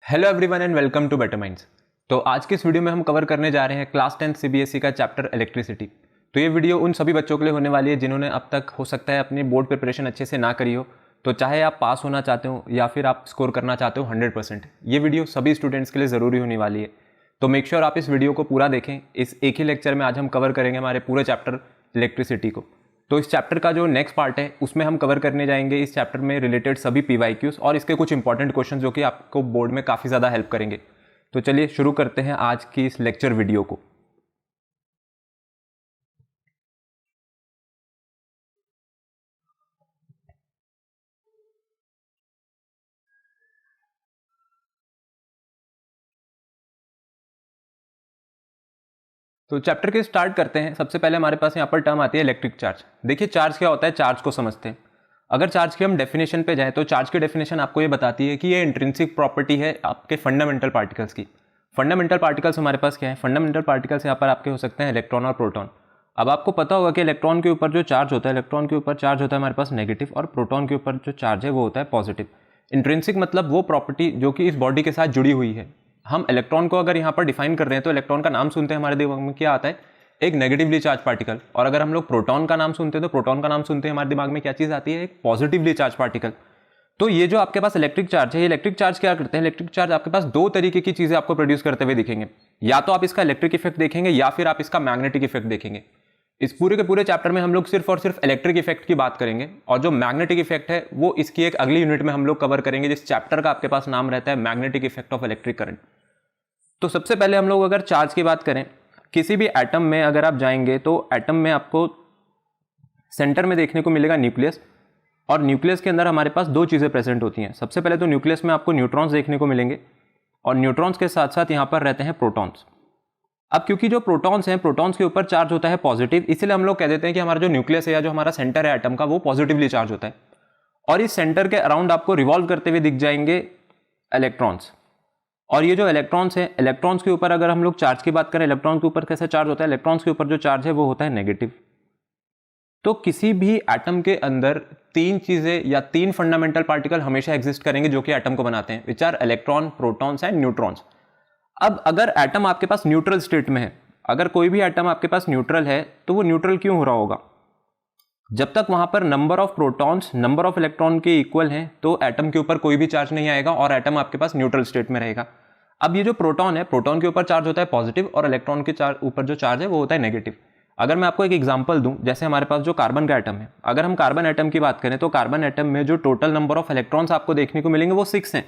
Hello everyone and welcome to Better Minds. तो आज के इस वीडियो में हम कवर करने जा रहे हैं क्लास 10 सीबीएसई का चैप्टर इलेक्ट्रिसिटी। तो ये वीडियो उन सभी बच्चों के लिए होने वाली है जिन्होंने अब तक हो सकता है अपनी बोर्ड प्रिपरेशन अच्छे से ना करी हो। तो चाहे आप पास होना चाहते हो या फिर आप स्कोर करना चाहते हो 100%, ये वीडियो सभी स्टूडेंट्स के लिए ज़रूरी होने वाली है। तो मेक श्योर आप इस वीडियो को पूरा देखें। इस एक ही लेक्चर में आज हम कवर करेंगे हमारे पूरे चैप्टर इलेक्ट्रिसिटी को। तो इस चैप्टर का जो नेक्स्ट पार्ट है उसमें हम कवर करने जाएंगे इस चैप्टर में रिलेटेड सभी पीवाईक्यूज और इसके कुछ इंपॉर्टेंट क्वेश्चन जो कि आपको बोर्ड में काफ़ी ज़्यादा हेल्प करेंगे। तो चलिए शुरू करते हैं आज की इस लेक्चर वीडियो को। तो चैप्टर के स्टार्ट करते हैं। सबसे पहले हमारे पास यहाँ पर टर्म आती है इलेक्ट्रिक चार्ज। देखिए चार्ज क्या होता है, चार्ज को समझते हैं। अगर चार्ज की हम डेफिनेशन पे जाएं तो चार्ज की डेफिनेशन आपको ये बताती है कि ये इंट्रिंसिक प्रॉपर्टी है आपके फंडामेंटल पार्टिकल्स की। फंडामेंटल पार्टिकल्स हमारे पास क्या है, फंडामेंटल पार्टिकल्स यहाँ पर आपके हो सकते हैं इलेक्ट्रॉन और प्रोटॉन। अब आपको पता होगा कि इलेक्ट्रॉन के ऊपर जो चार्ज होता है, इलेक्ट्रॉन के ऊपर चार्ज होता है हमारे पास नेगेटिव और प्रोटॉन के ऊपर जो चार्ज है वो होता है पॉजिटिव। इंट्रिंसिक मतलब वो प्रॉपर्टी जो कि इस बॉडी के साथ जुड़ी हुई है। हम इलेक्ट्रॉन को अगर यहाँ पर डिफाइन कर रहे हैं तो इलेक्ट्रॉन का नाम सुनते हैं हमारे दिमाग में क्या आता है, एक नेगेटिवली चार्ज पार्टिकल। और अगर हम लोग प्रोटॉन का नाम सुनते हैं तो प्रोटॉन का नाम सुनते हैं हमारे दिमाग में क्या चीज आती है, एक पॉजिटिवली चार्ज पार्टिकल। तो ये जो आपके पास इलेक्ट्रिक चार्ज है, ये इलेक्ट्रिक चार्ज क्या करते हैं, इलेक्ट्रिक चार्ज आपके पास दो तरीके की चीजें आपको प्रोड्यूस करते हुए दिखेंगे। या तो आप इसका इलेक्ट्रिक इफेक्ट देखेंगे या फिर आप इसका मैग्नेटिक इफेक्ट देखेंगे। इस पूरे के पूरे चैप्टर में हम लोग सिर्फ और सिर्फ इलेक्ट्रिक इफेक्ट की बात करेंगे और जो मैग्नेटिक इफेक्ट है वो इसकी एक अगली यूनिट में हम लोग कवर करेंगे, जिस चैप्टर का आपके पास नाम रहता है magnetic effect of electric current. तो सबसे पहले हम लोग अगर चार्ज की बात करें, किसी भी एटम में अगर आप जाएंगे तो एटम में आपको सेंटर में देखने को मिलेगा न्यूक्लियस, और न्यूक्लियस के अंदर हमारे पास दो चीज़ें प्रेजेंट होती हैं। सबसे पहले तो न्यूक्लियस में आपको न्यूट्रॉन्स देखने को मिलेंगे और न्यूट्रॉन्स के साथ साथ यहाँ पर रहते हैं प्रोटॉन्स। अब क्योंकि जो प्रोटॉन्स हैं, प्रोटॉन्स के ऊपर चार्ज होता है पॉजिटिव, इसलिए हम लोग कह देते हैं कि हमारा जो न्यूक्लियस है या जो हमारा सेंटर है एटम का वो पॉजिटिवली चार्ज होता है। और इस सेंटर के अराउंड आपको रिवॉल्व करते हुए दिख जाएंगे इलेक्ट्रॉन्स। और ये जो इलेक्ट्रॉन्स हैं, इलेक्ट्रॉन्स के ऊपर अगर हम लोग चार्ज की बात करें, इलेक्ट्रॉन के ऊपर कैसा चार्ज होता है, इलेक्ट्रॉन्स के ऊपर जो चार्ज है वो होता है नेगेटिव। तो किसी भी एटम के अंदर तीन चीजें या तीन फंडामेंटल पार्टिकल हमेशा एग्जिस्ट करेंगे जो कि एटम को बनाते हैं, which are electron, protons and neutrons. अब अगर एटम आपके पास न्यूट्रल स्टेट में है, अगर कोई भी एटम आपके पास न्यूट्रल है तो वो न्यूट्रल क्यों हो रहा होगा, जब तक वहां पर number of protons number of electron के इक्वल हैं तो एटम के ऊपर कोई भी चार्ज नहीं आएगा और एटम आपके पास न्यूट्रल स्टेट में रहेगा। अब ये जो प्रोटॉन है, प्रोटॉन के ऊपर चार्ज होता है पॉजिटिव और इलेक्ट्रॉन के ऊपर जो चार्ज है वो होता है नेगेटिव। अगर मैं आपको एक एग्जांपल दूं, जैसे हमारे पास जो कार्बन का एटम है, अगर हम कार्बन एटम की बात करें तो कार्बन एटम में जो टोटल नंबर ऑफ इलेक्ट्रॉन्स आपको देखने को मिलेंगे वो 6 हैं।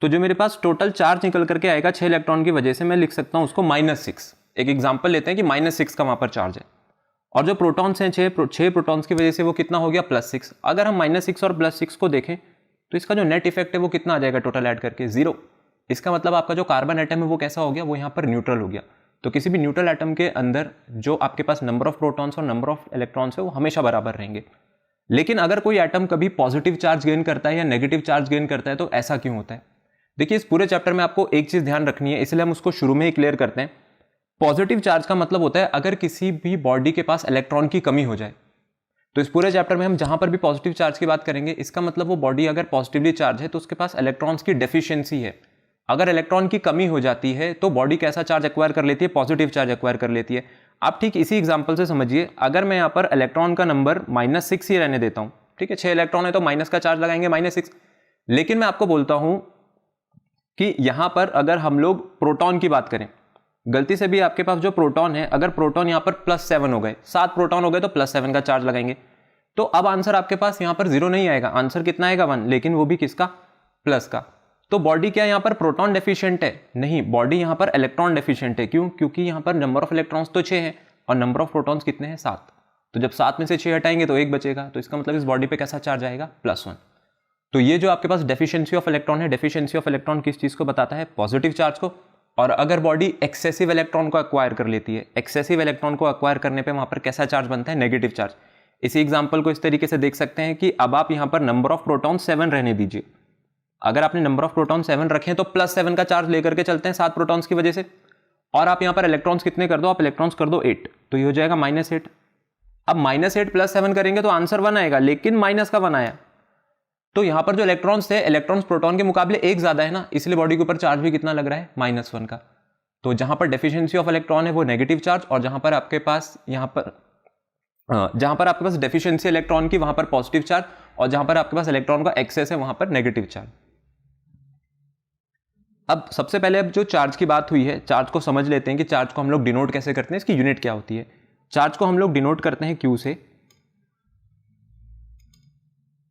तो जो मेरे पास टोटल चार्ज निकल करके आएगा 6 इलेक्ट्रॉन की वजह से, मैं लिख सकता हूं उसको -6। एक एग्जाम्पल लेते हैं कि -6 का वहां पर चार्ज है। और जो प्रोटॉन्स हैं, 6 प्रोटॉन्स की वजह से वो कितना हो गया, +6। अगर हम -6 और +6 को देखें तो इसका जो नेट इफेक्ट है वो कितना आ जाएगा टोटल ऐड करके, 0। इसका मतलब आपका जो कार्बन एटम है वो कैसा हो गया, वो यहाँ पर न्यूट्रल हो गया। तो किसी भी न्यूट्रल एटम के अंदर जो आपके पास नंबर ऑफ प्रोटॉन्स और नंबर ऑफ इलेक्ट्रॉन्स है वो हमेशा बराबर रहेंगे। लेकिन अगर कोई एटम कभी पॉजिटिव चार्ज गेन करता है या नेगेटिव चार्ज गेन करता है तो ऐसा क्यों होता है। देखिए इस पूरे चैप्टर में आपको एक चीज ध्यान रखनी है, इसलिए हम उसको शुरू में ही क्लियर करते हैं। पॉजिटिव चार्ज का मतलब होता है अगर किसी भी बॉडी के पास इलेक्ट्रॉन की कमी हो जाए। तो इस पूरे चैप्टर में हम जहां पर भी पॉजिटिव चार्ज की बात करेंगे, इसका मतलब वो बॉडी अगर पॉजिटिवली चार्ज है तो उसके पास इलेक्ट्रॉन्स की डेफिशिएंसी है। अगर इलेक्ट्रॉन की कमी हो जाती है तो बॉडी कैसा चार्ज एक्वायर कर लेती है, पॉजिटिव चार्ज एक्वायर कर लेती है। आप ठीक इसी एग्जांपल से समझिए, अगर मैं यहाँ पर इलेक्ट्रॉन का नंबर -6 ही रहने देता हूँ, ठीक है, 6 इलेक्ट्रॉन है तो माइनस का चार्ज लगाएंगे -6। लेकिन मैं आपको बोलता हूं कि यहां पर अगर हम लोग प्रोटॉन की बात करें, गलती से भी आपके पास जो प्रोटॉन है, अगर प्रोटॉन यहां पर +7 हो गए, 7 प्रोटॉन हो गए तो +7 का चार्ज लगाएंगे। तो अब आंसर आपके पास यहां पर 0 नहीं आएगा, आंसर कितना आएगा, 1, लेकिन वो भी किसका, प्लस का। तो बॉडी क्या यहां पर प्रोटॉन डेफिशिएंट है, नहीं, बॉडी यहां पर इलेक्ट्रॉन डेफिशिएंट है। क्यों, क्योंकि यहां पर नंबर ऑफ इलेक्ट्रॉन्स तो 6 है और नंबर ऑफ प्रोटॉन्स कितने हैं, 7। तो जब 7 में से 6 हटाएंगे तो 1 बचेगा, तो इसका मतलब इस बॉडी पे कैसा चार्ज आएगा, +1। तो ये जो आपके पास डेफिशिएंसी ऑफ इलेक्ट्रॉन है, डेफिशिएंसी ऑफ इलेक्ट्रॉन किस चीज को बताता है, पॉजिटिव चार्ज को। और अगर बॉडी एक्सेसिव इलेक्ट्रॉन को एक्वायर कर लेती है, एक्सेसिव इलेक्ट्रॉन को एक्वायर करने पे वहां पर कैसा चार्ज बनता है, नेगेटिव चार्ज। इसी एग्जांपल को इस तरीके से देख सकते हैं कि अब आप यहां पर नंबर ऑफ प्रोटॉन 7 रहने दीजिए। अगर आपने नंबर ऑफ प्रोटॉन 7 रखे तो +7 का चार्ज लेकर के चलते हैं 7 प्रोटॉन्स की वजह से। और आप यहां पर इलेक्ट्रॉन्स कितने कर दो, आप इलेक्ट्रॉन्स कर दो 8, तो ये हो जाएगा -8। अब -8 + 7 करेंगे तो आंसर 1 आएगा, लेकिन माइनस का 1 आया। तो यहाँ पर जो इलेक्ट्रॉन्स थे, इलेक्ट्रॉन्स प्रोटॉन के मुकाबले एक ज़्यादा है ना, इसलिए बॉडी के ऊपर चार्ज भी कितना लग रहा है, -1 का। तो जहाँ पर डेफिशिएंसी ऑफ इलेक्ट्रॉन है वो नेगेटिव चार्ज, और जहाँ पर आपके पास डेफिशिएंसी इलेक्ट्रॉन की वहाँ पर पॉजिटिव चार्ज, और जहाँ पर आपके पास इलेक्ट्रॉन का एक्सेस है वहाँ पर नेगेटिव चार्ज। अब सबसे पहले अब जो चार्ज की बात हुई है, चार्ज को समझ लेते हैं कि चार्ज को हम लोग डिनोट कैसे करते हैं, इसकी यूनिट क्या होती है। चार्ज को हम लोग डिनोट करते हैं Q से,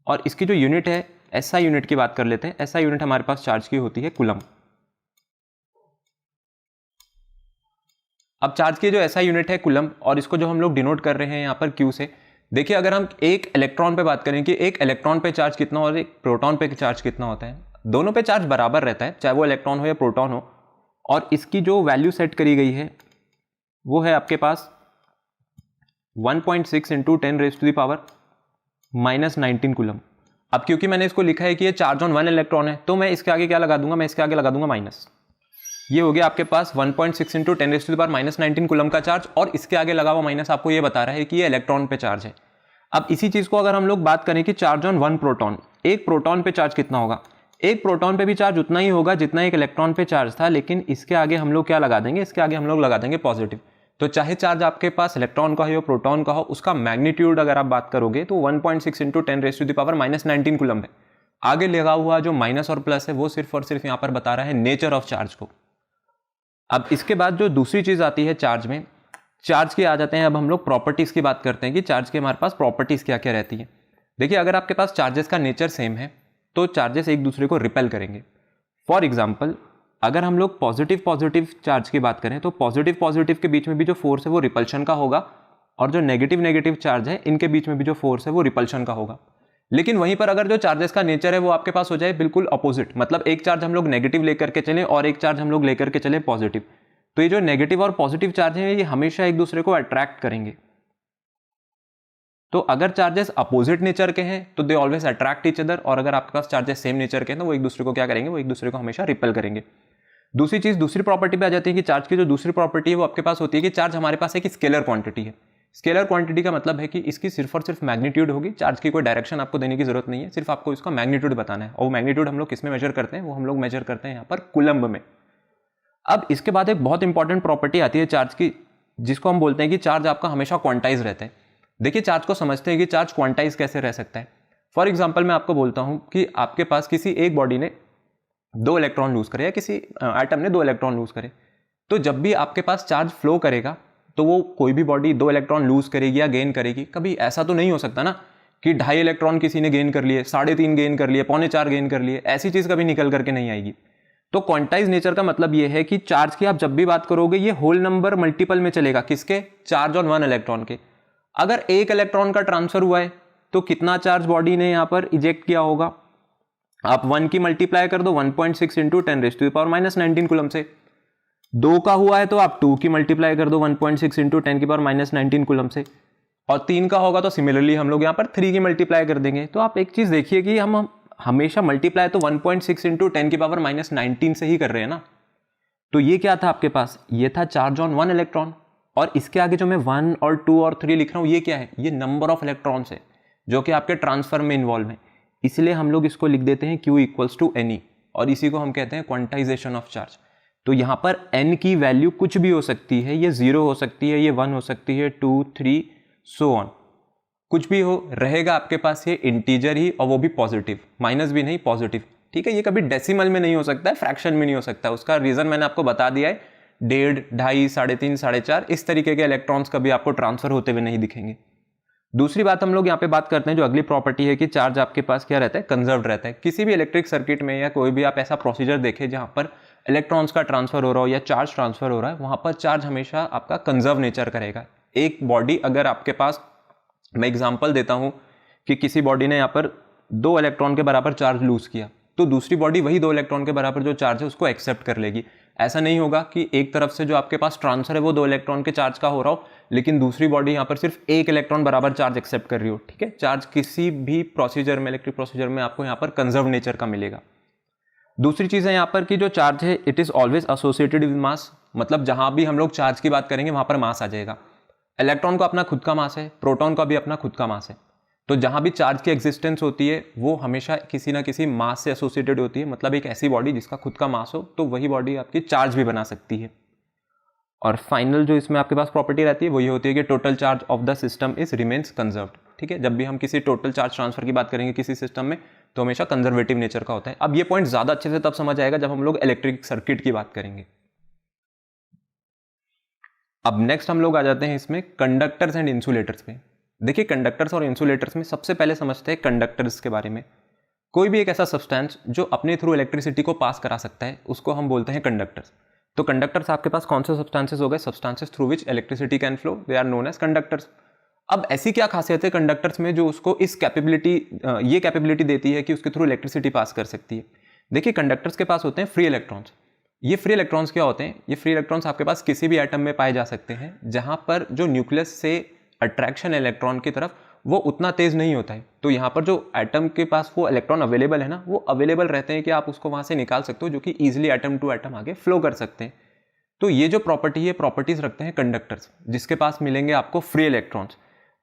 और इसकी जो यूनिट है SI यूनिट की बात कर लेते हैं। SI यूनिट हमारे पास चार्ज की होती है कूलम। अब चार्ज की जो SI यूनिट है कूलम, और इसको जो हम लोग डिनोट कर रहे हैं यहाँ पर Q से, देखिए अगर हम एक इलेक्ट्रॉन पे बात करें कि एक इलेक्ट्रॉन पे चार्ज कितना और एक प्रोटॉन पे चार्ज कितना होता है, दोनों पे चार्ज बराबर रहता है, चाहे वो इलेक्ट्रॉन हो या प्रोटॉन हो। और इसकी जो वैल्यू सेट करी गई है वो है आपके पास 1.6 × 10⁻⁻⁻19 कूलम। अब क्योंकि मैंने इसको लिखा है कि ये चार्ज ऑन 1 इलेक्ट्रॉन है, तो मैं इसके आगे क्या लगा दूंगा, मैं इसके आगे लगा दूंगा माइनस। ये हो गया आपके पास 1.6 × 10⁻⁻19 कूलम का चार्ज, और इसके आगे लगा हुआ माइनस आपको ये बता रहा है कि ये इलेक्ट्रॉन पे चार्ज है। अब इसी चीज को अगर हम लोग बात करें कि चार्ज ऑन 1 प्रोटॉन, एक प्रोटॉन पे चार्ज कितना होगा, एक प्रोटॉन पे भी चार्ज उतना ही होगा जितना एक इलेक्ट्रॉन पे चार्ज था, लेकिन इसके आगे हम लोग क्या लगा देंगे, इसके आगे हम लोग लगा देंगे पॉजिटिव। तो चाहे चार्ज आपके पास इलेक्ट्रॉन का हो या प्रोटॉन का हो, उसका मैग्नीट्यूड अगर आप बात करोगे तो 1.6 × 10⁻⁻19 कूलम है। आगे लगा हुआ जो माइनस और प्लस है वो सिर्फ और सिर्फ यहाँ पर बता रहा है नेचर ऑफ चार्ज को। अब इसके बाद जो दूसरी चीज आती है चार्ज में, चार्ज की आ जाते हैं अब हम लोग प्रॉपर्टीज की बात करते हैं कि चार्ज की हमारे पास प्रॉपर्टीज क्या क्या रहती है। देखिए अगर आपके पास चार्जेस का नेचर सेम है तो चार्जेस एक दूसरे को रिपेल करेंगे। फॉर एग्जाम्पल अगर हम लोग पॉजिटिव चार्ज की बात करें तो पॉजिटिव के बीच में भी जो फोर्स है वो रिपल्शन का होगा, और जो नेगेटिव चार्ज है इनके बीच में भी जो फोर्स है वो रिपल्शन का होगा। लेकिन वहीं पर अगर जो चार्जेस का नेचर है वो आपके पास हो जाए बिल्कुल अपोजिट, मतलब एक चार्ज हम लोग नेगेटिव लेकर के चलें और एक चार्ज हम लोग लेकर के चलें पॉजिटिव, तो ये जो नेगेटिव और पॉजिटिव चार्ज है ये हमेशा एक दूसरे को अट्रैक्ट करेंगे। तो अगर चार्जेस अपोजिट नेचर के हैं तो they always attract each other, और अगर आपके पास चार्जेस सेम नेचर के हैं तो वो एक दूसरे को क्या करेंगे, वो एक दूसरे को हमेशा रिपेल करेंगे। दूसरी चीज, दूसरी प्रॉपर्टी पे आ जाती है कि चार्ज की जो दूसरी प्रॉपर्टी है वो आपके पास होती है कि चार्ज हमारे पास एक स्केलर क्वांटिटी है। स्केलर क्वांटिटी का मतलब है कि इसकी सिर्फ और सिर्फ मैग्नीट्यूड होगी, चार्ज की कोई डायरेक्शन आपको देने की जरूरत नहीं है, सिर्फ आपको इसका मैग्नीट्यूड बताना है। और वो मैग्नीट्यूड हम लोग किसमें मेजर करते हैं, वो हम लोग मेजर करते हैं यहाँ पर कूलम्ब में। अब इसके बाद एक बहुत इंपॉर्टेंट प्रॉपर्टी आती है चार्ज की, जिसको हम बोलते हैं कि चार्ज आपका हमेशा क्वांटाइज रहता है। देखिए चार्ज को समझते हैं कि चार्ज क्वांटाइज कैसे रह सकता है। फॉर एग्जाम्पल मैं आपको बोलता हूँ कि आपके पास किसी एक बॉडी ने 2 इलेक्ट्रॉन लूज करे या किसी एटम ने 2 इलेक्ट्रॉन लूज करे, तो जब भी आपके पास चार्ज फ्लो करेगा तो वो कोई भी बॉडी 2 इलेक्ट्रॉन लूज करेगी या गेन करेगी। कभी ऐसा तो नहीं हो सकता ना कि 2.5 इलेक्ट्रॉन किसी ने गेन कर लिए, 3.5 गेन कर लिए, 3.25 गेन कर लिए, ऐसी चीज कभी निकल करके नहीं आएगी। तो क्वांटाइज नेचर का मतलब ये है कि चार्ज की आप जब भी बात करोगे ये होल नंबर मल्टीपल में चलेगा, किसके, चार्ज ऑन 1 इलेक्ट्रॉन के। अगर 1 इलेक्ट्रॉन का ट्रांसफर हुआ है तो कितना चार्ज बॉडी ने यहां पर इजेक्ट किया होगा, आप 1 की मल्टीप्लाई कर दो 1.6 × 10⁻⁻19 कूलम से। 2 का हुआ है तो आप 2 की मल्टीप्लाई कर दो 1.6 × 10⁻⁻19 कूलम से, और 3 का होगा तो सिमिलरली हम लोग यहाँ पर 3 की मल्टीप्लाई कर देंगे। तो आप एक चीज देखिए कि हम हमेशा मल्टीप्लाई तो 1.6 × 10⁻⁻19 से ही कर रहे हैं ना। तो ये क्या था आपके पास, ये था चार्ज ऑन 1 इलेक्ट्रॉन, और इसके आगे जो मैं 1 और 2 और 3 लिख रहा हूं ये क्या है, ये नंबर ऑफ इलेक्ट्रॉन्स है जो कि आपके ट्रांसफर में इन्वॉल्व है। इसलिए हम लोग इसको लिख देते हैं Q = NE, और इसी को हम कहते हैं क्वांटाइजेशन ऑफ चार्ज। तो यहां पर n की वैल्यू कुछ भी हो सकती है, ये 0 हो सकती है, ये 1 हो सकती है, 2, 3 सो ऑन, कुछ भी हो, रहेगा आपके पास ये इंटीजर ही, और वो भी पॉजिटिव, माइनस भी नहीं, पॉजिटिव। ठीक है, ये कभी डेसिमल में नहीं हो सकता है, फ्रैक्शन में नहीं हो सकता। उसका रीजन मैंने आपको बता दिया है, 1.5, 2.5, 3.5, 4.5 इस तरीके के इलेक्ट्रॉन्स कभी आपको ट्रांसफर होते हुए नहीं दिखेंगे। दूसरी बात हम लोग यहाँ पे बात करते हैं, जो अगली प्रॉपर्टी है कि चार्ज आपके पास क्या रहता है, कंजर्व्ड रहता है। किसी भी इलेक्ट्रिक सर्किट में या कोई भी आप ऐसा प्रोसीजर देखें जहाँ पर इलेक्ट्रॉन्स का ट्रांसफर हो रहा हो या चार्ज ट्रांसफर हो रहा है, वहाँ पर चार्ज हमेशा आपका कंजर्व नेचर करेगा। एक बॉडी अगर आपके पास, मैं एग्जाम्पल देता हूँ कि किसी बॉडी ने यहाँ पर 2 इलेक्ट्रॉन के बराबर चार्ज लूज किया, तो दूसरी बॉडी वही 2 इलेक्ट्रॉन के बराबर जो चार्ज है उसको एक्सेप्ट कर लेगी। ऐसा नहीं होगा कि एक तरफ से जो आपके पास ट्रांसफर है वो 2 इलेक्ट्रॉन के चार्ज का हो रहा हो, लेकिन दूसरी बॉडी यहाँ पर सिर्फ 1 इलेक्ट्रॉन बराबर चार्ज एक्सेप्ट कर रही हो। ठीक है, चार्ज किसी भी प्रोसीजर में, इलेक्ट्रिक प्रोसीजर में आपको यहाँ पर कंजर्व नेचर का मिलेगा। दूसरी चीज है यहाँ पर कि जो चार्ज है it is always associated with mass, मतलब जहां भी हम लोग चार्ज की बात करेंगे वहां पर मास आ जाएगा। इलेक्ट्रॉन को अपना खुद का मास है, प्रोटॉन का भी अपना खुद का मास है। तो जहाँ भी चार्ज की एग्जिस्टेंस होती है वो हमेशा किसी ना किसी मास से एसोसिएटेड होती है, मतलब एक ऐसी बॉडी जिसका खुद का मास हो तो वही बॉडी आपकी चार्ज भी बना सकती है। और फाइनल जो इसमें आपके पास प्रॉपर्टी रहती है वो ये होती है कि total charge of the system is remains conserved. ठीक है, जब भी हम किसी टोटल चार्ज ट्रांसफर की बात करेंगे किसी सिस्टम में तो हमेशा कंजर्वेटिव नेचर का होता है। अब ये पॉइंट ज़्यादा अच्छे से तब समझ आएगा जब हम लोग इलेक्ट्रिक सर्किट की बात करेंगे। अब नेक्स्ट हम लोग आ जाते हैं इसमें कंडक्टर्स एंड इंसुलेटर्स पे। देखिए कंडक्टर्स और इंसुलेटर्स में सबसे पहले समझते हैं कंडक्टर्स के बारे में। कोई भी एक ऐसा सब्सटेंस जो अपने थ्रू इलेक्ट्रिसिटी को पास करा सकता है उसको हम बोलते हैं कंडक्टर्स। तो कंडक्टर्स आपके पास कौन से सब्सटेंसेस हो गए? Substances through which electricity can flow, they are known as conductors. अब ऐसी क्या खासियत है कंडक्टर्स में जो उसको इस ये कैपेबिलिटी देती है कि उसके थ्रू इलेक्ट्रिसिटी पास कर सकती है? देखिए कंडक्टर्स के पास होते हैं फ्री इलेक्ट्रॉन्स। ये फ्री इलेक्ट्रॉन्स क्या होते हैं? ये फ्री इलेक्ट्रॉन्स आपके पास किसी भी एटम में पाए जा सकते हैं जहां पर जो न्यूक्लियस से अट्रैक्शन इलेक्ट्रॉन की तरफ वो उतना तेज नहीं होता है। तो यहाँ पर जो एटम के पास वो इलेक्ट्रॉन अवेलेबल है ना, वो अवेलेबल रहते हैं कि आप उसको वहां से निकाल सकते हो, जो कि ईजिली एटम टू एटम आगे फ्लो कर सकते हैं। तो ये जो प्रॉपर्टी है, प्रॉपर्टीज रखते हैं कंडक्टर्स, जिसके पास मिलेंगे आपको फ्री इलेक्ट्रॉन्स।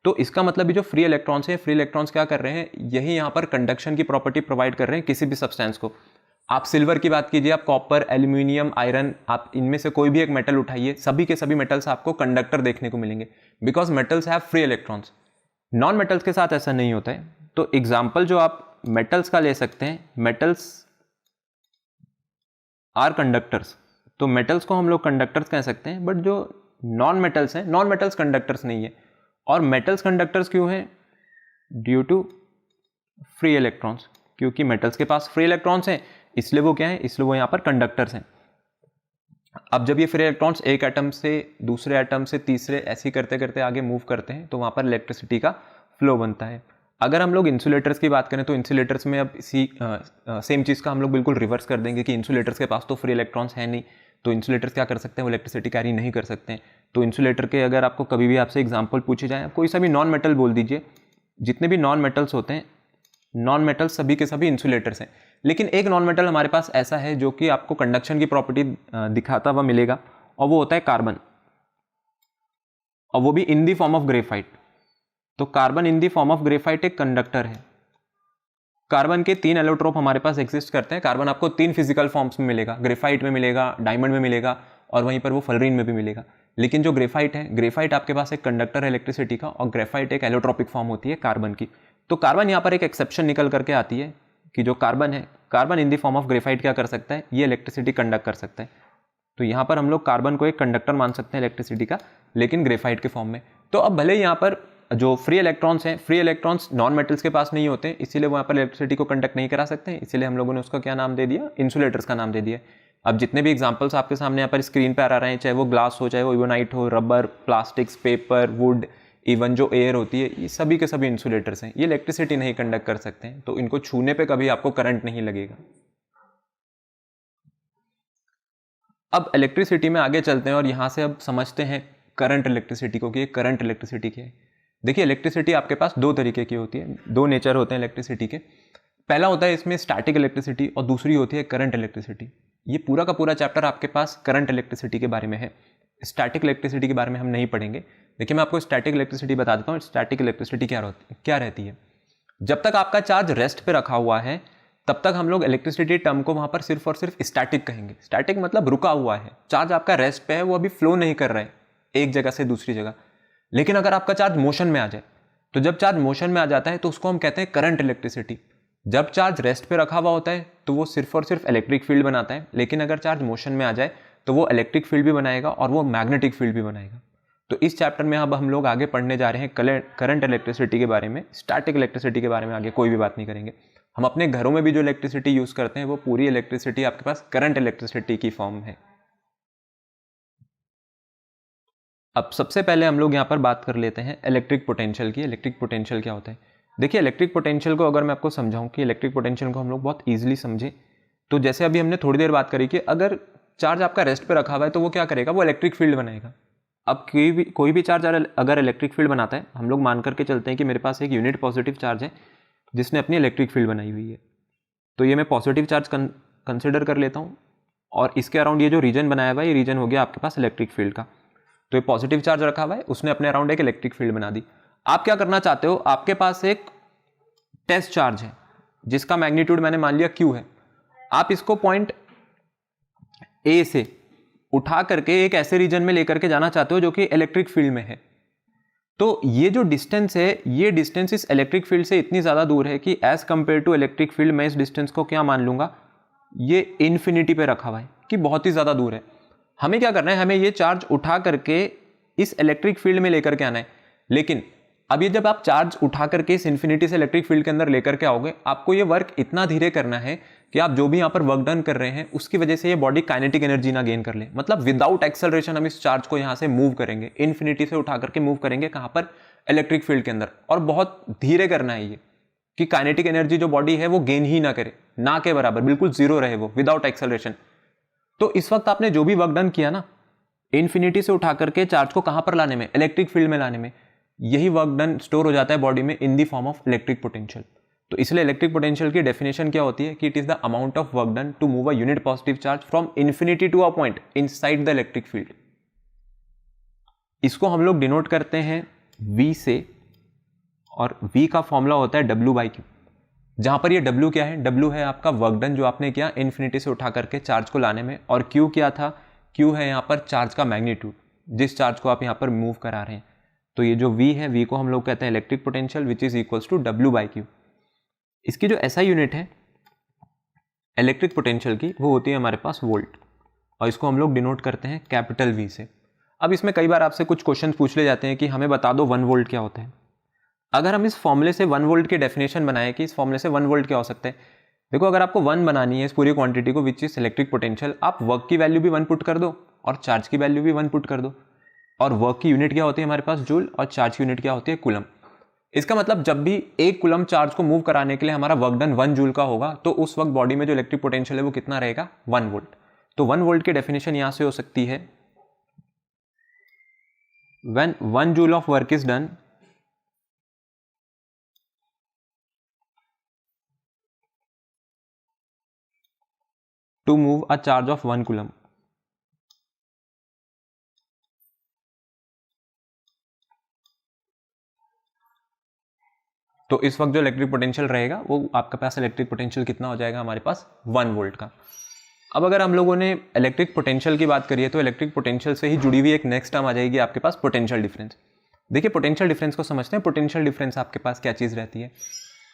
तो इसका मतलब ये जो फ्री इलेक्ट्रॉन्स है, फ्री इलेक्ट्रॉन्स क्या कर रहे हैं, यही यहाँ पर कंडक्शन की प्रॉपर्टी प्रोवाइड कर रहे हैं किसी भी सब्सटेंस को। आप सिल्वर की बात कीजिए, आप कॉपर, एल्यूमिनियम, आयरन, आप इनमें से कोई भी एक मेटल उठाइए, सभी के सभी मेटल्स आपको कंडक्टर देखने को मिलेंगे because metals have free electrons. Non metals के साथ ऐसा नहीं होता है। तो एग्जाम्पल जो आप मेटल्स का ले सकते हैं, मेटल्स आर कंडक्टर्स। तो मेटल्स को हम लोग कंडक्टर्स कह सकते हैं, बट जो नॉन मेटल्स हैं, नॉन मेटल्स कंडक्टर्स नहीं है। और मेटल्स कंडक्टर्स क्यों हैं? ड्यू टू फ्री इलेक्ट्रॉन्स, क्योंकि मेटल्स के पास फ्री इलेक्ट्रॉन्स हैं इसलिए वो क्या है, इसलिए वो यहाँ पर कंडक्टर्स हैं। अब जब ये फ्री इलेक्ट्रॉन्स एक एटम से दूसरे एटम से तीसरे ऐसे करते करते आगे मूव करते हैं तो वहाँ पर इलेक्ट्रिसिटी का फ्लो बनता है। अगर हम लोग इंसुलेटर्स की बात करें तो इंसुलेटर्स में अब इसी सेम चीज़ का हम लोग बिल्कुल रिवर्स कर देंगे कि इंसुलेटर्स के पास तो फ्री इलेक्ट्रॉन्स है नहीं, तो इंसुलेटर्स क्या कर सकते हैं, वो इलेक्ट्रिसिटी कैरी नहीं कर सकते हैं। तो इंसुलेटर के अगर आपको कभी भी आपसे एग्जाम्पल पूछे जाए, कोई सा भी नॉन मेटल बोल दीजिए, जितने भी नॉन मेटल्स होते हैं, नॉन मेटल सभी के सभी इंसुलेटर्स हैं। लेकिन एक नॉन मेटल हमारे पास ऐसा है जो कि आपको कंडक्शन की प्रॉपर्टी दिखाता हुआ मिलेगा, और वो होता है कार्बन, और वो भी इन दी फॉर्म ऑफ ग्रेफाइट। तो carbon in the form of graphite एक कंडक्टर है। कार्बन के 3 एलोट्रोप हमारे पास एग्जिस्ट करते हैं। कार्बन आपको 3 फिजिकल फॉर्म्स में मिलेगा, ग्रेफाइट में मिलेगा, डायमंड में मिलेगा, और वहीं पर वो फ्लोरीन में भी मिलेगा। लेकिन जो ग्रेफाइट है, ग्रेफाइट आपके पास एक कंडक्टर है इलेक्ट्रिसिटी का, और ग्रेफाइट एक एलोट्रोपिक फॉर्म होती है कार्बन की। तो कार्बन यहाँ पर एक एक्सेप्शन निकल करके आती है कि जो कार्बन है, carbon in the form of graphite क्या कर सकता है, ये इलेक्ट्रिसिटी कंडक्ट कर सकता है। तो यहाँ पर हम लोग कार्बन को एक कंडक्टर मान सकते हैं इलेक्ट्रिसिटी का, लेकिन ग्रेफाइट के फॉर्म में। तो अब भले यहाँ पर जो फ्री इलेक्ट्रॉन्स हैं, फ्री इलेक्ट्रॉन्स नॉन मेटल्स के पास नहीं होते, इसीलिए वो यहाँ पर इलेक्ट्रिसिटी को कंडक्ट नहीं करा सकते हैं, इसीलिए हम लोगों ने उसका क्या नाम दे दिया, इंसुलेटर्स का नाम दे दिया। अब जितने भी एग्जांपल्स आपके सामने यहाँ पर स्क्रीन पर आ रहे हैं, चाहे वो ग्लास हो, चाहे वो इबोनाइट हो, rubber, plastics, paper, would, even जो एयर होती है, ये सभी के सभी इंसुलेटर्स हैं। ये इलेक्ट्रिसिटी नहीं कंडक्ट कर सकते हैं, तो इनको छूने पे कभी आपको करंट नहीं लगेगा। अब इलेक्ट्रिसिटी में आगे चलते हैं और यहाँ से अब समझते हैं करंट इलेक्ट्रिसिटी को, कि ये करंट इलेक्ट्रिसिटी क्या है। देखिए इलेक्ट्रिसिटी आपके पास 2 तरीके की होती है, 2 नेचर होते हैं इलेक्ट्रिसिटी के। पहला होता है इसमें स्टैटिक इलेक्ट्रिसिटी, और दूसरी होती है करंट इलेक्ट्रिसिटी। ये पूरा का पूरा चैप्टर आपके पास करंट इलेक्ट्रिसिटी के बारे में है। स्टैटिक इलेक्ट्रिसिटी के बारे में हम नहीं पढ़ेंगे। देखिए मैं आपको स्टैटिक इलेक्ट्रिसिटी बता देता हूँ। स्टैटिक इलेक्ट्रिसिटी क्या रहती है। जब तक आपका चार्ज रेस्ट पे रखा हुआ है तब तक हम लोग इलेक्ट्रिसिटी टर्म को वहाँ पर सिर्फ और सिर्फ स्टैटिक कहेंगे। स्टैटिक मतलब रुका हुआ है, चार्ज आपका रेस्ट पे है, वो अभी फ्लो नहीं कर रहा है एक जगह से दूसरी जगह। लेकिन अगर आपका चार्ज मोशन में आ जाए, तो जब चार्ज मोशन में आ जाता है तो उसको हम कहते हैं करंट इलेक्ट्रिसिटी। जब चार्ज रेस्ट पे रखा हुआ होता है तो वो सिर्फ और सिर्फ इलेक्ट्रिक फील्ड बनाता है, लेकिन अगर चार्ज मोशन में आ जाए तो वो इलेक्ट्रिक फील्ड भी बनाएगा और वो मैग्नेटिक फील्ड भी बनाएगा। तो इस चैप्टर में अब हम लोग आगे पढ़ने जा रहे हैं करंट इलेक्ट्रिसिटी के बारे में। स्टैटिक इलेक्ट्रिसिटी के बारे में आगे कोई भी बात नहीं करेंगे। हम अपने घरों में भी जो इलेक्ट्रिसिटी यूज करते हैं वो पूरी इलेक्ट्रिसिटी आपके पास करंट इलेक्ट्रिसिटी की फॉर्म है। अब सबसे पहले हम लोग यहाँ पर बात कर लेते हैं इलेक्ट्रिक पोटेंशियल की। इलेक्ट्रिक पोटेंशियल क्या होता है? देखिए इलेक्ट्रिक पोटेंशियल को अगर मैं आपको समझाऊं कि इलेक्ट्रिक पोटेंशियल को हम लोग बहुत ईजिली समझें, तो जैसे अभी हमने थोड़ी देर बात करी कि अगर चार्ज आपका रेस्ट पे रखा हुआ है तो वो क्या करेगा, वो इलेक्ट्रिक फील्ड बनाएगा। अब कोई भी चार्ज अगर इलेक्ट्रिक फील्ड बनाता है, हम लोग मान करके चलते हैं कि मेरे पास एक यूनिट पॉजिटिव चार्ज है जिसने अपनी इलेक्ट्रिक फील्ड बनाई हुई है, तो ये मैं पॉजिटिव चार्ज कंसिडर कर लेता हूँ, और इसके अराउंड ये जो रीजन बनाया हुआ है, ये रीजन हो गया आपके पास इलेक्ट्रिक फील्ड का। तो ये पॉजिटिव चार्ज रखा हुआ है, उसने अपने अराउंड एक इलेक्ट्रिक फील्ड बना दी। आप क्या करना चाहते हो, आपके पास एक टेस्ट चार्ज है जिसका मैग्नीट्यूड मैंने मान लिया Q है, आप इसको पॉइंट A से उठा करके एक ऐसे रीजन में लेकर के जाना चाहते हो जो कि इलेक्ट्रिक फील्ड में है, तो ये जो डिस्टेंस है, ये डिस्टेंस इस इलेक्ट्रिक फील्ड से इतनी ज़्यादा दूर है कि as compare to electric field मैं इस डिस्टेंस को क्या मान लूँगा, ये इन्फिनिटी पे रखा हुआ है कि बहुत ही ज़्यादा दूर है। हमें क्या करना है, हमें ये चार्ज उठा करके इस इलेक्ट्रिक फील्ड में लेकर के आना है। लेकिन अब ये जब आप चार्ज उठा करके इस इन्फिनिटी से इलेक्ट्रिक फील्ड के अंदर लेकर के आओगे, आपको ये वर्क इतना धीरे करना है कि आप जो भी यहाँ पर वर्क डन कर रहे हैं उसकी वजह से ये बॉडी काइनेटिक एनर्जी ना गेन कर ले। मतलब विदाउट एक्सेलरेशन हम इस चार्ज को यहाँ से मूव करेंगे, इन्फिनिटी से उठा करके मूव करेंगे कहाँ पर, इलेक्ट्रिक फील्ड के अंदर, और बहुत धीरे करना है ये कि काइनेटिक एनर्जी जो बॉडी है वो गेन ही ना करे, ना के बराबर, बिल्कुल जीरो रहे वो विदाउट एक्सेलरेशन। तो इस वक्त आपने जो भी वर्क डन किया ना, इन्फिनिटी से उठा करके चार्ज को कहाँ पर लाने में, इलेक्ट्रिक फील्ड में लाने में, यही वर्क डन स्टोर हो जाता है बॉडी में in the form of electric potential. तो इसलिए इलेक्ट्रिक पोटेंशियल की डेफिनेशन क्या होती है कि it is the amount of work done to move a unit positive charge from infinity to a point inside the electric field. इसको हम लोग डिनोट करते हैं V से, और V का फॉर्मूला होता है W/Q, जहां पर ये W क्या है, W है आपका वर्क डन जो आपने किया इन्फिनिटी से उठा करके चार्ज को लाने में, और Q क्या था, Q है यहाँ पर चार्ज का मैग्नीट्यूड, जिस चार्ज को आप यहाँ पर मूव करा रहे हैं। तो ये जो V है, V को हम लोग कहते हैं electric potential which is equals to W/Q। इसकी जो SI यूनिट है इलेक्ट्रिक पोटेंशियल की, वो होती है हमारे पास वोल्ट, और इसको हम लोग डिनोट करते हैं कैपिटल V से। अब इसमें कई बार आपसे कुछ क्वेश्चन पूछ ले जाते हैं कि हमें बता दो 1 वोल्ट क्या होता है। अगर हम इस फॉर्मूले से 1 वोल्ट की डेफिनेशन बनाए कि इस फॉर्मूले से 1 वोल्ट क्या हो सकता है, देखो अगर आपको 1 बनानी है इस पूरी क्वांटिटी को विच इज इलेक्ट्रिक पोटेंशियल, आप वर्क की वैल्यू भी 1 पुट कर दो और चार्ज की वैल्यू भी 1 पुट कर दो, और वर्क की यूनिट क्या होती है हमारे पास जूल, और चार्ज की यूनिट क्या होती है कूलम। इसका मतलब जब भी 1 कूलम चार्ज को मूव कराने के लिए हमारा वर्क डन 1 जूल का होगा, तो उस वक्त बॉडी में जो इलेक्ट्रिक पोटेंशियल है वो कितना रहेगा, 1 वोल्ट। तो 1 वोल्ट की डेफिनेशन यहां से हो सकती है, when 1 joule of work is done to move a charge of 1 coulomb। तो इस वक्त जो इलेक्ट्रिक पोटेंशियल रहेगा वो आपके पास इलेक्ट्रिक पोटेंशियल कितना हो जाएगा हमारे पास, 1 वोल्ट का। अब अगर हम लोगों ने इलेक्ट्रिक पोटेंशियल की बात करी है, तो इलेक्ट्रिक पोटेंशियल से ही जुड़ी हुई एक नेक्स्ट टर्म आ जाएगी आपके पास, पोटेंशियल डिफरेंस। देखिए पोटेंशियल डिफरेंस को समझते हैं, पोटेंशियल डिफरेंस आपके पास क्या चीज़ रहती है।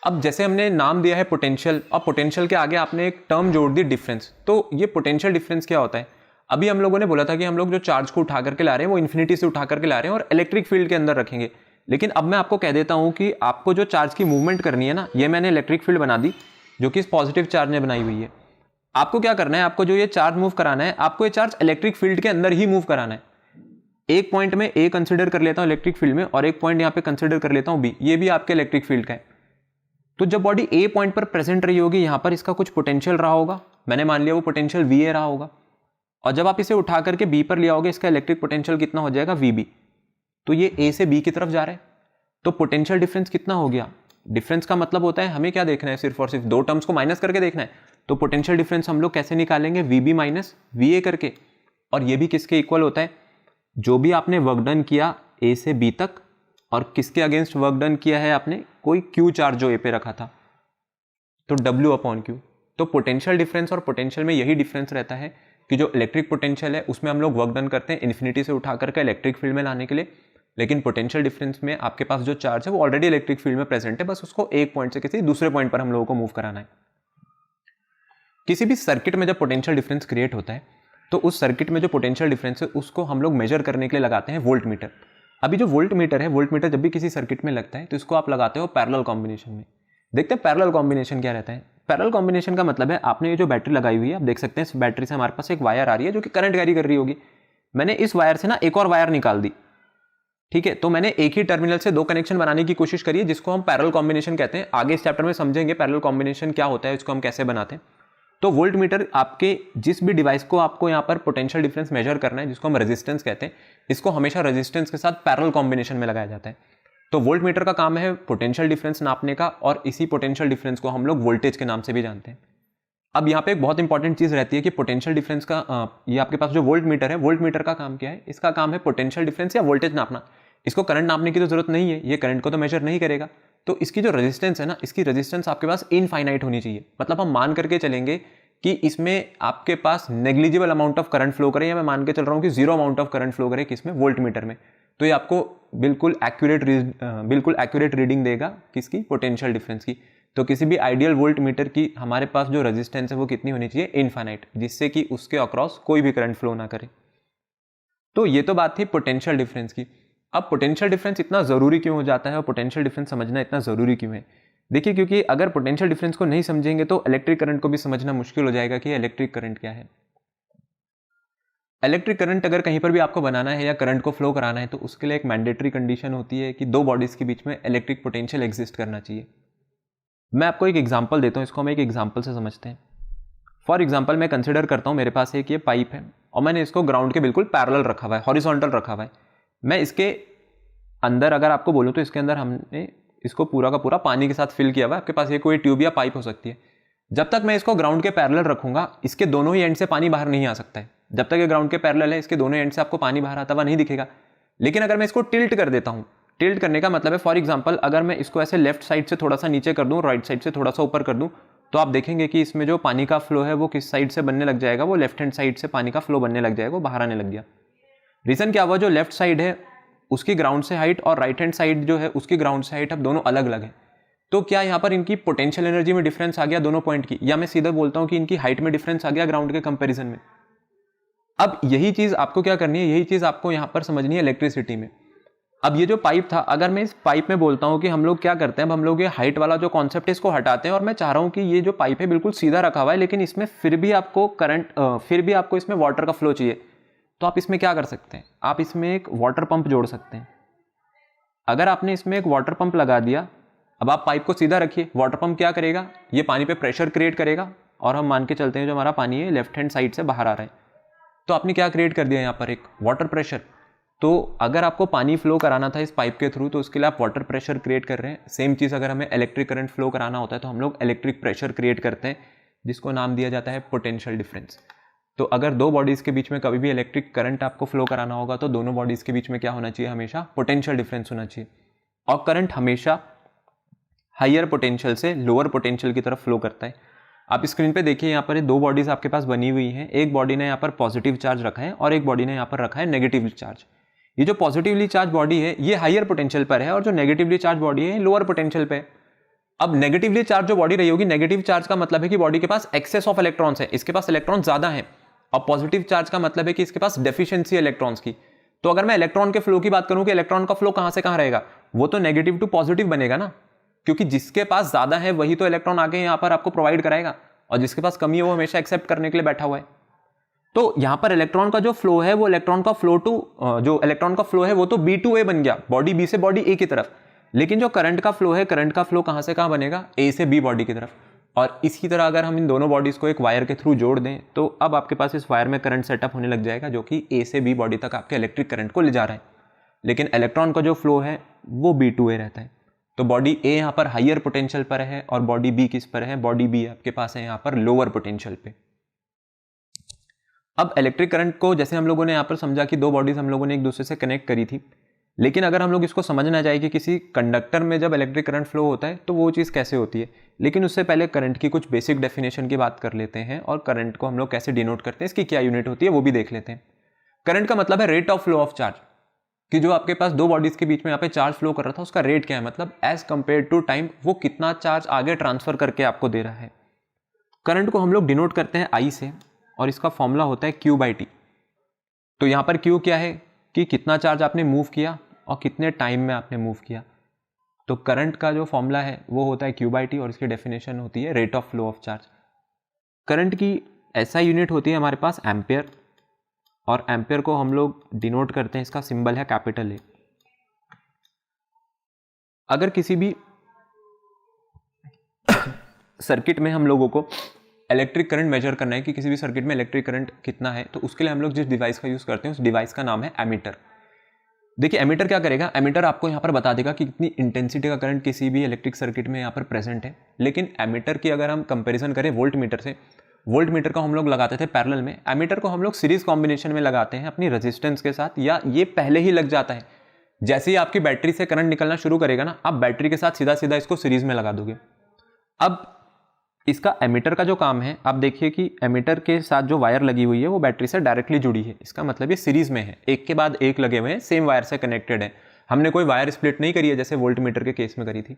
अब जैसे हमने नाम दिया है पोटेंशियल, और पोटेंशियल के आगे आपने एक टर्म जोड़ दी डिफरेंस, तो ये पोटेंशियल डिफरेंस क्या होता है। अभी हम लोगों ने बोला था कि हम लोग जो चार्ज को उठा करके ला रहे हैं वो इन्फिनिटी से उठा करके ला रहे हैं और इलेक्ट्रिक फील्ड के अंदर रखेंगे। लेकिन अब मैं आपको कह देता हूं कि आपको जो चार्ज की मूवमेंट करनी है ना, ये मैंने इलेक्ट्रिक फील्ड बना दी जो कि इस पॉजिटिव चार्ज ने बनाई हुई है। आपको क्या करना है, आपको जो ये चार्ज मूव कराना है, आपको ये चार्ज इलेक्ट्रिक फील्ड के अंदर ही मूव कराना है। एक पॉइंट में ए कंसिडर कर लेता हूं इलेक्ट्रिक फील्ड में, और एक पॉइंट यहां पे कंसिडर कर लेता हूं बी, ये भी आपके इलेक्ट्रिक फील्ड का है। तो जब बॉडी ए पॉइंट पर प्रेजेंट रही होगी, यहां पर इसका कुछ पोटेंशियल रहा होगा, मैंने मान लिया वो पोटेंशियल वी ए रहा होगा, और जब आप इसे उठा करके बी पर ले आओगे, इसका इलेक्ट्रिक पोटेंशियल कितना हो जाएगा, वी बी। तो ये ए से बी की तरफ जा रहा है, तो पोटेंशियल डिफरेंस कितना हो गया। डिफरेंस का मतलब होता है हमें क्या देखना है, सिर्फ और सिर्फ दो टर्म्स को माइनस करके देखना है। तो पोटेंशियल डिफरेंस हम लोग कैसे निकालेंगे, V B minus V A करके, और ये भी किसके इक्वल होता है, जो भी आपने वर्क डन किया ए से बी तक, और किसके अगेंस्ट वर्क डन किया है आपने, कोई क्यू चार्ज जो ए पे रखा था, तो W अपॉन क्यू। तो पोटेंशियल डिफरेंस और पोटेंशियल में यही डिफरेंस रहता है कि जो इलेक्ट्रिक पोटेंशियल है उसमें हम लोग वर्क डन करते हैं इन्फिनिटी से उठा करके इलेक्ट्रिक फील्ड में लाने के लिए, लेकिन पोटेंशियल डिफरेंस में आपके पास जो चार्ज है वो ऑलरेडी इलेक्ट्रिक फील्ड में प्रेजेंट है, बस उसको एक पॉइंट से किसी दूसरे पॉइंट पर हम लोगों को मूव कराना है। किसी भी सर्किट में जब पोटेंशियल डिफरेंस क्रिएट होता है, तो उस सर्किट में जो पोटेंशियल डिफरेंस है उसको हम लोग मेजर करने के लिए लगाते हैं वोल्ट मीटर। अभी जो वोल्ट मीटर है, वोल्ट मीटर जब भी किसी सर्किट में लगता है तो इसको आप लगाते हो पैरेलल कॉम्बिनेशन में। देखते हैं पैरेलल कॉम्बिनेशन क्या रहता है। पैरेलल कॉम्बिनेशन का मतलब है आपने ये जो बैटरी लगाई हुई है, आप देख सकते हैं इस बैटरी से हमारे पास एक वायर आ रही है जो कि करंट कैरी कर रही होगी। मैंने इस वायर से ना एक और वायर निकाल दी, ठीक है, तो मैंने एक ही टर्मिनल से दो कनेक्शन बनाने की कोशिश करी है, जिसको हम पैरेलल कॉम्बिनेशन कहते हैं। आगे इस चैप्टर में समझेंगे पैरेलल कॉम्बिनेशन क्या होता है, इसको हम कैसे बनाते हैं। तो वोल्ट मीटर आपके जिस भी डिवाइस को आपको यहाँ पर पोटेंशियल डिफरेंस मेजर करना है, जिसको हम रेजिस्टेंस कहते हैं, इसको हमेशा रेजिस्टेंस के साथ पैरेलल कॉम्बिनेशन में लगाया जाता है। तो वोल्ट मीटर का काम है पोटेंशियल डिफरेंस नापने का, और इसी पोटेंशियल डिफरेंस को हम लोग वोल्टेज के नाम से भी जानते हैं। अब यहाँ पे एक बहुत इंपॉर्टेंट चीज रहती है कि पोटेंशियल डिफरेंस का ये आपके पास जो वोल्ट मीटर है, वोल्ट मीटर का काम क्या है, इसका काम है पोटेंशियल डिफरेंस या वोल्टेज नापना। इसको करंट नापने की तो जरूरत नहीं है, ये करंट को तो मेजर नहीं करेगा, तो इसकी जो रेजिस्टेंस है ना, इसकी रेजिस्टेंस आपके पास इनफाइनाइट होनी चाहिए। मतलब हम मान करके चलेंगे कि इसमें आपके पास negligible amount of current flow करे, या मैं मान के चल रहा हूँ कि 0 अमाउंट ऑफ करंट फ्लो करे किसमें, वोल्ट मीटर में, तो ये आपको बिल्कुल एक्यूरेट रीडिंग देगा किसकी, पोटेंशियल डिफरेंस की। तो किसी भी आइडियल वोल्ट मीटर की हमारे पास जो रेजिस्टेंस है वो कितनी होनी चाहिए, इनफाइनाइट, जिससे कि उसके अक्रॉस कोई भी करंट फ्लो ना करे। तो ये तो बात थी पोटेंशियल डिफरेंस की। अब पोटेंशियल डिफरेंस इतना ज़रूरी क्यों हो जाता है और पोटेंशियल डिफरेंस समझना इतना ज़रूरी क्यों है? देखिए, क्योंकि अगर पोटेंशियल डिफरेंस को नहीं समझेंगे तो इलेक्ट्रिक करंट को भी समझना मुश्किल हो जाएगा कि इलेक्ट्रिक करंट क्या है। इलेक्ट्रिक करंट अगर कहीं पर भी आपको बनाना है या करंट को फ्लो कराना है तो उसके लिए एक मैंडेटरी कंडीशन होती है कि दो बॉडीज़ के बीच में इलेक्ट्रिक पोटेंशियल एग्जिस्ट करना चाहिए। मैं आपको एक एग्जाम्पल देता हूँ, इसको हम एक एग्जाम्पल से समझते हैं। फॉर एग्जाम्पल मैं कंसिडर करता हूँ मेरे पास एक ये पाइप है और मैंने इसको ग्राउंड के बिल्कुल पैरेलल रखा हुआ है, हॉरिजॉन्टल रखा हुआ है। मैं इसके अंदर अगर आपको बोलूँ तो इसके अंदर हमने इसको पूरा का पूरा पानी के साथ फिल किया हुआ है। आपके पास ये कोई ट्यूब या पाइप हो सकती है। जब तक मैं इसको ग्राउंड के पैरेलल रखूंगा, इसके दोनों ही एंड से पानी बाहर नहीं आ सकता है। जब तक ये ग्राउंड के पैरेलल है, इसके दोनों एंड से आपको पानी बाहर आता हुआ नहीं दिखेगा। लेकिन अगर मैं इसको टिल्ट कर देता हूँ, टिल्ट करने का मतलब है फॉर एग्जाम्पल अगर मैं इसको ऐसे लेफ्ट साइड से थोड़ा सा नीचे कर दूँ, राइट साइड से थोड़ा सा ऊपर कर दूँ, तो आप देखेंगे कि इसमें जो पानी का फ्लो है वो किस साइड से बनने लग जाएगा, वो लेफ्ट हैंड साइड से पानी का फ्लो बनने लग जाएगा, वो बाहर आने लग गया। रीज़न क्या हुआ, जो लेफ्ट साइड है उसकी ग्राउंड से हाइट और राइट हैंड साइड जो है उसकी ग्राउंड से हाइट अब दोनों अलग अलग है। तो क्या यहाँ पर इनकी पोटेंशियल एनर्जी में डिफरेंस आ गया दोनों पॉइंट की, या मैं सीधा बोलता हूँ कि इनकी हाइट में डिफरेंस आ गया ग्राउंड के कंपैरिजन में। अब यही चीज़ आपको क्या करनी है, यही चीज़ आपको यहाँ पर समझनी है इलेक्ट्रिसिटी में। अब ये जो पाइप था, अगर मैं इस पाइप में बोलता हूँ कि हम लोग क्या करते हैं, अब हम लोग ये हाइट वाला जो कॉन्सेप्ट है इसको हटाते हैं और मैं चाह रहा हूँ कि ये जो पाइप है बिल्कुल सीधा रखा हुआ है, लेकिन इसमें फिर भी आपको इसमें वाटर का फ्लो चाहिए। तो आप इसमें क्या कर सकते हैं, आप इसमें एक वाटर पंप जोड़ सकते हैं। अगर आपने इसमें एक वाटर पंप लगा दिया, अब आप पाइप को सीधा रखिए, वाटर पंप क्या करेगा, ये पानी पे प्रेशर क्रिएट करेगा और हम मान के चलते हैं जो हमारा पानी है लेफ्ट हैंड साइड से बाहर आ रहा है। तो आपने क्या क्रिएट कर दिया यहाँ पर, एक वाटर प्रेशर। तो अगर आपको पानी फ्लो कराना था इस पाइप के थ्रू तो उसके लिए आप वाटर प्रेशर क्रिएट कर रहे हैं। सेम चीज़ अगर हमें इलेक्ट्रिक करंट फ्लो कराना होता है तो हम लोग इलेक्ट्रिक प्रेशर क्रिएट करते हैं, जिसको नाम दिया जाता है पोटेंशियल डिफरेंस। तो अगर दो बॉडीज़ के बीच में कभी भी इलेक्ट्रिक करंट आपको फ्लो कराना होगा तो दोनों बॉडीज़ के बीच में क्या होना चाहिए, हमेशा पोटेंशियल डिफरेंस होना चाहिए। और करंट हमेशा हायर पोटेंशियल से लोअर पोटेंशियल की तरफ फ्लो करता है। आप स्क्रीन पे देखिए, यहाँ पर दो बॉडीज़ आपके पास बनी हुई हैं। एक बॉडी ने यहाँ पर पॉजिटिव चार्ज रखा है और एक बॉडी ने यहाँ पर रखा है नेगेटिव चार्ज। ये जो पॉजिटिवली चार्ज बॉडी है ये हायर पोटेंशियल पर है और जो नेगेटिवली चार्ज बॉडी है लोअर पोटेंशियल पे है। अब नेगेटिवली चार्ज जो बॉडी रही होगी, नेगेटिव चार्ज का मतलब है कि बॉडी के पास एक्सेस ऑफ इलेक्ट्रॉन्स है, इसके पास इलेक्ट्रॉन ज्यादा है। और पॉजिटिव चार्ज का मतलब है कि इसके पास डेफिशिएंसी इलेक्ट्रॉन्स की। तो अगर मैं इलेक्ट्रॉन के फ्लो की बात करूं कि इलेक्ट्रॉन का फ्लो कहां से कहां रहेगा, वो तो नेगेटिव टू पॉजिटिव बनेगा ना, क्योंकि जिसके पास ज्यादा है वही तो इलेक्ट्रॉन आगे यहां पर आपको प्रोवाइड कराएगा और जिसके पास कमी है वो हमेशा एक्सेप्ट करने के लिए बैठा हुआ है। तो यहां पर इलेक्ट्रॉन का जो फ्लो है वो इलेक्ट्रॉन का फ्लो है वो तो B to A बन गया, बॉडी B से बॉडी A की तरफ। लेकिन जो करंट का फ्लो है, करंट का फ्लो कहां से कहां बनेगा, A से B बॉडी की तरफ। और इसी तरह अगर हम इन दोनों बॉडीज को एक वायर के थ्रू जोड़ दें तो अब आपके पास इस वायर में करंट सेटअप होने लग जाएगा जो कि A से B बॉडी तक आपके इलेक्ट्रिक करंट को ले जा रहा है। लेकिन इलेक्ट्रॉन का जो फ्लो है वो B to A रहता है। तो बॉडी A यहाँ पर हायर पोटेंशियल पर है और बॉडी B किस पर है, बॉडी B आपके पास है यहाँ पर लोअर पोटेंशियल पे। अब इलेक्ट्रिक करंट को जैसे हम लोगों ने यहाँ पर समझा कि दो बॉडीज हम लोगों ने एक दूसरे से कनेक्ट करी थी, लेकिन अगर हम लोग इसको समझना चाहें कि किसी कंडक्टर में जब इलेक्ट्रिक करंट फ्लो होता है तो वो चीज़ कैसे होती है, लेकिन उससे पहले करंट की कुछ बेसिक डेफिनेशन की बात कर लेते हैं और करंट को हम लोग कैसे डिनोट करते हैं, इसकी क्या यूनिट होती है वो भी देख लेते हैं। करंट का मतलब है rate of flow of charge, कि जो आपके पास दो बॉडीज के बीच में यहाँ पे चार्ज फ्लो कर रहा था उसका रेट क्या है, मतलब एज कंपेयर टू टाइम वो कितना चार्ज आगे ट्रांसफर करके आपको दे रहा है। करंट को हम लोग डिनोट करते हैं I से और इसका फॉर्मूला होता है Q/T। तो यहाँ पर Q क्या है कि कितना चार्ज आपने मूव किया और कितने टाइम में आपने मूव किया। तो करंट का जो फॉर्मूला है वो होता है Q/T और इसकी डेफिनेशन होती है rate of flow of charge. Current की ऐसा यूनिट होती है हमारे पास एम्पेयर, और एम्पेयर को हम लोग डिनोट करते हैं, इसका सिंबल है कैपिटल A। अगर किसी भी सर्किट में हम लोगों को इलेक्ट्रिक करंट मेजर करना है कि किसी भी सर्किट में इलेक्ट्रिक करंट कितना है, तो उसके लिए हम लोग जिस डिवाइस का यूज करते हैं उस डिवाइस का नाम है एमीटर। देखिए एमीटर क्या करेगा, एमीटर आपको यहाँ पर बता देगा कि कितनी इंटेंसिटी का करंट किसी भी इलेक्ट्रिक सर्किट में यहाँ पर प्रेजेंट है। लेकिन एमीटर की अगर हम कंपैरिजन करें वोल्ट मीटर से, वोल्ट मीटर को हम लोग लगाते थे पैरेलल में, एमीटर को हम लोग सीरीज कॉम्बिनेशन में लगाते हैं अपनी रेजिस्टेंस के साथ, या ये पहले ही लग जाता है जैसे ही आपकी बैटरी से करंट निकलना शुरू करेगा ना, आप बैटरी के साथ सीधा सीधा इसको सीरीज में लगा दोगे। अब इसका एमीटर का जो काम है, आप देखिए कि एमीटर के साथ जो वायर लगी हुई है वो बैटरी से डायरेक्टली जुड़ी है। इसका मतलब ये सीरीज में है, एक के बाद एक लगे हुए हैं, सेम वायर से कनेक्टेड है। हमने कोई वायर स्प्लिट नहीं करी है जैसे वोल्ट मीटर के केस में करी थी।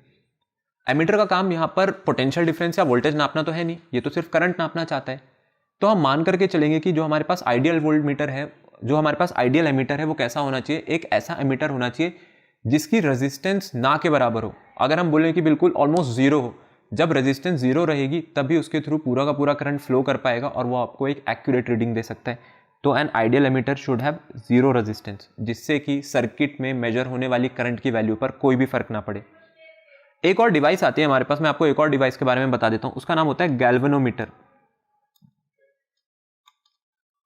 एमीटर का काम यहाँ पर पोटेंशियल डिफरेंस या वोल्टेज नापना तो है नहीं, ये तो सिर्फ करंट नापना चाहता है। तो हम मान करके चलेंगे कि जो हमारे पास आइडियल वोल्ट मीटर है, जो हमारे पास आइडियल एमीटर है, वो कैसा होना चाहिए, एक ऐसा एमीटर होना चाहिए जिसकी रेजिस्टेंस ना के बराबर हो। अगर हम बोलें कि बिल्कुल ऑलमोस्ट जीरो हो, जब रेजिस्टेंस जीरो रहेगी तभी उसके थ्रू पूरा का पूरा करंट फ्लो कर पाएगा और वो आपको एक एक्यूरेट रीडिंग दे सकता है। तो an ideal ammeter should have zero resistance, जिससे कि सर्किट में मेजर होने वाली करंट की वैल्यू पर कोई भी फर्क ना पड़े। एक और डिवाइस आती है हमारे पास, मैं आपको एक और डिवाइस के बारे में बता देता हूं, उसका नाम होता है गैल्वेनोमीटर।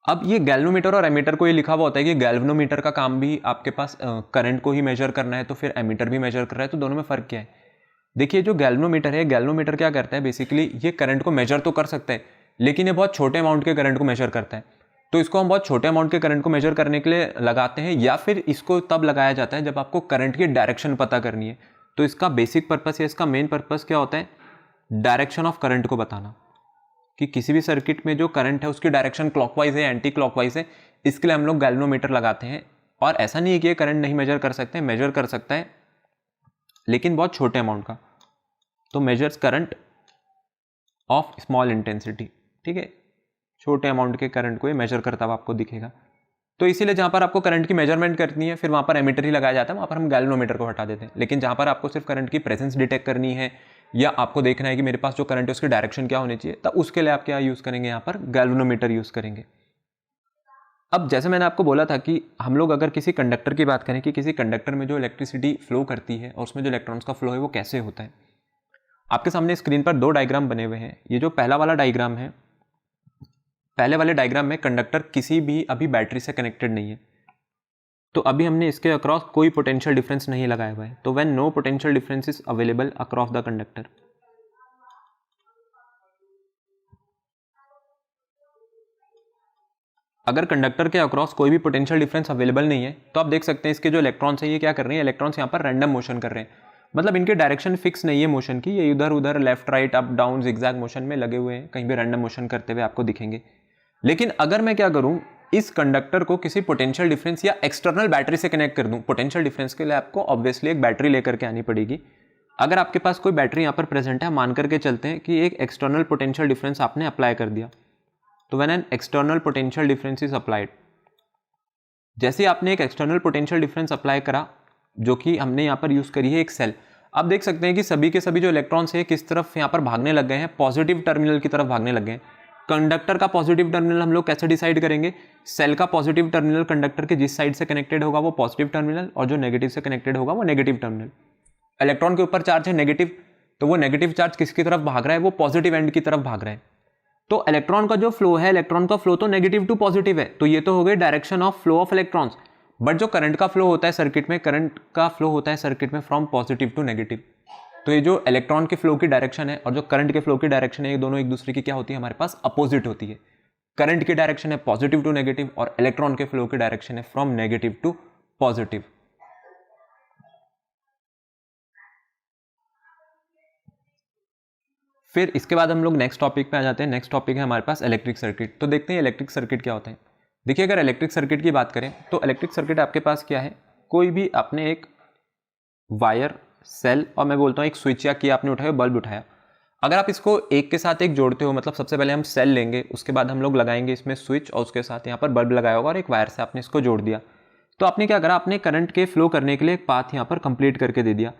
अब ये गैल्वेनोमीटर और एमीटर को ये लिखा हुआ होता है कि गैल्वेनोमीटर का काम भी आपके पास करंट को ही मेजर करना है, तो फिर एमीटर भी मेजर कर रहा है, तो दोनों में फर्क क्या है। देखिए जो गैल्वेनोमीटर है, गैल्वेनोमीटर क्या करता है, बेसिकली ये करंट को मेजर तो कर सकता है, लेकिन ये बहुत छोटे अमाउंट के करंट को मेजर करता है। तो इसको हम बहुत छोटे अमाउंट के करंट को मेजर करने के लिए लगाते हैं, या फिर इसको तब लगाया जाता है जब आपको करंट की डायरेक्शन पता करनी है। तो इसका बेसिक पर्पस या इसका मेन पर्पस क्या होता है, डायरेक्शन ऑफ करंट को बताना, कि किसी भी सर्किट में जो करंट है उसकी डायरेक्शन क्लॉकवाइज है, एंटी क्लॉकवाइज है, इसके लिए हम लोग गैल्वेनोमीटर लगाते हैं। और ऐसा नहीं है कि ये करंट नहीं मेजर कर सकते हैं, मेजर कर सकता है, लेकिन बहुत छोटे अमाउंट का। तो measures current of small intensity, ठीक है, छोटे अमाउंट के करंट को ये मेजर करता हुआ आपको दिखेगा। तो इसीलिए जहां पर आपको करंट की मेजरमेंट करनी है, फिर वहां पर एमीटर ही लगाया जाता है, वहां पर हम गैल्वेनोमीटर को हटा देते हैं। लेकिन जहां पर आपको सिर्फ करंट की प्रेजेंस डिटेक्ट करनी है, या आपको देखना है कि मेरे पास जो करंट है उसकी डायरेक्शन क्या होनी चाहिए, तब उसके लिए आप क्या यूज करेंगे, यहाँ पर गैल्वेनोमीटर यूज करेंगे। अब जैसे मैंने आपको बोला था कि हम लोग अगर किसी कंडक्टर की बात करें कि किसी कंडक्टर में जो इलेक्ट्रिसिटी फ्लो करती है और उसमें जो इलेक्ट्रॉन्स का फ्लो है वो कैसे होता है। आपके सामने स्क्रीन पर दो डायग्राम बने हुए हैं। ये जो पहला वाला डायग्राम है, पहले वाले डायग्राम में कंडक्टर किसी भी अभी बैटरी से कनेक्टेड नहीं है, तो अभी हमने इसके अक्रॉस कोई पोटेंशियल डिफरेंस नहीं लगाया हुआ है। तो when no potential difference is available across the conductor, अगर कंडक्टर के अक्रॉस कोई भी पोटेंशियल डिफरेंस अवेलेबल नहीं है, तो आप देख सकते हैं इसके जो इलेक्ट्रॉन्स हैं ये क्या कर रहे हैं, इलेक्ट्रॉन्स यहाँ पर रैंडम मोशन कर रहे हैं। मतलब इनके डायरेक्शन फिक्स नहीं है मोशन की, ये इधर उधर left right up down zigzag motion में लगे हुए हैं, कहीं भी रैंडम मोशन करते हुए आपको दिखेंगे। लेकिन अगर मैं क्या करूं, इस कंडक्टर को किसी पोटेंशियल डिफरेंस या एक्सटर्नल बैटरी से कनेक्ट कर दूं, पोटेंशियल डिफरेंस के लिए आपको ऑब्वियसली एक बैटरी लेकर के आनी पड़ेगी। अगर आपके पास कोई बैटरी यहाँ पर प्रेजेंट है, मान करके चलते हैं कि एक एक्सटर्नल पोटेंशियल डिफरेंस आपने अप्लाई कर दिया, तो when an external potential difference is applied, जैसे आपने एक एक्सटर्नल पोटेंशियल डिफरेंस अप्लाई करा, जो कि हमने यहाँ पर यूज करी है एक सेल, आप देख सकते हैं कि सभी के सभी जो इलेक्ट्रॉन्स है किस तरफ यहाँ पर भागने लग गए हैं, पॉजिटिव टर्मिनल की तरफ भागने लग गए हैं। कंडक्टर का पॉजिटिव टर्मिनल हम लोग कैसे डिसाइड करेंगे, सेल का पॉजिटिव टर्मिनल कंडक्टर के जिस साइड से कनेक्टेड होगा वो पॉजिटिव टर्मिनल, और जो नेगेटिव से कनेक्टेड होगा वो नेगेटिव टर्मिनल। इलेक्ट्रॉन के ऊपर चार्ज है नेगेटिव, तो वो नेगेटिव चार्ज किसकी तरफ भाग रहा है, वो पॉजिटिव एंड की तरफ भाग रहा है। तो इलेक्ट्रॉन का जो फ्लो है, इलेक्ट्रॉन का फ्लो तो नेगेटिव टू पॉजिटिव है, तो ये तो हो गई direction of flow of electrons. But जो करंट का फ्लो होता है सर्किट में, करंट का फ्लो होता है सर्किट में फ्रॉम पॉजिटिव टू नेगेटिव। तो ये जो इलेक्ट्रॉन के फ्लो की डायरेक्शन है और जो करंट के फ्लो की डायरेक्शन है, ये दोनों एक दूसरे की क्या होती है, हमारे पास अपोजिट होती है। करंट की डायरेक्शन है पॉजिटिव टू नेगेटिव और इलेक्ट्रॉन के फ्लो की डायरेक्शन है फ्रॉम नेगेटिव टू पॉजिटिव। फिर इसके बाद हम लोग नेक्स्ट टॉपिक पे आ जाते हैं। नेक्स्ट टॉपिक है हमारे पास इलेक्ट्रिक सर्किट। तो देखते हैं इलेक्ट्रिक सर्किट क्या होता है। देखिए अगर इलेक्ट्रिक सर्किट की बात करें तो इलेक्ट्रिक सर्किट आपके पास क्या है, कोई भी आपने एक वायर, सेल और मैं बोलता हूँ एक स्विच या की आपने उठाया, बल्ब उठाया, अगर आप इसको एक के साथ एक जोड़ते हो, मतलब सबसे पहले हम सेल लेंगे, उसके बाद हम लोग लगाएंगे इसमें स्विच और उसके साथ यहाँ पर बल्ब लगाया होगा और एक वायर से आपने इसको जोड़ दिया, तो आपने क्या करा, आपने करंट के फ्लो करने के लिए एक पाथ यहाँ पर कंप्लीट करके दे दिया।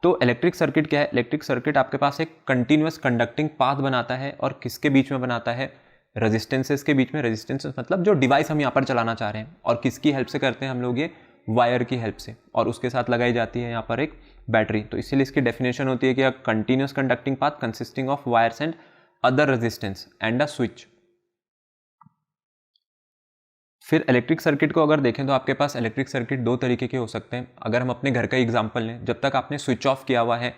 तो इलेक्ट्रिक सर्किट क्या है, इलेक्ट्रिक सर्किट आपके पास एक कंटिन्यूअस कंडक्टिंग पाथ बनाता है और किसके बीच में बनाता है, रेजिस्टेंसेस के बीच में। रेजिस्टेंसेस मतलब जो डिवाइस हम यहाँ पर चलाना चाह रहे हैं, और किसकी हेल्प से करते हैं हम लोग, ये वायर की हेल्प से, और उसके साथ लगाई जाती है यहाँ पर एक बैटरी। तो इसीलिए इसकी डेफिनेशन होती है कि a continuous conducting path consisting of wires and other resistance and a switch. फिर इलेक्ट्रिक सर्किट को अगर देखें तो आपके पास इलेक्ट्रिक सर्किट दो तरीके के हो सकते हैं। अगर हम अपने घर का एग्जांपल लें, जब तक आपने स्विच ऑफ किया हुआ है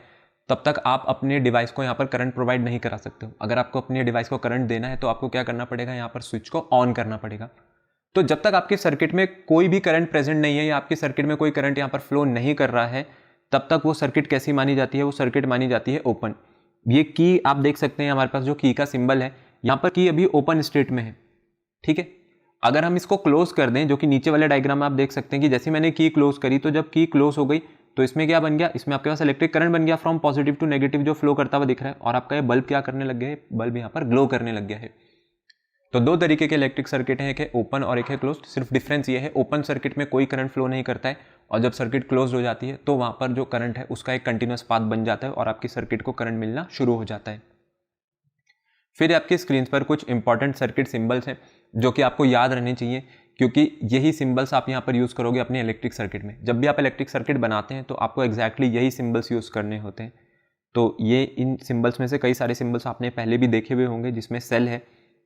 तब तक आप अपने डिवाइस को यहाँ पर करंट प्रोवाइड नहीं करा सकते हो। अगर आपको अपने डिवाइस को करंट देना है तो आपको क्या करना पड़ेगा, यहाँ पर स्विच को ऑन करना पड़ेगा। तो जब तक आपके सर्किट में कोई भी करंट प्रेजेंट नहीं है या आपके सर्किट में कोई करंट यहाँ पर फ्लो नहीं कर रहा है, तब तक वो सर्किट कैसी मानी जाती है, वो सर्किट मानी जाती है ओपन। ये की आप देख सकते हैं, हमारे पास जो की का सिंबल है, यहाँ पर की अभी ओपन स्टेट में है, ठीक है। अगर हम इसको क्लोज कर दें, जो कि नीचे वाले डायग्राम में आप देख सकते हैं कि जैसे मैंने की क्लोज करी, तो जब की क्लोज हो गई तो इसमें क्या बन गया, इसमें आपके पास इलेक्ट्रिक करंट बन गया फ्रॉम पॉजिटिव टू नेगेटिव, जो फ्लो करता हुआ दिख रहा है, और आपका ये बल्ब क्या करने लग गया है, बल्ब यहाँ पर ग्लो करने लग गया है। तो दो तरीके के इलेक्ट्रिक सर्किट हैं, एक है ओपन और एक है क्लोज्ड। सिर्फ डिफरेंस ये है, ओपन सर्किट में कोई करंट फ्लो नहीं करता है, और जब सर्किट क्लोज हो जाती है तो वहाँ पर जो करंट है उसका एक कंटिन्यूस पाथ बन जाता है और आपकी सर्किट को करंट मिलना शुरू हो जाता है। फिर आपकी स्क्रीन पर कुछ इंपॉर्टेंट सर्किट सिंबल्स हैं जो कि आपको याद रहने चाहिए, क्योंकि यही सिंबल्स आप यहाँ पर यूज़ करोगे अपने इलेक्ट्रिक सर्किट में। जब भी आप इलेक्ट्रिक सर्किट बनाते हैं तो आपको एग्जैक्टली यही सिंबल्स यूज़ करने होते हैं। तो ये इन सिंबल्स में से कई सारे सिंबल्स आपने पहले भी देखे हुए होंगे, जिसमें सेल है,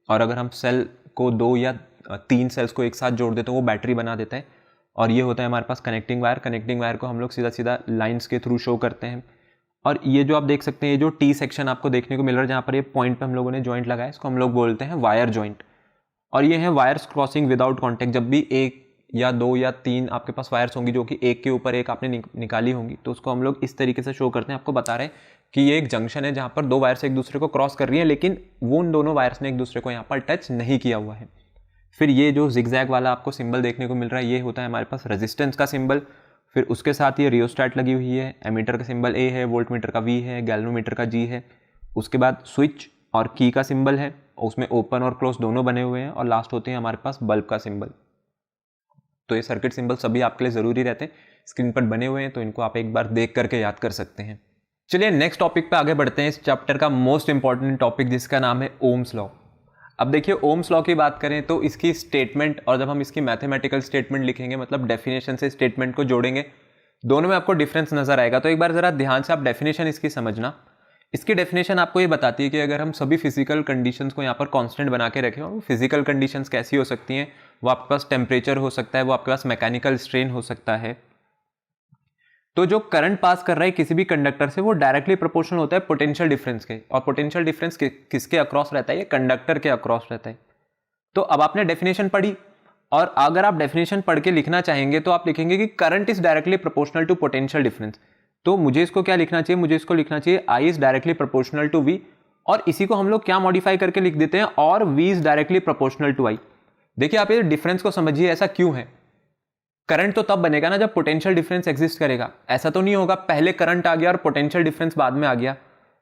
और अगर हम सेल को 2 या 3 सेल्स को एक साथ जोड़ दें तो वो बैटरी बना देता है। और ये होता है हमारे पास कनेक्टिंग वायर। कनेक्टिंग वायर को हम लोग सीधा सीधा लाइन्स के थ्रू शो करते हैं। और ये जो आप देख सकते हैं, ये जो टी सेक्शन आपको देखने को मिल रहा है, जहाँ पर ये पॉइंट पे हम लोगों ने जॉइंट लगाया, इसको हम लोग बोलते हैं वायर जॉइंट। और ये है वायर्स क्रॉसिंग विदाउट कॉन्टैक्ट। जब भी 1 या 2 या 3 आपके पास वायर्स होंगी जो कि एक के ऊपर एक आपने निकाली होंगी, तो उसको हम लोग इस तरीके से शो करते हैं। आपको बता रहे हैं कि ये एक जंक्शन है जहाँ पर 2 वायर्स एक दूसरे को क्रॉस कर रही हैं, लेकिन वो उन दोनों वायर्स ने एक दूसरे को यहाँ पर टच नहीं किया हुआ है। फिर ये जो जिगजैग वाला आपको सिंबल देखने को मिल रहा है, ये होता है हमारे पास रेजिस्टेंस का सिंबल। फिर उसके साथ ये रियोस्टैट लगी हुई है, एमीटर का सिंबल ए है, वोल्ट मीटर का वी है, गैल्वेनोमीटर का जी है। उसके बाद स्विच और की का सिंबल है, उसमें ओपन और क्लोज दोनों बने हुए हैं, और लास्ट होते हैं हमारे पास बल्ब का सिंबल। तो ये सर्किट सिंबल सभी आपके लिए ज़रूरी रहते हैं, स्क्रीन पर बने हुए हैं, तो इनको आप एक बार देख करके याद कर सकते हैं। चलिए नेक्स्ट टॉपिक पे आगे बढ़ते हैं, इस चैप्टर का मोस्ट इंपॉर्टेंट टॉपिक जिसका नाम है ओम्स लॉ। अब देखिए, ओम्स लॉ की बात करें तो इसकी स्टेटमेंट, और जब हम इसकी मैथमेटिकल स्टेटमेंट लिखेंगे, मतलब डेफिनेशन से स्टेटमेंट को जोड़ेंगे, दोनों में आपको डिफरेंस नजर आएगा। तो एक बार जरा ध्यान से आप डेफिनेशन इसकी समझना। इसकी डेफिनेशन आपको ये बताती है कि अगर हम सभी फिजिकल कंडीशंस को यहाँ पर कांस्टेंट बना के रखें, और वो फिजिकल कंडीशंस कैसी हो सकती हैं, वो आपके पास टेम्परेचर हो सकता है, वो आपके पास मैकेनिकल स्ट्रेन हो सकता है। तो जो करंट पास कर रहा है किसी भी कंडक्टर से, वो डायरेक्टली प्रोपोर्शनल होता है पोटेंशियल डिफरेंस के, और पोटेंशियल डिफरेंस किसके अक्रॉस रहता है, ये कंडक्टर के अक्रॉस रहता है। तो अब आपने डेफिनेशन पढ़ी, और अगर आप डेफिनेशन पढ़ के लिखना चाहेंगे तो आप लिखेंगे कि current is directly proportional to potential difference. तो मुझे इसको क्या लिखना चाहिए, मुझे इसको लिखना चाहिए I is directly proportional to V, और इसी को हम लोग क्या मॉडिफाई करके लिख देते हैं, और V is directly proportional to I. देखिए आप ये डिफरेंस को समझिए, ऐसा क्यों है। करंट तो तब बनेगा ना जब पोटेंशियल डिफरेंस एग्जिस्ट करेगा। ऐसा तो नहीं होगा पहले करंट आ गया और पोटेंशियल डिफरेंस बाद में आ गया।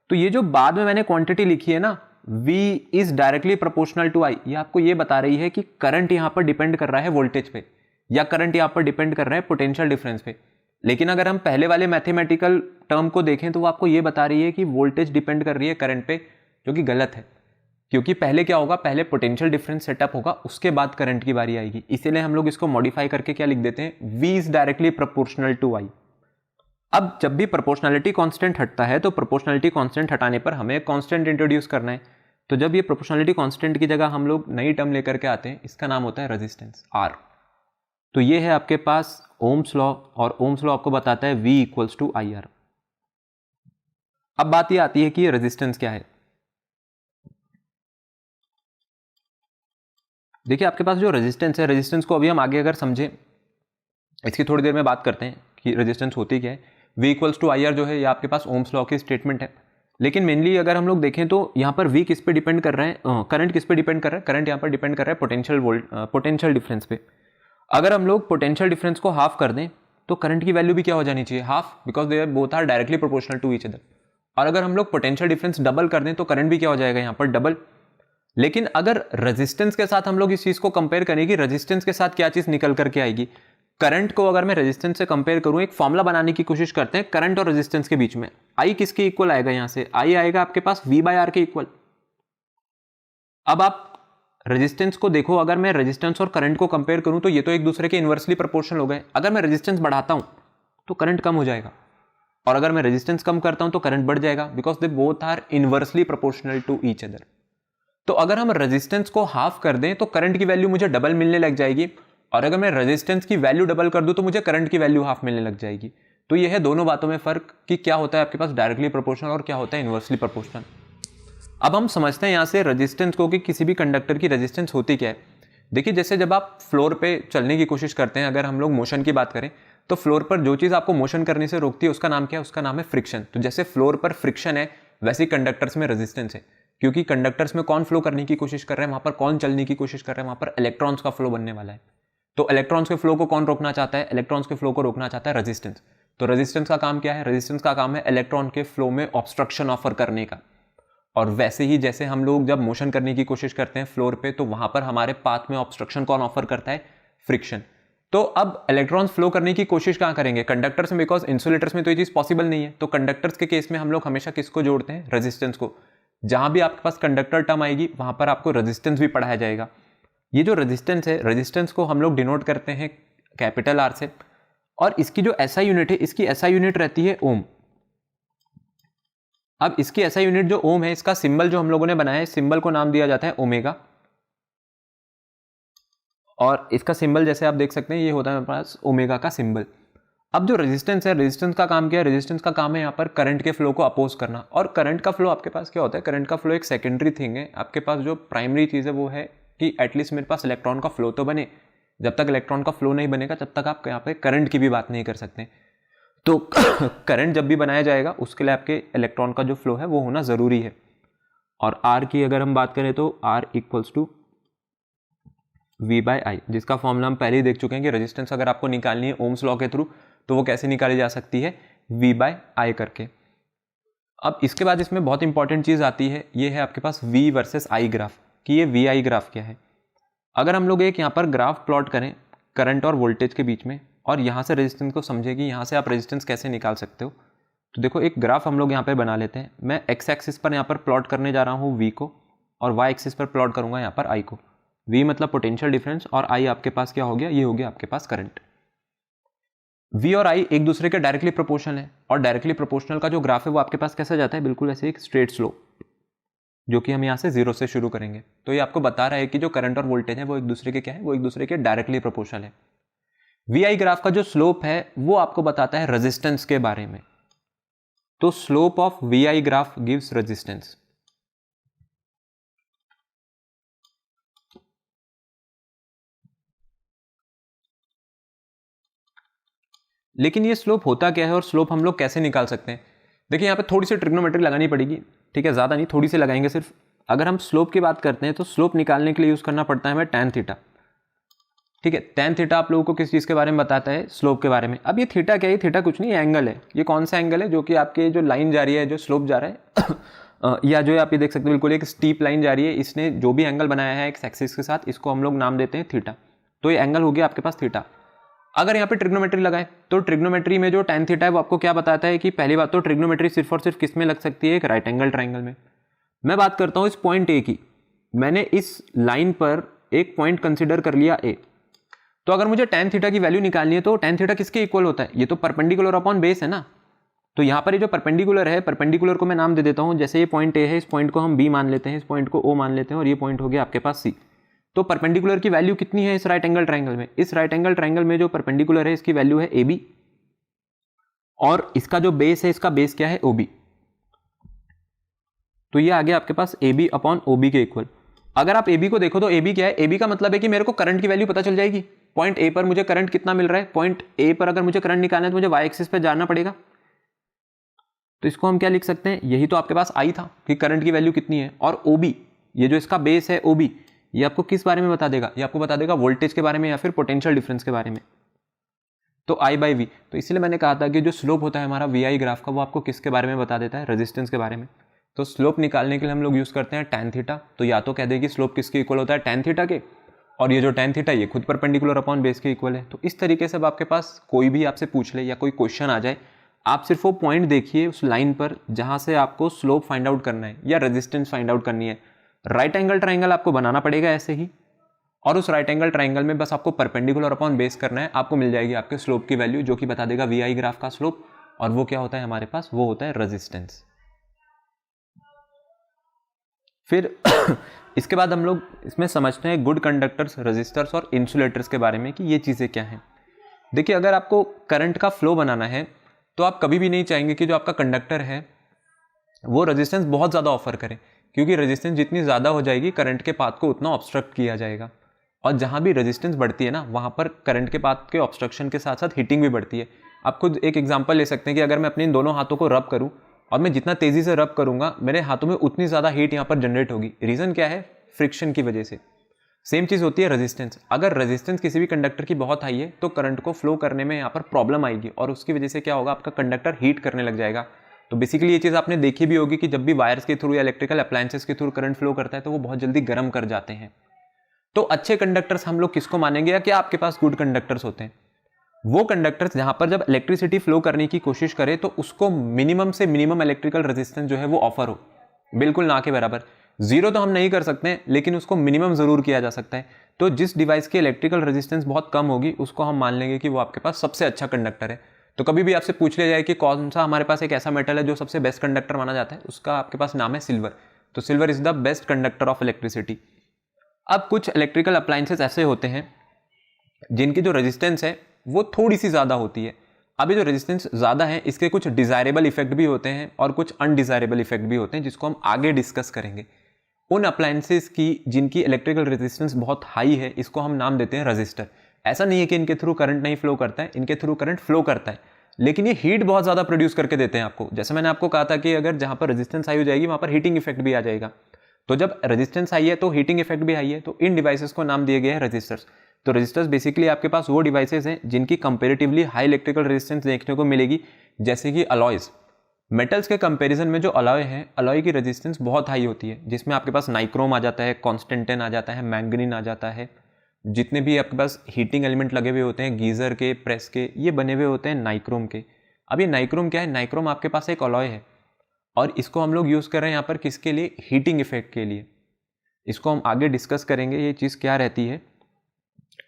तो ये जो बाद में मैंने क्वांटिटी लिखी है ना, V is directly proportional to I, ये आपको ये बता रही है कि करंट यहां पर डिपेंड कर रहा है वोल्टेज पे, या करंट यहां पर डिपेंड कर रहा है पोटेंशियल डिफरेंस पे। लेकिन अगर हम पहले वाले मैथमेटिकल टर्म को देखें तो वो आपको ये बता रही है कि वोल्टेज डिपेंड कर रही है करंट पे, जो कि गलत है। क्योंकि पहले क्या होगा, पहले पोटेंशियल डिफरेंस सेटअप होगा, उसके बाद करंट की बारी आएगी। इसीलिए हम लोग इसको मॉडिफाई करके क्या लिख देते हैं, V is directly proportional to I। अब जब भी प्रोपोर्शनलिटी कांस्टेंट हटता है, तो प्रोपोर्शनलिटी कांस्टेंट हटाने पर हमें कांस्टेंट इंट्रोड्यूस करना है। तो जब ये प्रोपोर्शनलिटी कांस्टेंट की जगह हम लोग नई टर्म लेकर के आते हैं, इसका नाम होता है रेजिस्टेंस R। तो ये है आपके पास ओम्स लॉ, और ओम्स लॉ आपको बताता है V इक्वल्स टू IR। अब बात ये आती है कि ये रेजिस्टेंस क्या है। देखिए आपके पास जो रेजिस्टेंस है, रेजिस्टेंस को अभी हम आगे अगर समझें, इसकी थोड़ी देर में बात करते हैं कि रेजिस्टेंस होती क्या है। V इक्वल्स टू IR जो है, ये आपके पास ओम्स लॉ की स्टेटमेंट है। लेकिन मेनली अगर हम लोग देखें तो यहाँ पर V किस पे डिपेंड कर रहा है, करंट किस पे डिपेंड कर रहा है, करंट यहाँ पर डिपेंड कर रहा है पोटेंशियल डिफरेंस पे। अगर हम लोग पोटेंशियल डिफरेंस को हाफ कर दें तो करंट की वैल्यू भी क्या हो जानी चाहिए, half, because they both are directly proportional to each other. और अगर हम लोग पोटेंशियल डिफरेंस डबल कर दें तो करंट भी क्या हो जाएगा, यहाँ पर डबल। लेकिन अगर रेजिस्टेंस के साथ हम लोग इस चीज को कंपेयर करें कि रेजिस्टेंस के साथ क्या चीज निकल करके आएगी, करंट को अगर मैं रेजिस्टेंस से कंपेयर करूं, एक फॉर्मूला बनाने की कोशिश करते हैं करंट और रेजिस्टेंस के बीच में। आई किसके इक्वल आएगा, यहां से आई आएगा आपके पास V बाय R के इक्वल। अब आप रेजिस्टेंस को देखो, अगर मैं रेजिस्टेंस और करंट को कंपेयर करूं तो ये तो एक दूसरे के इनवर्सली प्रोपोर्शनल हो गए। अगर मैं रेजिस्टेंस बढ़ाता हूं तो करंट कम हो जाएगा, और अगर मैं रेजिस्टेंस कम करता हूं तो करंट बढ़ जाएगा, because they both are inversely proportional to each other. तो अगर हम रेजिस्टेंस को हाफ कर दें तो करंट की वैल्यू मुझे डबल मिलने लग जाएगी, और अगर मैं रेजिस्टेंस की वैल्यू डबल कर दूं तो मुझे करंट की वैल्यू हाफ मिलने लग जाएगी। तो यह है दोनों बातों में फर्क कि क्या होता है आपके पास डायरेक्टली प्रोपोर्शनल और क्या होता है इनवर्सली प्रोपोर्शनल। अब हम समझते हैं यहां से रेजिस्टेंस को कि किसी भी कंडक्टर की रेजिस्टेंस होती क्या है। देखिए जैसे जब आप फ्लोर पे चलने की कोशिश करते हैं, अगर हम लोग मोशन की बात करें तो फ्लोर पर जो चीज़ आपको मोशन करने से रोकती है उसका नाम क्या है? उसका नाम है फ्रिक्शन। तो जैसे फ्लोर पर फ्रिक्शन है वैसे ही कंडक्टर्स में रेजिस्टेंस है, क्योंकि कंडक्टर्स में कौन फ्लो करने की कोशिश कर रहे हैं, वहां पर कौन चलने की कोशिश कर रहे हैं, वहां पर इलेक्ट्रॉन्स का फ्लो बनने वाला है। तो इलेक्ट्रॉन्स के फ्लो को कौन रोकना चाहता है? इलेक्ट्रॉन्स के फ्लो को रोकना चाहता है रेजिस्टेंस। तो रेजिस्टेंस का काम क्या है? रेजिस्टेंस का काम है इलेक्ट्रॉन के फ्लो में ऑब्स्ट्रक्शन ऑफर करने का। और वैसे ही जैसे हम लोग जब मोशन करने की कोशिश करते हैं फ्लोर पे, तो वहां पर हमारे पाथ में ऑब्स्ट्रक्शन कौन ऑफर करता है? फ्रिक्शन। तो अब इलेक्ट्रॉन्स फ्लो करने की कोशिश कहां करेंगे? कंडक्टर्स में, बिकॉज इंसुलेटर्स में तो ये चीज पॉसिबल नहीं है। तो कंडक्टर्स के केस में हम लोग हमेशा किसको जोड़ते हैं? रेजिस्टेंस को। जहां भी आपके पास कंडक्टर टर्म आएगी वहां पर आपको रेजिस्टेंस भी पढ़ाया जाएगा। ये जो रेजिस्टेंस है, रेजिस्टेंस को हम लोग डिनोट करते हैं कैपिटल आर से, और इसकी जो एसआई यूनिट है, इसकी एसआई यूनिट रहती है ओम। अब इसकी एसआई यूनिट जो ओम है, इसका सिंबल जो हम लोगों ने बनाया है, सिंबल को नाम दिया जाता है ओमेगा। और इसका सिंबल जैसे आप देख सकते हैं ये होता है हमारे पास ओमेगा का सिंबल। अब जो रेजिस्टेंस है, रेजिस्टेंस का काम क्या है? रेजिस्टेंस का काम है यहाँ पर करंट के फ्लो को अपोज करना। और करंट का फ्लो आपके पास क्या होता है? करंट का फ्लो एक सेकेंडरी थिंग है। आपके पास जो प्राइमरी चीज़ है वो है कि एटलीस्ट मेरे पास इलेक्ट्रॉन का फ्लो तो बने। जब तक इलेक्ट्रॉन का फ्लो नहीं बनेगा तब तक आप यहाँ पे करंट की भी बात नहीं कर सकते। तो करंट जब भी बनाया जाएगा उसके लिए आपके इलेक्ट्रॉन का जो फ्लो है वो होना ज़रूरी है। और आर की अगर हम बात करें तो आर इक्वल्स टू V/I, जिसका फॉर्मूला हम पहले ही देख चुके हैं कि रेजिस्टेंस अगर आपको निकालनी है ओम्स लॉ के थ्रू तो वो कैसे निकाली जा सकती है? V/I करके। अब इसके बाद इसमें बहुत इंपॉर्टेंट चीज़ आती है, ये है आपके पास V वर्सेस I ग्राफ, कि ये VI ग्राफ क्या है। अगर हम लोग एक यहाँ पर ग्राफ प्लॉट करें करंट और वोल्टेज के बीच में, और यहाँ से रेजिस्टेंस को समझे कि यहाँ से आप रेजिस्टेंस कैसे निकाल सकते हो, तो देखो एक ग्राफ हम लोग यहाँ पे बना लेते हैं। मैं एक्स एक्सिस पर यहाँ पर प्लॉट करने जा रहा हूँ V को, और वाई एक्सिस पर प्लॉट करूँगा यहाँ पर I को। V मतलब पोटेंशियल डिफरेंस, और I आपके पास क्या हो गया? ये हो गया आपके पास करंट। V और I एक दूसरे के डायरेक्टली प्रोपोर्शनल है, और डायरेक्टली प्रोपोर्शनल का जो ग्राफ है वो आपके पास कैसा जाता है? बिल्कुल ऐसे एक स्ट्रेट स्लोप, जो कि हम यहाँ से 0 से शुरू करेंगे। तो ये आपको बता रहा है कि जो करंट और वोल्टेज है वो एक दूसरे के क्या है? वो एक दूसरे के डायरेक्टली प्रोपोर्शनल है। VI ग्राफ का जो स्लोप है वो आपको बताता है रेजिस्टेंस के बारे में। तो slope of VI graph gives resistance. लेकिन ये स्लोप होता क्या है और स्लोप हम लोग कैसे निकाल सकते हैं? देखिए यहाँ पे थोड़ी सी ट्रिग्नोमेट्री लगानी पड़ेगी, ठीक है, ज़्यादा नहीं, थोड़ी सी लगाएंगे सिर्फ। अगर हम स्लोप की बात करते हैं तो स्लोप निकालने के लिए यूज़ करना पड़ता है हमें tan थीटा, ठीक है। tan थीटा आप लोगों को किस चीज़ के बारे में बताता है? स्लोप के बारे में। अब ये थीटा क्या है? थीटा कुछ नहीं, एंगल है। ये कौन सा एंगल है? जो कि आपके जो लाइन जा रही है, जो स्लोप जा रहा है या जो आप ये देख सकते हैं बिल्कुल एक स्टीप लाइन जा रही है, इसने जो भी एंगल बनाया है एक्स एक्सिस के साथ, इसको हम लोग नाम देते हैं थीटा। तो ये एंगल हो गया आपके पास थीटा। अगर यहाँ पे ट्रिग्नोमेट्री लगाए तो ट्रिग्नोमेट्री में जो tan थीटा है वो आपको क्या बताता है? कि पहली बात तो ट्रिग्नोमेट्री सिर्फ और सिर्फ किस में लग सकती है? एक राइट एंगल ट्राइंगल में। मैं बात करता हूँ इस पॉइंट ए की। मैंने इस लाइन पर एक पॉइंट कंसिडर कर लिया ए। तो अगर मुझे tan थीटा की वैल्यू निकालनी है तो tan थीटा किसके इक्वल होता है? ये तो परपेंडिकुलर अपॉन बेस है ना। तो यहाँ पर ये जो परपेंडिकुलर है, परपेंडिकुलर को मैं नाम दे देता हूँ, जैसे ये पॉइंट ए है, इस पॉइंट को हम बी मान लेते हैं, इस पॉइंट को ओ मान लेते हैं, और ये पॉइंट हो गया आपके पास सी। तो परपेंडिकुलर की वैल्यू कितनी है इस राइट एंगल ट्राइंगल में? इस राइट एंगल ट्राइंगल में जो परपेंडिकुलर है इसकी वैल्यू है ए बी, और इसका जो बेस है, इसका बेस क्या है? O B. तो ये आ गया आपके पास A B upon O B के इक्वल। अगर आप ए बी को देखो तो ए बी क्या है? ए बी का मतलब है कि मेरे को करंट की वैल्यू पता चल जाएगी। पॉइंट ए पर मुझे करंट कितना मिल रहा है? पॉइंट ए पर अगर मुझे करंट निकालना है तो मुझे वाई एक्सिस पे जाना पड़ेगा। तो इसको हम क्या लिख सकते हैं? यही तो आपके पास आई था कि करंट की वैल्यू कितनी है। और ओ बी, ये जो इसका बेस है ओ बी, ये आपको किस बारे में बता देगा? ये आपको बता देगा वोल्टेज के बारे में या फिर पोटेंशियल डिफरेंस के बारे में। तो I बाई वी। तो इसलिए मैंने कहा था कि जो स्लोप होता है हमारा VI ग्राफ का, वो आपको किसके बारे में बता देता है? रेजिस्टेंस के बारे में। तो स्लोप निकालने के लिए हम लोग यूज़ करते हैं tan थीटा। तो या तो कह दे कि स्लोप किसके इक्वल होता है? tan थीटा के, और ये जो tan थीटा ये खुद परपेंडिकुलर अपॉन बेस के इक्वल है। तो इस तरीके से अब आपके पास कोई भी आपसे पूछ ले या कोई क्वेश्चन आ जाए, आप सिर्फ वो पॉइंट देखिए उस लाइन पर जहाँ से आपको स्लोप फाइंड आउट करना है या रेजिस्टेंस फाइंड आउट करनी है। राइट एंगल ट्राइंगल आपको बनाना पड़ेगा ऐसे ही, और उस राइट एंगल ट्राइंगल में बस आपको परपेंडिकुलर अपॉन बेस करना है। आपको मिल जाएगी आपके स्लोप की वैल्यू, जो कि बता देगा VI ग्राफ का स्लोप। और वो क्या होता है हमारे पास? वो होता है रेजिस्टेंस। फिर इसके बाद हम लोग इसमें समझते हैं गुड कंडक्टर्स, रेजिस्टर्स और इंसुलेटर्स के बारे में कि ये चीज़ें क्या हैं। देखिए, अगर आपको करंट का फ्लो बनाना है तो आप कभी भी नहीं चाहेंगे कि जो आपका कंडक्टर है वो रेजिस्टेंस बहुत ज़्यादा ऑफर करे, क्योंकि रेजिस्टेंस जितनी ज़्यादा हो जाएगी करंट के पाथ को उतना ऑब्स्ट्रक्ट किया जाएगा। और जहाँ भी रेजिस्टेंस बढ़ती है ना, वहाँ पर करंट के पाथ के ऑब्स्ट्रक्शन के साथ साथ हीटिंग भी बढ़ती है। आप खुद एक एग्जांपल ले सकते हैं कि अगर मैं अपने इन दोनों हाथों को रब करूँ और मैं जितना तेज़ी से रब करूँगा, मेरे हाथों में उतनी ज़्यादा हीट यहाँ पर जनरेट होगी। रीज़न क्या है? फ्रिक्शन की वजह से। सेम चीज़ होती है रेजिस्टेंस। अगर रेजिस्टेंस किसी भी कंडक्टर की बहुत हाई है तो करंट को फ्लो करने में यहाँ पर प्रॉब्लम आएगी और उसकी वजह से क्या होगा, आपका कंडक्टर हीट करने लग जाएगा। तो बेसिकली ये चीज़ आपने देखी भी होगी कि जब भी वायर्स के थ्रू या इलेक्ट्रिकल अप्लायंसेस के थ्रू करंट फ्लो करता है तो वो बहुत जल्दी गर्म कर जाते हैं। तो अच्छे कंडक्टर्स हम लोग किसको मानेंगे, या क्या आपके पास गुड कंडक्टर्स होते हैं? वो कंडक्टर्स जहां पर जब इलेक्ट्रिसिटी फ्लो करने की कोशिश करे तो उसको मिनिमम से मिनिमम इलेक्ट्रिकल रेजिस्टेंस जो है वो ऑफर हो, बिल्कुल ना के बराबर। जीरो तो हम नहीं कर सकते लेकिन उसको मिनिमम जरूर किया जा सकता है। तो जिस डिवाइस की इलेक्ट्रिकल रेजिस्टेंस बहुत कम होगी उसको हम मान लेंगे कि वो आपके पास सबसे अच्छा कंडक्टर है। तो कभी भी आपसे पूछ लिया जाए कि कौन सा हमारे पास एक ऐसा मेटल है जो सबसे बेस्ट कंडक्टर माना जाता है, उसका आपके पास नाम है सिल्वर। तो silver is the best conductor of electricity. अब कुछ इलेक्ट्रिकल अप्लायंसेस ऐसे होते हैं जिनकी जो रेजिस्टेंस है वो थोड़ी सी ज़्यादा होती है। अब ये जो रेजिस्टेंस ज़्यादा है इसके कुछ डिज़ायरेबल इफेक्ट भी होते हैं और कुछ अनडिज़ायरेबल इफेक्ट भी होते हैं, जिसको हम आगे डिस्कस करेंगे। उन अप्लायंसेस की जिनकी इलेक्ट्रिकल रेजिस्टेंस बहुत हाई है, इसको हम नाम देते हैं रजिस्टर। ऐसा नहीं है कि इनके थ्रू करंट नहीं फ्लो करता है, इनके थ्रू करंट फ्लो करता है, लेकिन ये हीट बहुत ज़्यादा प्रोड्यूस करके देते हैं आपको। जैसे मैंने आपको कहा था कि अगर जहाँ पर रेजिस्टेंस हाई हो जाएगी वहाँ पर हीटिंग इफेक्ट भी आ जाएगा। तो जब रेजिस्टेंस हाई है तो हीटिंग इफेक्ट भी हाई है, तो इन डिवाइसेस को नाम दिए गए हैं रजिस्टर्स। तो रजिस्टर्स बेसिकली आपके पास वो डिवाइसेस हैं जिनकी कंपेरेटिवली हाई इलेक्ट्रिकल रेजिस्टेंस देखने को मिलेगी, जैसे कि अलॉयज। मेटल्स के कंपैरिजन में जो अलॉय है, अलॉय की रेजिस्टेंस बहुत हाई होती है, जिसमें आपके पास नाइक्रोम आ जाता है, कॉन्स्टेंटेन आ जाता है, मैंगनीन आ जाता है। जितने भी आपके पास हीटिंग एलिमेंट लगे हुए होते हैं गीजर के, प्रेस के, ये बने हुए होते हैं नाइक्रोम के। अब ये नाइक्रोम क्या है? नाइक्रोम आपके पास एक अलॉय है और इसको हम लोग यूज़ कर रहे हैं यहाँ पर किसके लिए? हीटिंग इफेक्ट के लिए। इसको हम आगे डिस्कस करेंगे ये चीज़ क्या रहती है।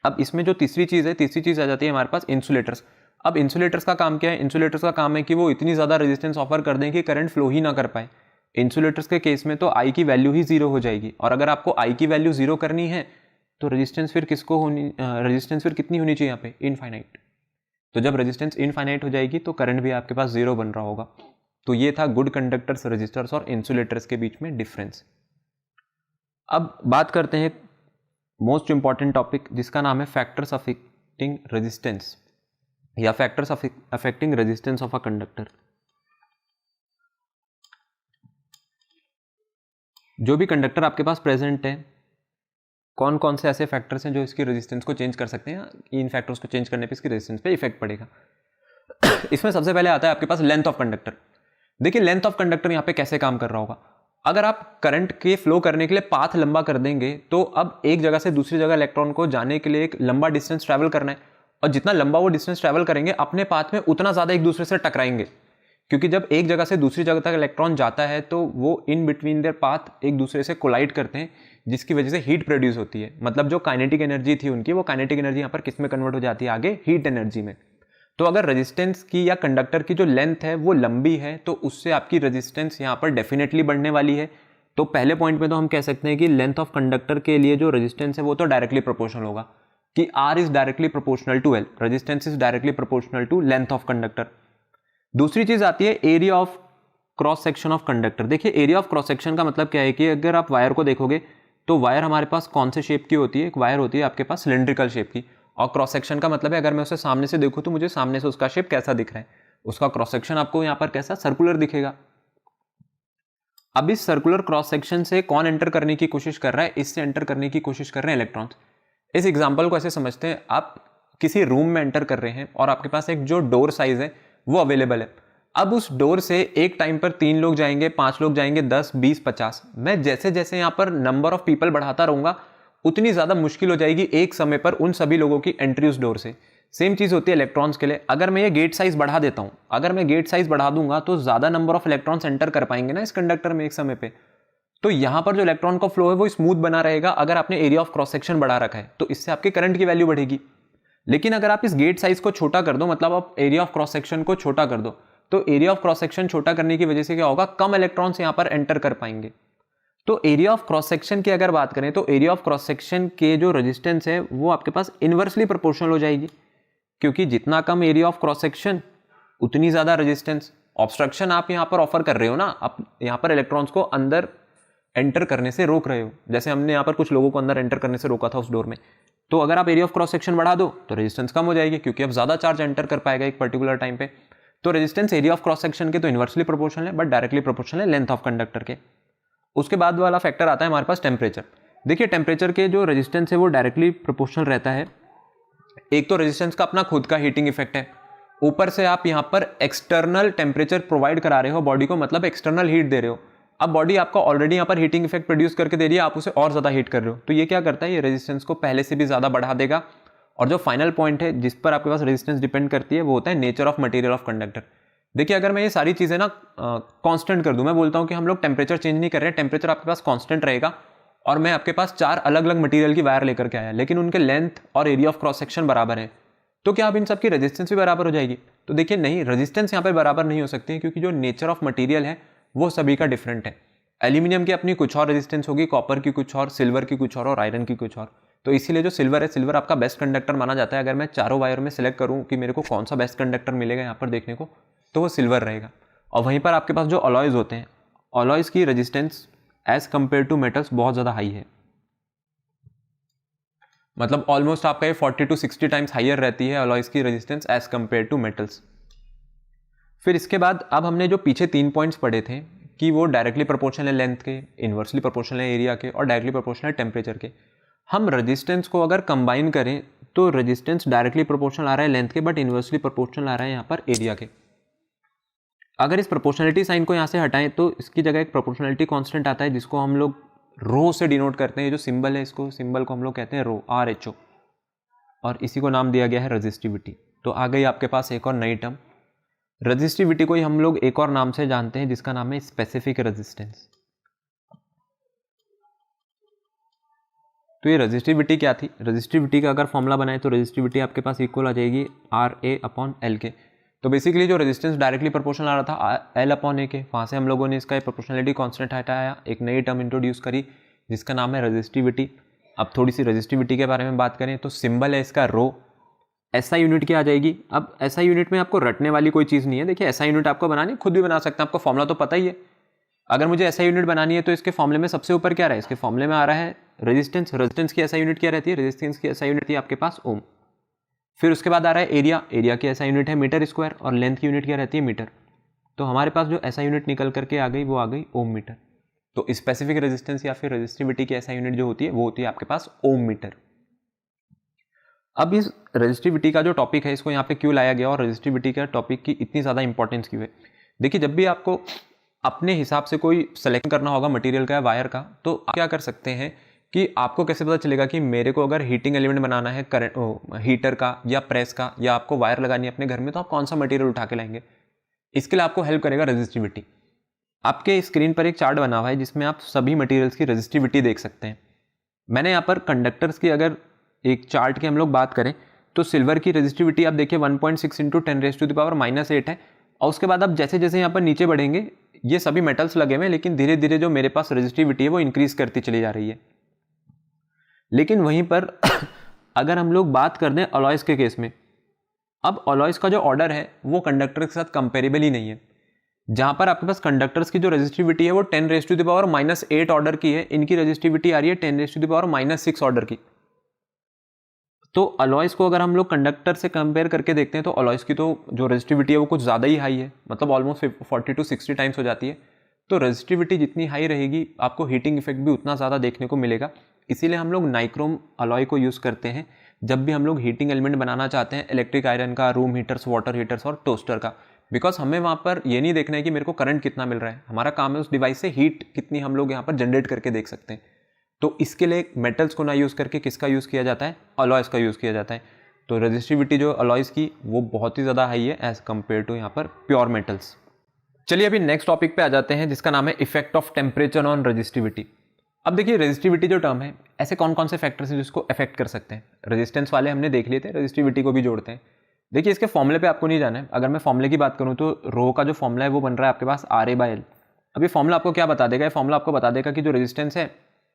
अब इसमें जो तीसरी चीज़ है, तीसरी चीज़ आ जाती है हमारे पास इंसुलेटर्स। अब इंसुलेटर्स का काम क्या है? इंसुलेटर्स का काम है कि वो इतनी ज़्यादा रेजिस्टेंस ऑफर कर दें कि करंट फ्लो ही ना कर पाए। इंसुलेटर्स के केस में तो आई की वैल्यू ही जीरो हो जाएगी, और अगर आपको आई की वैल्यू जीरो करनी है तो रेजिस्टेंस फिर किसको होनी, रेजिस्टेंस फिर कितनी होनी चाहिए यहाँ पे? इनफाइनाइट। तो जब रेजिस्टेंस इनफाइनाइट हो जाएगी तो करंट भी आपके पास जीरो बन रहा होगा। तो ये था गुड कंडक्टर्स, रेजिस्टर्स और इंसुलेटर्स के बीच में डिफरेंस। अब बात करते हैं मोस्ट इंपॉर्टेंट टॉपिक जिसका नाम है फैक्टर्स अफेक्टिंग रेजिस्टेंस या factors affecting resistance of a conductor. जो भी कंडक्टर आपके पास प्रेजेंट है, कौन कौन से ऐसे फैक्टर्स हैं जो इसकी रेजिस्टेंस को चेंज कर सकते हैं, इन फैक्टर्स को चेंज करने पे इसकी रेजिस्टेंस पे इफेक्ट पड़ेगा। इसमें सबसे पहले आता है आपके पास लेंथ ऑफ कंडक्टर। देखिए लेंथ ऑफ कंडक्टर यहाँ पे कैसे काम कर रहा होगा। अगर आप करंट के फ्लो करने के लिए पाथ लंबा कर देंगे तो अब एक जगह से दूसरी जगह इलेक्ट्रॉन को जाने के लिए एक लंबा डिस्टेंस ट्रैवल करना है, और जितना लंबा वो डिस्टेंस ट्रैवल करेंगे अपने पाथ में उतना ज़्यादा एक दूसरे से टकराएंगे, क्योंकि जब एक जगह से दूसरी जगह तक इलेक्ट्रॉन जाता है तो वो इन बिटवीन देयर पाथ एक दूसरे से कोलाइड करते हैं, जिसकी वजह से हीट प्रोड्यूस होती है। मतलब जो काइनेटिक एनर्जी थी उनकी, वो काइनेटिक एनर्जी यहाँ पर किस में कन्वर्ट हो जाती है? आगे हीट एनर्जी में। तो अगर रेजिस्टेंस की या कंडक्टर की जो लेंथ है वो लंबी है तो उससे आपकी रेजिस्टेंस यहाँ पर डेफिनेटली बढ़ने वाली है। तो पहले पॉइंट में तो हम कह सकते हैं कि लेंथ ऑफ कंडक्टर के लिए जो रेजिस्टेंस है वो तो डायरेक्टली प्रोपोर्शनल होगा, कि R is directly proportional to L, resistance is directly proportional to length of conductor. दूसरी चीज आती है area of cross section of conductor. देखिए एरिया ऑफ क्रॉस सेक्शन का मतलब क्या है कि अगर आप वायर को देखोगे तो वायर हमारे पास कौन से शेप की होती है? एक वायर होती है आपके पास सिलेंड्रिकल शेप की, और क्रॉस सेक्शन का मतलब है अगर मैं उसे सामने से देखूं तो मुझे सामने से उसका शेप कैसा दिख रहा है, उसका क्रॉस सेक्शन आपको यहाँ पर कैसा? सर्कुलर दिखेगा। अब इस सर्कुलर क्रॉस सेक्शन से कौन एंटर करने की कोशिश कर रहा है? इससे एंटर करने की कोशिश कर रहे हैं इलेक्ट्रॉन्स। इस एग्जांपल को ऐसे समझते हैं, आप किसी रूम में एंटर कर रहे हैं और आपके पास एक जो डोर साइज है वो अवेलेबल है। अब उस डोर से एक टाइम पर 3 लोग जाएंगे, 5 लोग जाएंगे, 10, 20, 50। मैं जैसे जैसे यहाँ पर नंबर ऑफ पीपल बढ़ाता रहूंगा उतनी ज्यादा मुश्किल हो जाएगी एक समय पर उन सभी लोगों की एंट्री उस डोर से। सेम चीज होती है इलेक्ट्रॉन्स के लिए। अगर मैं ये गेट साइज बढ़ा देता हूं, अगर मैं गेट साइज बढ़ा दूंगा तो ज्यादा नंबर ऑफ इलेक्ट्रॉन्स एंटर कर पाएंगे ना इस कंडक्टर में एक समय पे। तो यहां पर जो इलेक्ट्रॉन का फ्लो है वो स्मूथ बना रहेगा अगर आपने एरिया ऑफ क्रॉस सेक्शन बढ़ा रखा है, तो इससे आपके करंट की वैल्यू बढ़ेगी। लेकिन अगर आप इस गेट साइज को छोटा कर दो, मतलब आप एरिया ऑफ क्रॉस सेक्शन को छोटा कर दो, तो एरिया ऑफ क्रॉस सेक्शन छोटा करने की वजह से क्या होगा? कम इलेक्ट्रॉन्स यहां पर एंटर कर पाएंगे। तो एरिया ऑफ क्रॉस सेक्शन की अगर बात करें तो एरिया ऑफ क्रॉस सेक्शन के जो रेजिस्टेंस है वो आपके पास इनवर्सली प्रोपोर्शनल हो जाएगी, क्योंकि जितना कम एरिया ऑफ क्रॉस सेक्शन उतनी ज्यादा रेजिस्टेंस। ऑब्स्ट्रक्शन आप यहां पर ऑफर कर रहे हो ना, आप यहां पर इलेक्ट्रॉन्स को अंदर एंटर करने से रोक रहे हो। जैसे हमने यहां पर कुछ लोगों को अंदर एंटर करने से रोका था उस डोर में, तो अगर आप एरिया ऑफ क्रॉस सेक्शन बढ़ा दो तो रेजिस्टेंस कम हो जाएगी, क्योंकि अब ज़्यादा चार्ज एंटर कर पाएगा एक पर्टिकुलर टाइम पे। तो resistance area of cross section के तो इन्वर्सली प्रोपोर्शनल है, बट डायरेक्टली प्रोपोर्शनल है लेंथ ऑफ कंडक्टर के। उसके बाद वाला फैक्टर आता है हमारे पास टेम्परेचर। देखिए टेम्परेचर के जो रेजिस्टेंस है वो डायरेक्टली प्रोपोर्शनल रहता है। एक तो रेजिस्टेंस का अपना खुद का हीटिंग इफेक्ट है, ऊपर से आप यहाँ पर एक्सटर्नल टेम्परेचर प्रोवाइड करा रहे हो बॉडी को, मतलब एक्सटर्नल हीट दे रहे हो। अब बॉडी आपका ऑलरेडी यहाँ पर हीटिंग इफेक्ट प्रोड्यूस करके दे रही है, आप उसे और ज़्यादा हीट कर रहे हो, तो ये क्या करता है, ये रेजिस्टेंस को पहले से भी ज़्यादा बढ़ा देगा। और जो फाइनल पॉइंट है जिस पर आपके पास रेजिस्टेंस डिपेंड करती है वो होता है nature of material of conductor. देखिए अगर मैं ये सारी चीज़ें ना कांस्टेंट कर दूं, मैं बोलता हूं कि हम लोग टेम्परेचर चेंज नहीं कर रहे हैं, टेम्परेचर आपके पास कांस्टेंट रहेगा, और मैं आपके पास 4 अलग अलग मटेरियल की वायर लेकर के आया, लेकिन उनके लेंथ और एरिया ऑफ क्रॉस सेक्शन बराबर है, तो क्या अब इन सबकी रेजिस्टेंस भी बराबर हो जाएगी? तो देखिए नहीं, रेजिस्टेंस यहाँ पर बराबर नहीं हो सकती है, क्योंकि जो नेचर ऑफ मटीरियल है वो सभी का डिफरेंट है। एल्यूमिनियम की अपनी कुछ और रेजिस्टेंस होगी, कॉपर की कुछ और, सिल्वर की कुछ और आयरन की कुछ और। तो इसीलिए जो सिल्वर है, सिल्वर आपका बेस्ट कंडक्टर माना जाता है। अगर मैं चारों वायर में सिलेक्ट करूं कि मेरे को कौन सा बेस्ट कंडक्टर मिलेगा यहाँ पर देखने को, तो वो सिल्वर रहेगा। और वहीं पर आपके पास जो अलॉयज होते हैं, अलॉयज की resistance as compare to metals बहुत ज़्यादा हाई है, मतलब ऑलमोस्ट आपका ये 40 to 60 टाइम्स हाइयर रहती है अलॉयज की resistance as compare to metals. फिर इसके बाद अब हमने जो पीछे 3 पॉइंट्स पढ़े थे कि वो डायरेक्टली प्रोपोर्शनल है लेंथ के, इन्वर्सली प्रोपोर्शनल है एरिया के, और डायरेक्टली प्रोपोर्शनल है टेम्परेचर के। हम रेजिस्टेंस को अगर कंबाइन करें तो रेजिस्टेंस डायरेक्टली प्रोपोर्शनल आ रहा है लेंथ के, बट इन्वर्सली प्रोपोर्शनल आ रहा है यहाँ पर एरिया के। अगर इस प्रोपोर्शनलिटी साइन को यहाँ से हटाएं तो इसकी जगह एक प्रोपोर्शनलिटी कांस्टेंट आता है, जिसको हम लोग रो से डिनोट करते हैं। जो सिंबल है, इसको सिंबल को हम लोग कहते हैं रो, RHO, और इसी को नाम दिया गया है रेजिस्टिविटी। तो आ गई आपके पास एक और नई टर्म, रेजिस्टिविटी को ही हम लोग एक और नाम से जानते हैं, जिसका नाम है स्पेसिफिक रेजिस्टेंस। तो ये रेजिस्टिविटी क्या थी? रेजिस्टिविटी का अगर फॉर्मूला बनाए तो रेजिस्टिविटी आपके पास इक्वल आ जाएगी RA/L के। तो बेसिकली जो रेजिस्टेंस डायरेक्टली प्रोपोर्शनल आ रहा था L/A के, वहाँ से हम लोगों ने इसका प्रोपोर्शनलिटी कांस्टेंट हटाया, एक नई टर्म इंट्रोड्यूस करी जिसका नाम है रेजिस्टिविटी। अब थोड़ी सी रेजिस्टिविटी के बारे में बात करें तो सिंबल है इसका रो, SI यूनिट की आ जाएगी। अब SI यूनिट में आपको रटने वाली कोई चीज़ नहीं है। देखिए SI यूनिट आपको बनानी, खुद भी बना सकते हैं, आपको फॉर्मूला तो पता ही है। अगर मुझे SI यूनिट बनानी है तो इसके फॉर्मूले में सबसे ऊपर क्या रहा है? इसके फॉर्मूले में आ रहा है रेजिस्टेंस। रेजिस्टेंस की SI यूनिट क्या रहती है? रेजिस्टेंस की SI यूनिट थी आपके पास ओम। फिर उसके बाद आ रहा है एरिया, एरिया की SI यूनिट है मीटर स्क्वायर, और लेंथ की यूनिट क्या रहती है? मीटर। तो हमारे पास जो SI यूनिट निकल करके आ गई वो आ गई ओम मीटर। तो स्पेसिफिक रेजिस्टेंस या फिर रेजिस्टिविटी की SI यूनिट जो होती है वो होती है आपके पास ओम मीटर। अब इस रेजिस्टिविटी का जो टॉपिक है इसको यहाँ पे क्यों लाया गया और रेजिस्टिविटी का टॉपिक की इतनी ज़्यादा इंपॉर्टेंस क्यों है? देखिए जब भी आपको अपने हिसाब से कोई सिलेक्ट करना होगा मटेरियल का या वायर का, तो आप क्या कर सकते हैं कि आपको कैसे पता चलेगा कि मेरे को अगर हीटिंग एलिमेंट बनाना है करंट हीटर का या प्रेस का, या आपको वायर लगानी है अपने घर में, तो आप कौन सा मटेरियल उठा के लाएंगे? इसके लिए आपको हेल्प करेगा रेजिस्टिविटी। आपके स्क्रीन पर एक चार्ट बना हुआ है जिसमें आप सभी मटेरियल्स की रेजिस्टिविटी देख सकते हैं। मैंने यहाँ पर कंडक्टर्स की अगर एक चार्ट की हम लोग बात करें तो सिल्वर की रेजिस्टिविटी आप देखिए 1.6 × 10⁻⁻⁸ है। और उसके बाद आप जैसे जैसे यहाँ पर नीचे बढ़ेंगे, ये सभी मेटल्स लगे हुए हैं, लेकिन धीरे धीरे जो मेरे पास रेजिस्टिविटी है वो इंक्रीज करती चली जा रही है। लेकिन वहीं पर अगर हम लोग बात कर दें अलॉयज के केस में, अब अलॉयज का जो ऑर्डर है वो कंडक्टर के साथ कंपेरेबल ही नहीं है। जहाँ पर आपके पास कंडक्टर्स की जो रेजिस्टिविटी है वो 10⁻⁻8 ऑर्डर की है, इनकी रेजिस्टिविटी आ रही है 10⁻6 ऑर्डर की। तो अलॉयज को अगर हम लोग कंडक्टर से कंपेयर करके देखते हैं तो अलॉयज की तो जो रेजिस्टिविटी है वो कुछ ज़्यादा ही हाई है, मतलब ऑलमोस्ट 40 to 60 टाइम्स हो जाती है। तो रेजिस्टिविटी जितनी हाई रहेगी आपको हीटिंग इफेक्ट भी उतना ज़्यादा देखने को मिलेगा। इसीलिए हम लोग नाइक्रोम अलॉय को यूज़ करते हैं जब भी हम लोग हीटिंग एलिमेंट बनाना चाहते हैं, इलेक्ट्रिक आयरन का, रूम हीटर्स, वाटर हीटर्स और टोस्टर का। बिकॉज हमें वहाँ पर ये नहीं देखना है कि मेरे को करंट कितना मिल रहा है, हमारा काम है उस डिवाइस से हीट कितनी हम लोग यहाँ पर जनरेट करके देख सकते हैं। तो इसके लिए मेटल्स को ना यूज़ करके किसका यूज़ किया जाता है? अलॉयज़ का यूज़ किया जाता है। तो रेजिस्टिविटी जो अलॉयज़ की वो बहुत ही ज़्यादा हाई है एज़ कम्पेयर टू यहाँ पर प्योर मेटल्स। चलिए अभी नेक्स्ट टॉपिक पे आ जाते हैं जिसका नाम है effect of temperature on resistivity. अब देखिए रेजिस्टिविटी जो टर्म है, ऐसे कौन कौन से फैक्टर्स हैं जिसको अफेक्ट कर सकते हैं? रेजिस्टेंस वाले हमने देख लिए थे, रेजिस्टिविटी को भी जोड़ते हैं। देखिए इसके फॉर्मूले पे आपको नहीं जाना है। अगर मैं फॉर्मूले की बात करूँ तो रो का जो फॉर्मूला है वो बन रहा है आपके पास RA/L। अब ये फॉर्मूला आपको क्या बता देगा? ये फॉर्मूला आपको बता देगा कि जो रेजिस्टेंस है,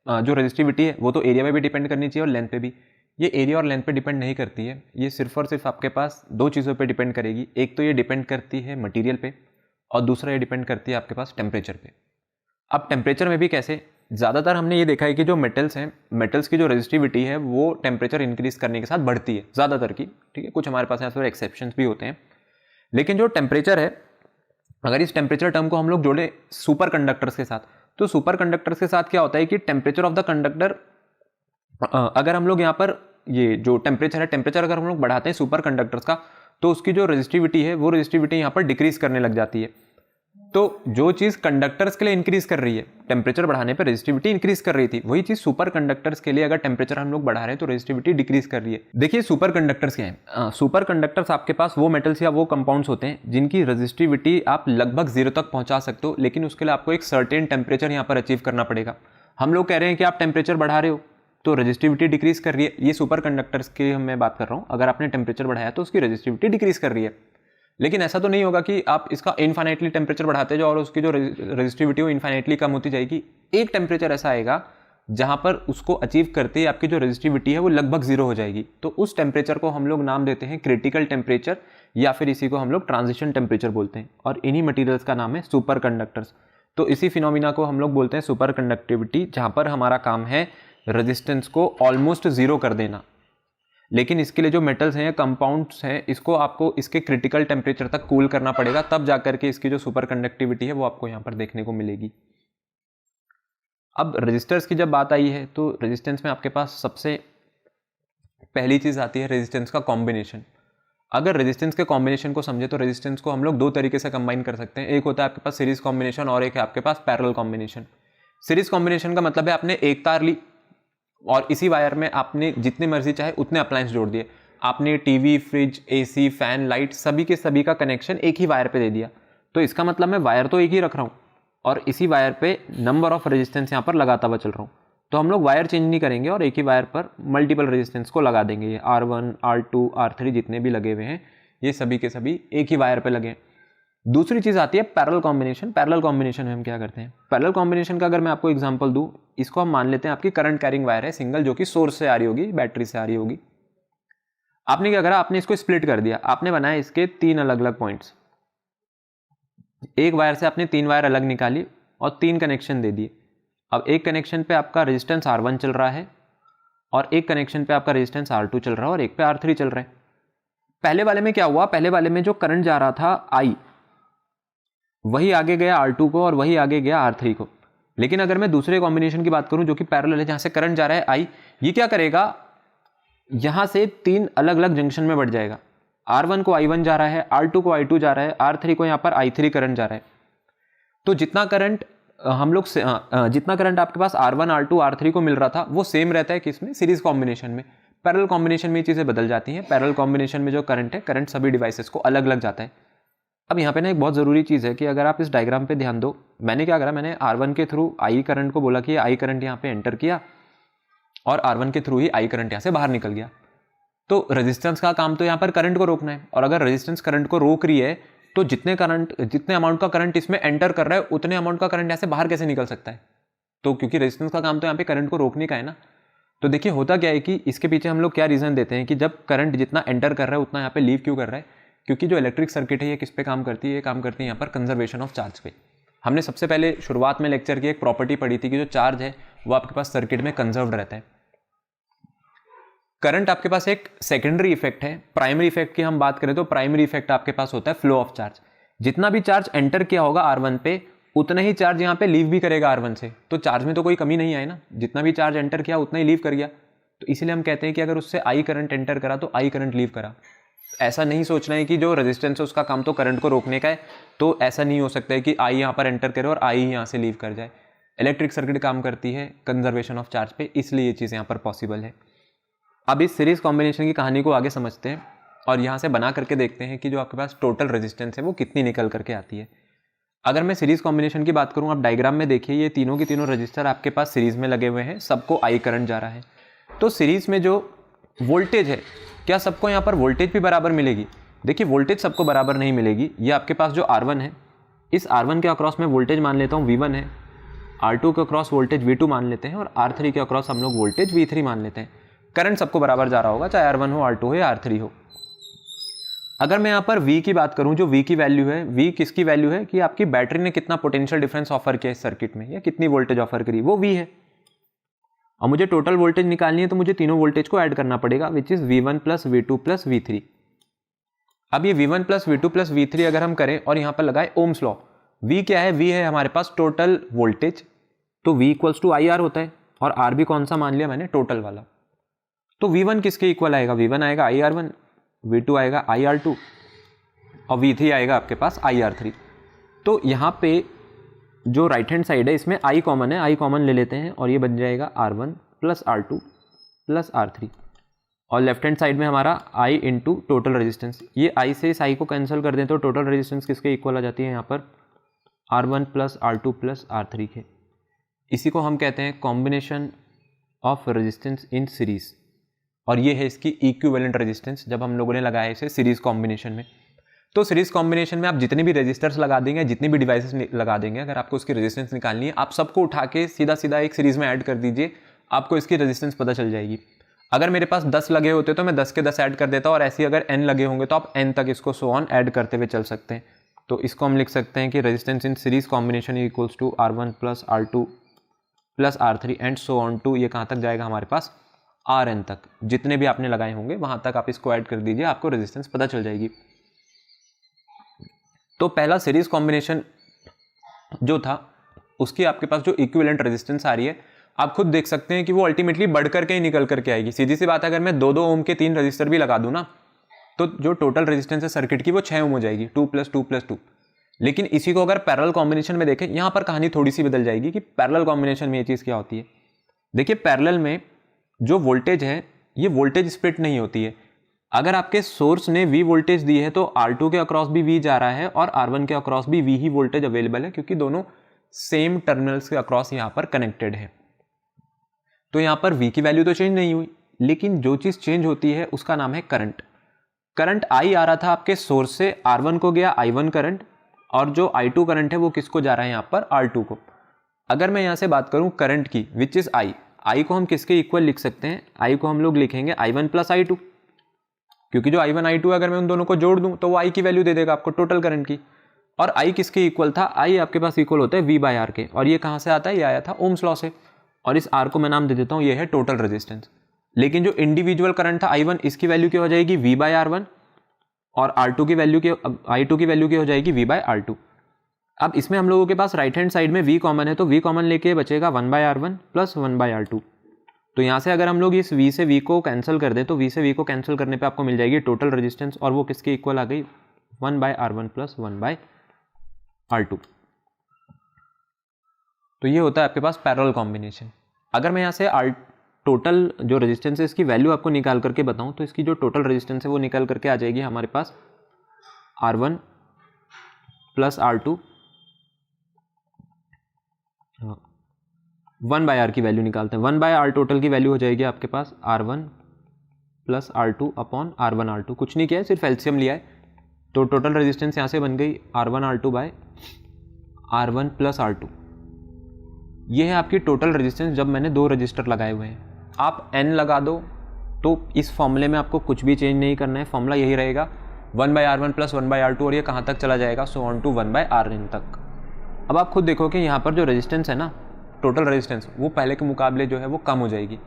जो रेजिस्टिविटी है वो तो एरिया पे भी डिपेंड करनी चाहिए और लेंथ पे भी। ये एरिया और लेंथ पे डिपेंड नहीं करती है, ये सिर्फ और सिर्फ आपके पास दो चीज़ों पे डिपेंड करेगी। एक तो ये डिपेंड करती है मटेरियल पे, और दूसरा ये डिपेंड करती है आपके पास टेम्परेचर पे। अब टेम्परेचर में भी कैसे? ज़्यादातर हमने ये देखा है कि जो मेटल्स हैं, मेटल्स की जो रेजिस्टिविटी है वो टेम्परेचर इंक्रीज करने के साथ बढ़ती है ज़्यादातर की, ठीक है। कुछ हमारे पास यहाँ पर एक्सेप्शंस भी होते हैं, लेकिन जो टेम्परेचर है, अगर इस टेम्परेचर टर्म को हम लोग जोड़े सुपर कंडक्टर्स के साथ, तो सुपर कंडक्टर्स के साथ क्या होता है कि टेम्परेचर ऑफ द कंडक्टर, अगर हम लोग यहाँ पर ये जो टेम्परेचर है, टेम्परेचर अगर हम लोग बढ़ाते हैं सुपर कंडक्टर्स का, तो उसकी जो रेजिस्टिविटी है वो रेजिस्टिविटी यहाँ पर डिक्रीज करने लग जाती है। तो जो चीज़ कंडक्टर्स के लिए इंक्रीज कर रही है, टेम्परेचर बढ़ाने पर रेजिस्टिविटी इंक्रीज कर रही थी, वही चीज़ सुपर कंडक्टर्स के लिए अगर टेम्परेचर हम लोग बढ़ा रहे हैं तो रेजिस्टिविटी डिक्रीज कर रही है। देखिए सुपर कंडक्टर्स क्या है, सुपर कंडक्टर्स आपके पास वो मेटल्स या वो कंपाउंड्स होते हैं जिनकी रेजिस्टिविटी आप लगभग 0 तक पहुंचा सकते हो, लेकिन उसके लिए आपको एक सर्टेन टेम्परेचर यहाँ पर अचीव करना पड़ेगा। हम लोग कह रहे हैं कि आप टेम्परेचर बढ़ा रहे हो तो रेजिस्टिविटी डिक्रीज कर रही है, ये सुपर कंडक्टर्स की मैं बात कर रहा हूँ। अगर आपने टेम्परेचर बढ़ाया तो उसकी रेजिस्टिविटी डिक्रीज कर रही है, लेकिन ऐसा तो नहीं होगा कि आप इसका इनफाइनाइटली टेम्परेचर बढ़ाते जाओ और उसकी जो रेजिस्टिविटी वो इनफाइनाइटली कम होती जाएगी। एक टेम्परेचर ऐसा आएगा जहां पर उसको अचीव करते ही आपकी जो रेजिस्टिविटी है वो लगभग 0 हो जाएगी। तो उस टेम्परेचर को हम लोग नाम देते हैं क्रिटिकल टेम्परेचर, या फिर इसी को हम लोग ट्रांजिशन टेम्परेचर बोलते हैं, और इन्हीं मटीरियल्स का नाम है सुपर कंडक्टर्स। तो इसी फिनोमिना को हम लोग बोलते हैं सुपर कंडक्टिविटी, जहां पर हमारा काम है रेजिस्टेंस को ऑलमोस्ट 0 कर देना। लेकिन इसके लिए जो मेटल्स हैं या कंपाउंड्स हैं, इसको आपको इसके क्रिटिकल टेम्परेचर तक कूल करना पड़ेगा, तब जाकर के इसकी जो सुपर कंडक्टिविटी है वो आपको यहाँ पर देखने को मिलेगी। अब रेजिस्टर्स की जब बात आई है तो रेजिस्टेंस में आपके पास सबसे पहली चीज़ आती है रेजिस्टेंस का कॉम्बिनेशन। अगर रेजिस्टेंस के कॉम्बिनेशन को समझे तो रेजिस्टेंस को हम लोग 2 तरीके से कंबाइन कर सकते हैं। एक होता है आपके पास सीरीज कॉम्बिनेशन और एक है आपके पास पैरेलल कॉम्बिनेशन। सीरीज कॉम्बिनेशन का मतलब है आपने एक तार ली और इसी वायर में आपने जितने मर्जी चाहे उतने अप्लायंस जोड़ दिए। आपने TV, fridge, AC, fan, light सभी के सभी का कनेक्शन एक ही वायर पे दे दिया। तो इसका मतलब मैं वायर तो एक ही रख रहा हूँ और इसी वायर पे नंबर ऑफ रेजिस्टेंस यहाँ पर लगाता हुआ चल रहा हूँ। तो हम लोग वायर चेंज नहीं करेंगे और एक ही वायर पर मल्टीपल रेजिस्टेंस को लगा देंगे। ये R1, R2, R3 जितने भी लगे हुए हैं ये सभी के सभी एक ही वायर पे लगे हैं। दूसरी चीज़ आती है पैरेलल कॉम्बिनेशन। पैरेलल कॉम्बिनेशन में हम क्या करते हैं, पैरेलल कॉम्बिनेशन का अगर मैं आपको एग्जांपल दूं, इसको हम मान लेते हैं आपकी करंट कैरिंग वायर है सिंगल, जो कि सोर्स से आ रही होगी, बैटरी से आ रही होगी। आपने क्या करा, आपने इसको स्प्लिट कर दिया, आपने बनाया इसके 3 अलग अलग पॉइंट्स। एक वायर से आपने 3 वायर अलग निकाली और 3 कनेक्शन दे दिए। अब एक कनेक्शन पे आपका रेजिस्टेंस R1 चल रहा है और एक कनेक्शन पे आपका रेजिस्टेंस R2 चल रहा है और एक पे R3 चल रहा है। पहले वाले में क्या हुआ, पहले वाले में जो करंट जा रहा था I, वही आगे गया R2 को और वही आगे गया R3 को। लेकिन अगर मैं दूसरे कॉम्बिनेशन की बात करूं जो कि पैरेलल है, जहां से करंट जा रहा है I, ये क्या करेगा, यहां से 3 अलग अलग जंक्शन में बढ़ जाएगा। R1 को I1 जा रहा है, R2 को I2 जा रहा है, R3 को यहाँ पर I3 करंट जा रहा है। तो जितना करंट जितना करंट आपके पास R1, R2, R3 को मिल रहा था वो सेम रहता है किसमें, सीरीज कॉम्बिनेशन में। पैरेलल कॉम्बिनेशन में ये चीज़ें बदल जाती हैं। पैरेलल कॉम्बिनेशन में जो करंट है, करंट सभी डिवाइसेस को अलग अलग जाता है। अब यहाँ पे ना एक बहुत ज़रूरी चीज़ है कि अगर आप इस डायग्राम पे ध्यान दो, मैंने क्या करा, मैंने R1 के थ्रू I करंट को बोला कि I करंट यहाँ पे एंटर किया और R1 के थ्रू ही I करंट यहाँ से बाहर निकल गया। तो रेजिस्टेंस का काम तो यहाँ पर करंट को रोकना है, और अगर रेजिस्टेंस करंट को रोक रही है तो जितने अमाउंट का करंट इसमें एंटर कर रहा है उतने अमाउंट का करंट यहाँ से बाहर कैसे निकल सकता है। तो क्योंकि रेजिस्टेंस का काम तो यहाँ पे करंट को रोकने का है ना। तो देखिए होता क्या है कि इसके पीछे हम लोग क्या रीज़न देते हैं कि जब करंट जितना एंटर कर रहा है उतना यहाँ पे लीव क्यों कर रहा है, क्योंकि जो इलेक्ट्रिक सर्किट है ये किस पे काम करती है, ये काम करती है यहाँ पर कंजर्वेशन ऑफ चार्ज पे। हमने सबसे पहले शुरुआत में लेक्चर की एक प्रॉपर्टी पढ़ी थी कि जो चार्ज है वो आपके पास सर्किट में कंजर्व्ड रहता है। करंट आपके पास एक सेकेंडरी इफेक्ट है। प्राइमरी इफेक्ट की हम बात करें तो प्राइमरी इफेक्ट आपके पास होता है फ्लो ऑफ चार्ज। जितना भी चार्ज एंटर किया होगा R1 पे उतना ही चार्ज यहाँ पे लीव भी करेगा R1 से। तो चार्ज में तो कोई कमी नहीं आई ना, जितना भी चार्ज एंटर किया उतना ही लीव कर गया। तो इसीलिए हम कहते हैं कि अगर उससे I करंट एंटर करा तो I करंट लीव करा। ऐसा नहीं सोचना है कि जो रेजिस्टेंस है उसका काम तो करंट को रोकने का है, तो ऐसा नहीं हो सकता है कि I यहाँ पर एंटर करे और I यहाँ से लीव कर जाए। इलेक्ट्रिक सर्किट काम करती है कंजर्वेशन ऑफ चार्ज पे, इसलिए ये चीज़ यहाँ पर पॉसिबल है। अब इस सीरीज कॉम्बिनेशन की कहानी को आगे समझते हैं और यहाँ से बना करके देखते हैं कि जो आपके पास टोटल रेजिस्टेंस है वो कितनी निकल करके आती है। अगर मैं सीरीज कॉम्बिनेशन की बात करूँ, आप डायग्राम में देखिए ये तीनों के तीनों रजिस्टर आपके पास सीरीज में लगे हुए हैं, सबको I करंट जा रहा है। तो सीरीज में जो वोल्टेज है, क्या सबको यहाँ पर वोल्टेज भी बराबर मिलेगी? देखिए वोल्टेज सबको बराबर नहीं मिलेगी। ये आपके पास जो R1 है, इस R1 के अक्रॉस में वोल्टेज मान लेता हूँ V1 है, R2 के अक्रॉस वोल्टेज V2 मान लेते हैं और R3 के अक्रॉस हम लोग वोल्टेज V3 मान लेते हैं। करंट सबको बराबर जा रहा होगा, चाहे R1 हो, R2 हो या R3 हो। अगर मैं यहाँ पर V की बात करूँ, जो V की वैल्यू है, V किसकी वैल्यू है कि आपकी बैटरी ने कितना पोटेंशियल डिफरेंस ऑफर किया इस सर्किट में, या कितनी वोल्टेज ऑफर करी, वो V है। और मुझे टोटल वोल्टेज निकालनी है तो मुझे तीनों वोल्टेज को ऐड करना पड़ेगा, which is V1 plus V2 plus V3। अब ये V1 plus V2 plus V3 अगर हम करें और यहाँ पर लगाए ओम्स लॉ, V क्या है, V है हमारे पास टोटल वोल्टेज, तो V इक्वल्स टू IR होता है, और R भी कौन सा मान लिया मैंने, टोटल वाला। तो V1 किसके इक्वल आएगा, V1 आएगा IR1, V2 आएगा IR2 और V3 आएगा आपके पास IR3। तो यहाँ पे जो राइट हैंड साइड है इसमें I कॉमन है, I कॉमन ले लेते हैं और ये बन जाएगा R1 plus R2 plus R3, और लेफ्ट हैंड साइड में हमारा I इंटू टोटल रेजिस्टेंस। ये I से इस I को कैंसिल कर दें तो टोटल रेजिस्टेंस किसके इक्वल आ जाती है यहाँ पर, R1 plus R2 plus R3 के। इसी को हम कहते हैं combination of resistance in series, और ये है इसकी इक्विवेलेंट रेजिस्टेंस जब हम लोगों ने लगाया इसे सीरीज कॉम्बिनेशन में। तो सीरीज कॉम्बिनेशन में आप जितने भी रेजिस्टर्स लगा देंगे, जितनी भी डिवाइसेस लगा देंगे, अगर आपको उसकी रेजिस्टेंस निकालनी है, आप सबको उठा के सीधा सीधा एक सीरीज में ऐड कर दीजिए, आपको इसकी रेजिस्टेंस पता चल जाएगी। अगर मेरे पास 10 लगे होते तो मैं 10 के 10 ऐड कर देता, और ऐसे अगर n लगे होंगे तो आप n तक इसको सो ऑन ऐड करते हुए चल सकते हैं। तो इसको हम लिख सकते हैं कि resistance in series combination equals to R1 plus R2 plus R3 and so on to, ये कहाँ तक जाएगा हमारे पास, Rn तक। जितने भी आपने लगाए होंगे वहाँ तक आप इसको ऐड कर दीजिए, आपको रेजिस्टेंस पता चल जाएगी। तो पहला सीरीज कॉम्बिनेशन जो था उसकी आपके पास जो इक्विवेलेंट रेजिस्टेंस आ रही है, आप खुद देख सकते हैं कि वो अल्टीमेटली बढ़ करके ही निकल करके आएगी। सीधी सी बात है, अगर मैं 2-2 ओम के 3 रजिस्टर भी लगा दूँ ना, तो जो टोटल रेजिस्टेंस है सर्किट की वो 6 ओम हो जाएगी, 2 + 2 + 2। लेकिन इसी को अगर पैरेलल कॉम्बिनेशन में देखें, यहाँ पर कहानी थोड़ी सी बदल जाएगी कि पैरेलल कॉम्बिनेशन में ये चीज़ क्या होती है। देखिए पैरेलल में जो वोल्टेज है ये वोल्टेज स्प्लिट नहीं होती है। अगर आपके सोर्स ने V वोल्टेज दी है तो R2 के अक्रॉस भी V जा रहा है और R1 के अक्रॉस भी V ही वोल्टेज अवेलेबल है, क्योंकि दोनों सेम टर्मिनल्स के अक्रॉस यहाँ पर कनेक्टेड है। तो यहाँ पर V की वैल्यू तो चेंज नहीं हुई, लेकिन जो चीज़ चेंज होती है उसका नाम है करंट। करंट I आ रहा था आपके सोर्स से, R1 को गया I1 करंट, और जो I2 करंट है वो किसको जा रहा है यहाँ पर, R2 को। अगर मैं यहाँ से बात करूँ करंट की, विच इज़ I को हम किसके इक्वल लिख सकते हैं, I को हम लोग लिखेंगे I1 प्लस I2, क्योंकि जो I1 I2 अगर मैं उन दोनों को जोड़ दूं तो वो I की वैल्यू दे देगा आपको टोटल करंट की। और I किसके इक्वल था, I आपके पास इक्वल होता है V/R के, और ये कहाँ से आता है, ये आया था ओम्स लॉ से। और इस R को मैं नाम दे देता हूँ, ये है टोटल रेजिस्टेंस। लेकिन जो इंडिविजुअल करंट था I1, इसकी वैल्यू क्या हो जाएगी V/R1, और I2 की वैल्यू क्या हो जाएगी V/R2। अब इसमें हम लोगों के पास राइट हैंड साइड में V कॉमन है, तो V कॉमन लेके बचेगा 1/R1 प्लस 1/R2। तो यहाँ से अगर हम लोग इस V से V को कैंसिल कर दें तो V से V को कैंसिल करने पे आपको मिल जाएगी टोटल रेजिस्टेंस, और वो किसके इक्वल आ गई, 1/R1 प्लस 1/R2। तो ये होता है आपके पास पैरेलल कॉम्बिनेशन। अगर मैं यहाँ से टोटल जो रेजिस्टेंस है इसकी वैल्यू आपको निकाल करके बताऊँ, तो इसकी जो टोटल रेजिस्टेंस है वो निकाल करके आ जाएगी हमारे पास R1 प्लस R2, 1/R की वैल्यू निकालते हैं, 1/R टोटल की वैल्यू हो जाएगी आपके पास R1 plus R2 upon R1 R2। कुछ नहीं किया है, सिर्फ एलसीएम लिया है। तो टोटल रेजिस्टेंस यहाँ से बन गई R1 R2 bye R1 plus R2। ये है आपकी टोटल रेजिस्टेंस जब मैंने 2 रजिस्टर लगाए हुए हैं। आप n लगा दो तो इस फॉर्मूले में आपको कुछ भी चेंज नहीं करना है, फॉर्मूला यही रहेगा 1/R1 प्लस 1/R2, और ये कहाँ तक चला जाएगा, सो ऑन टू 1/Rn तक। अब आप खुद देखो कि यहाँ पर जो रेजिस्टेंस है ना, टोटल रेजिस्टेंस, वो पहले के मुकाबले जो है वो कम हो जाएगी।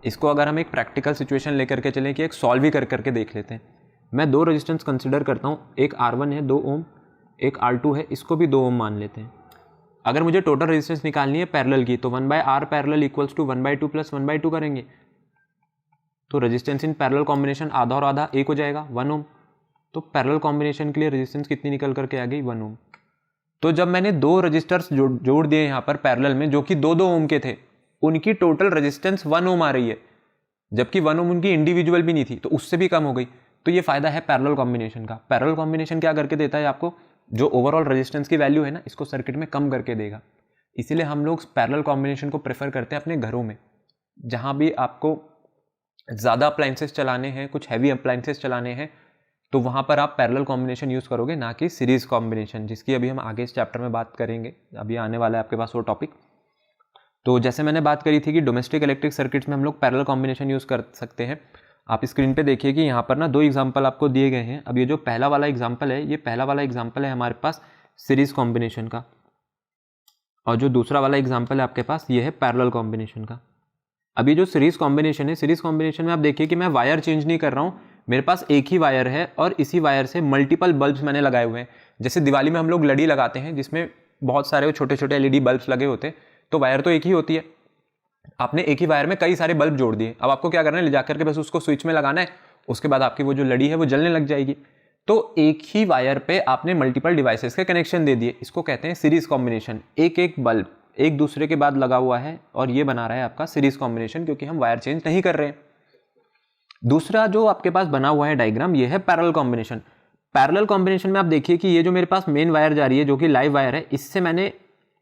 इसको अगर हम एक प्रैक्टिकल सिचुएशन लेकर के चलें कि एक सॉल्व ही कर करके देख लेते हैं। मैं 2 रेजिस्टेंस कंसिडर करता हूँ, एक R1 है 2 ओम, एक R2 है, इसको भी 2 ओम मान लेते हैं। अगर मुझे टोटल रेजिस्टेंस निकालनी है पैरेलल की, तो 1/R parallel equals to 1/2 plus 1/2 करेंगे, तो रेजिस्टेंस इन पैरेलल कॉम्बिनेशन आधा और आधा 1 हो जाएगा, 1 ओम। तो पैरेलल कॉम्बिनेशन के लिए रेजिस्टेंस कितनी निकल करके आ गई, 1 ओम। तो जब मैंने 2 रजिस्टर्स जोड़ दिए यहाँ पर पैरेलल में, जो कि 2-2 ओम के थे, उनकी टोटल रेजिस्टेंस 1 ओम आ रही है, जबकि 1 ओम उनकी इंडिविजुअल भी नहीं थी, तो उससे भी कम हो गई। तो ये फायदा है पैरेलल कॉम्बिनेशन का। पैरेलल कॉम्बिनेशन क्या करके देता है आपको, जो ओवरऑल रेजिस्टेंस की वैल्यू है ना, इसको सर्किट में कम करके देगा। इसीलिए हम लोग पैरेलल कॉम्बिनेशन को प्रेफर करते हैं अपने घरों में, जहाँ भी आपको ज़्यादा अप्लाइंसेस चलाने हैं, कुछ हैवी अप्लाइंसेस चलाने हैं, तो वहाँ पर आप पैरेलल कॉम्बिनेशन यूज़ करोगे, ना कि सीरीज़ कॉम्बिनेशन, जिसकी अभी हम आगे इस चैप्टर में बात करेंगे। अभी आने वाला है आपके पास वो टॉपिक। तो जैसे मैंने बात करी थी कि डोमेस्टिक इलेक्ट्रिक सर्किट्स में हम लोग पैरेलल कॉम्बिनेशन यूज़ कर सकते हैं। आप स्क्रीन पे देखिए कि यहाँ पर ना 2 एग्जाम्पल आपको दिए गए हैं। अब ये जो पहला वाला एग्जाम्पल है, ये पहला वाला एग्जाम्पल है हमारे पास सीरीज कॉम्बिनेशन का, और जो दूसरा वाला एग्जाम्पल है आपके पास ये है पैरेलल कॉम्बिनेशन का। अब ये जो सीरीज कॉम्बिनेशन है, सीरीज कॉम्बिनेशन में आप देखिए कि मैं वायर चेंज नहीं कर रहा हूँ, मेरे पास एक ही वायर है और इसी वायर से मल्टीपल बल्ब्स मैंने लगाए हुए हैं। जैसे दिवाली में हम लोग लड़ी लगाते हैं जिसमें बहुत सारे छोटे छोटे एलईडी बल्ब्स लगे होते हैं, तो वायर तो एक ही होती है, आपने एक ही वायर में कई सारे बल्ब जोड़ दिए। अब आपको क्या करना है, ले जाकर के बस उसको स्विच में लगाना है, उसके बाद आपकी वो जो लड़ी है वो जलने लग जाएगी। तो एक ही वायर पे आपने मल्टीपल डिवाइसेस के कनेक्शन दे दिए, इसको कहते हैं सीरीज कॉम्बिनेशन। एक एक बल्ब एक दूसरे के बाद लगा हुआ है और ये बना रहा है आपका सीरीज कॉम्बिनेशन, क्योंकि हम वायर चेंज नहीं कर रहे हैं। दूसरा जो आपके पास बना हुआ है डायग्राम, ये है पैरेलल कॉम्बिनेशन। पैरेलल कॉम्बिनेशन में आप देखिए कि ये जो मेरे पास मेन वायर जा रही है जो कि लाइव वायर है, इससे मैंने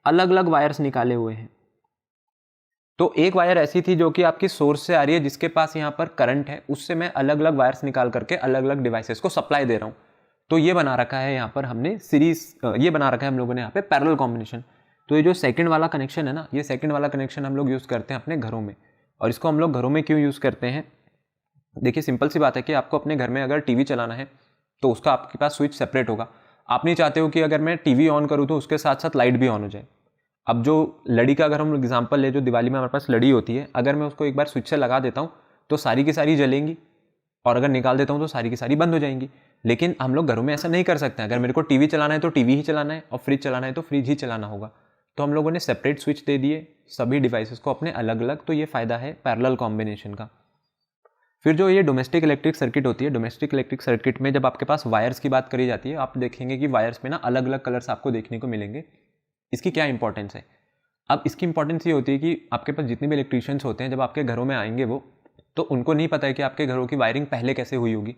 अलग अलग वायर्स निकाले हुए हैं। तो एक वायर ऐसी थी जो कि आपकी सोर्स से आ रही है जिसके पास यहाँ पर करंट है, उससे मैं अलग अलग वायर्स निकाल करके अलग अलग डिवाइसेस को सप्लाई दे रहा हूँ। तो ये बना रखा है यहाँ पर हमने सीरीज, ये बना रखा है हम लोगों ने यहाँ पे पैरेलल कॉम्बिनेशन। तो ये जो सेकंड वाला कनेक्शन है ना, ये सेकंड वाला कनेक्शन हम लोग यूज़ करते हैं अपने घरों में। और इसको हम लोग घरों में क्यों यूज़ करते हैं, देखिए सिंपल सी बात है कि आपको अपने घर में अगर टीवी चलाना है तो उसका आपके पास स्विच सेपरेट होगा। आप नहीं चाहते हो कि अगर मैं टीवी ऑन करूँ तो उसके साथ साथ लाइट भी ऑन हो जाए। अब जो लड़ी का अगर हम एग्जांपल ले, जो दिवाली में हमारे पास लड़ी होती है, अगर मैं उसको एक बार स्विच से लगा देता हूँ तो सारी की सारी जलेंगी, और अगर निकाल देता हूँ तो सारी की सारी बंद हो जाएंगी। लेकिन हम लोग घरों में ऐसा नहीं कर सकते। अगर मेरे को टीवी चलाना है तो टीवी ही चलाना है, और फ्रिज चलाना है तो फ्रिज ही चलाना होगा। तो हम लोगों ने सेपरेट स्विच दे दिए सभी डिवाइसेस को अपने अलग अलग। तो ये फ़ायदा है पैरेलल कॉम्बिनेशन का। फिर जो ये डोमेस्टिक इलेक्ट्रिक सर्किट होती है, डोमेस्टिक इलेक्ट्रिक सर्किट में जब आपके पास वायर्स की बात करी जाती है, आप देखेंगे कि वायर्स में ना अलग अलग कलर्स आपको देखने को मिलेंगे। इसकी क्या इंपॉर्टेंस है? अब इसकी इंपॉर्टेंस ये होती है कि आपके पास जितने भी इलेक्ट्रीशियंस होते हैं, जब आपके घरों में आएंगे वो, तो उनको नहीं पता है कि आपके घरों की वायरिंग पहले कैसे हुई होगी।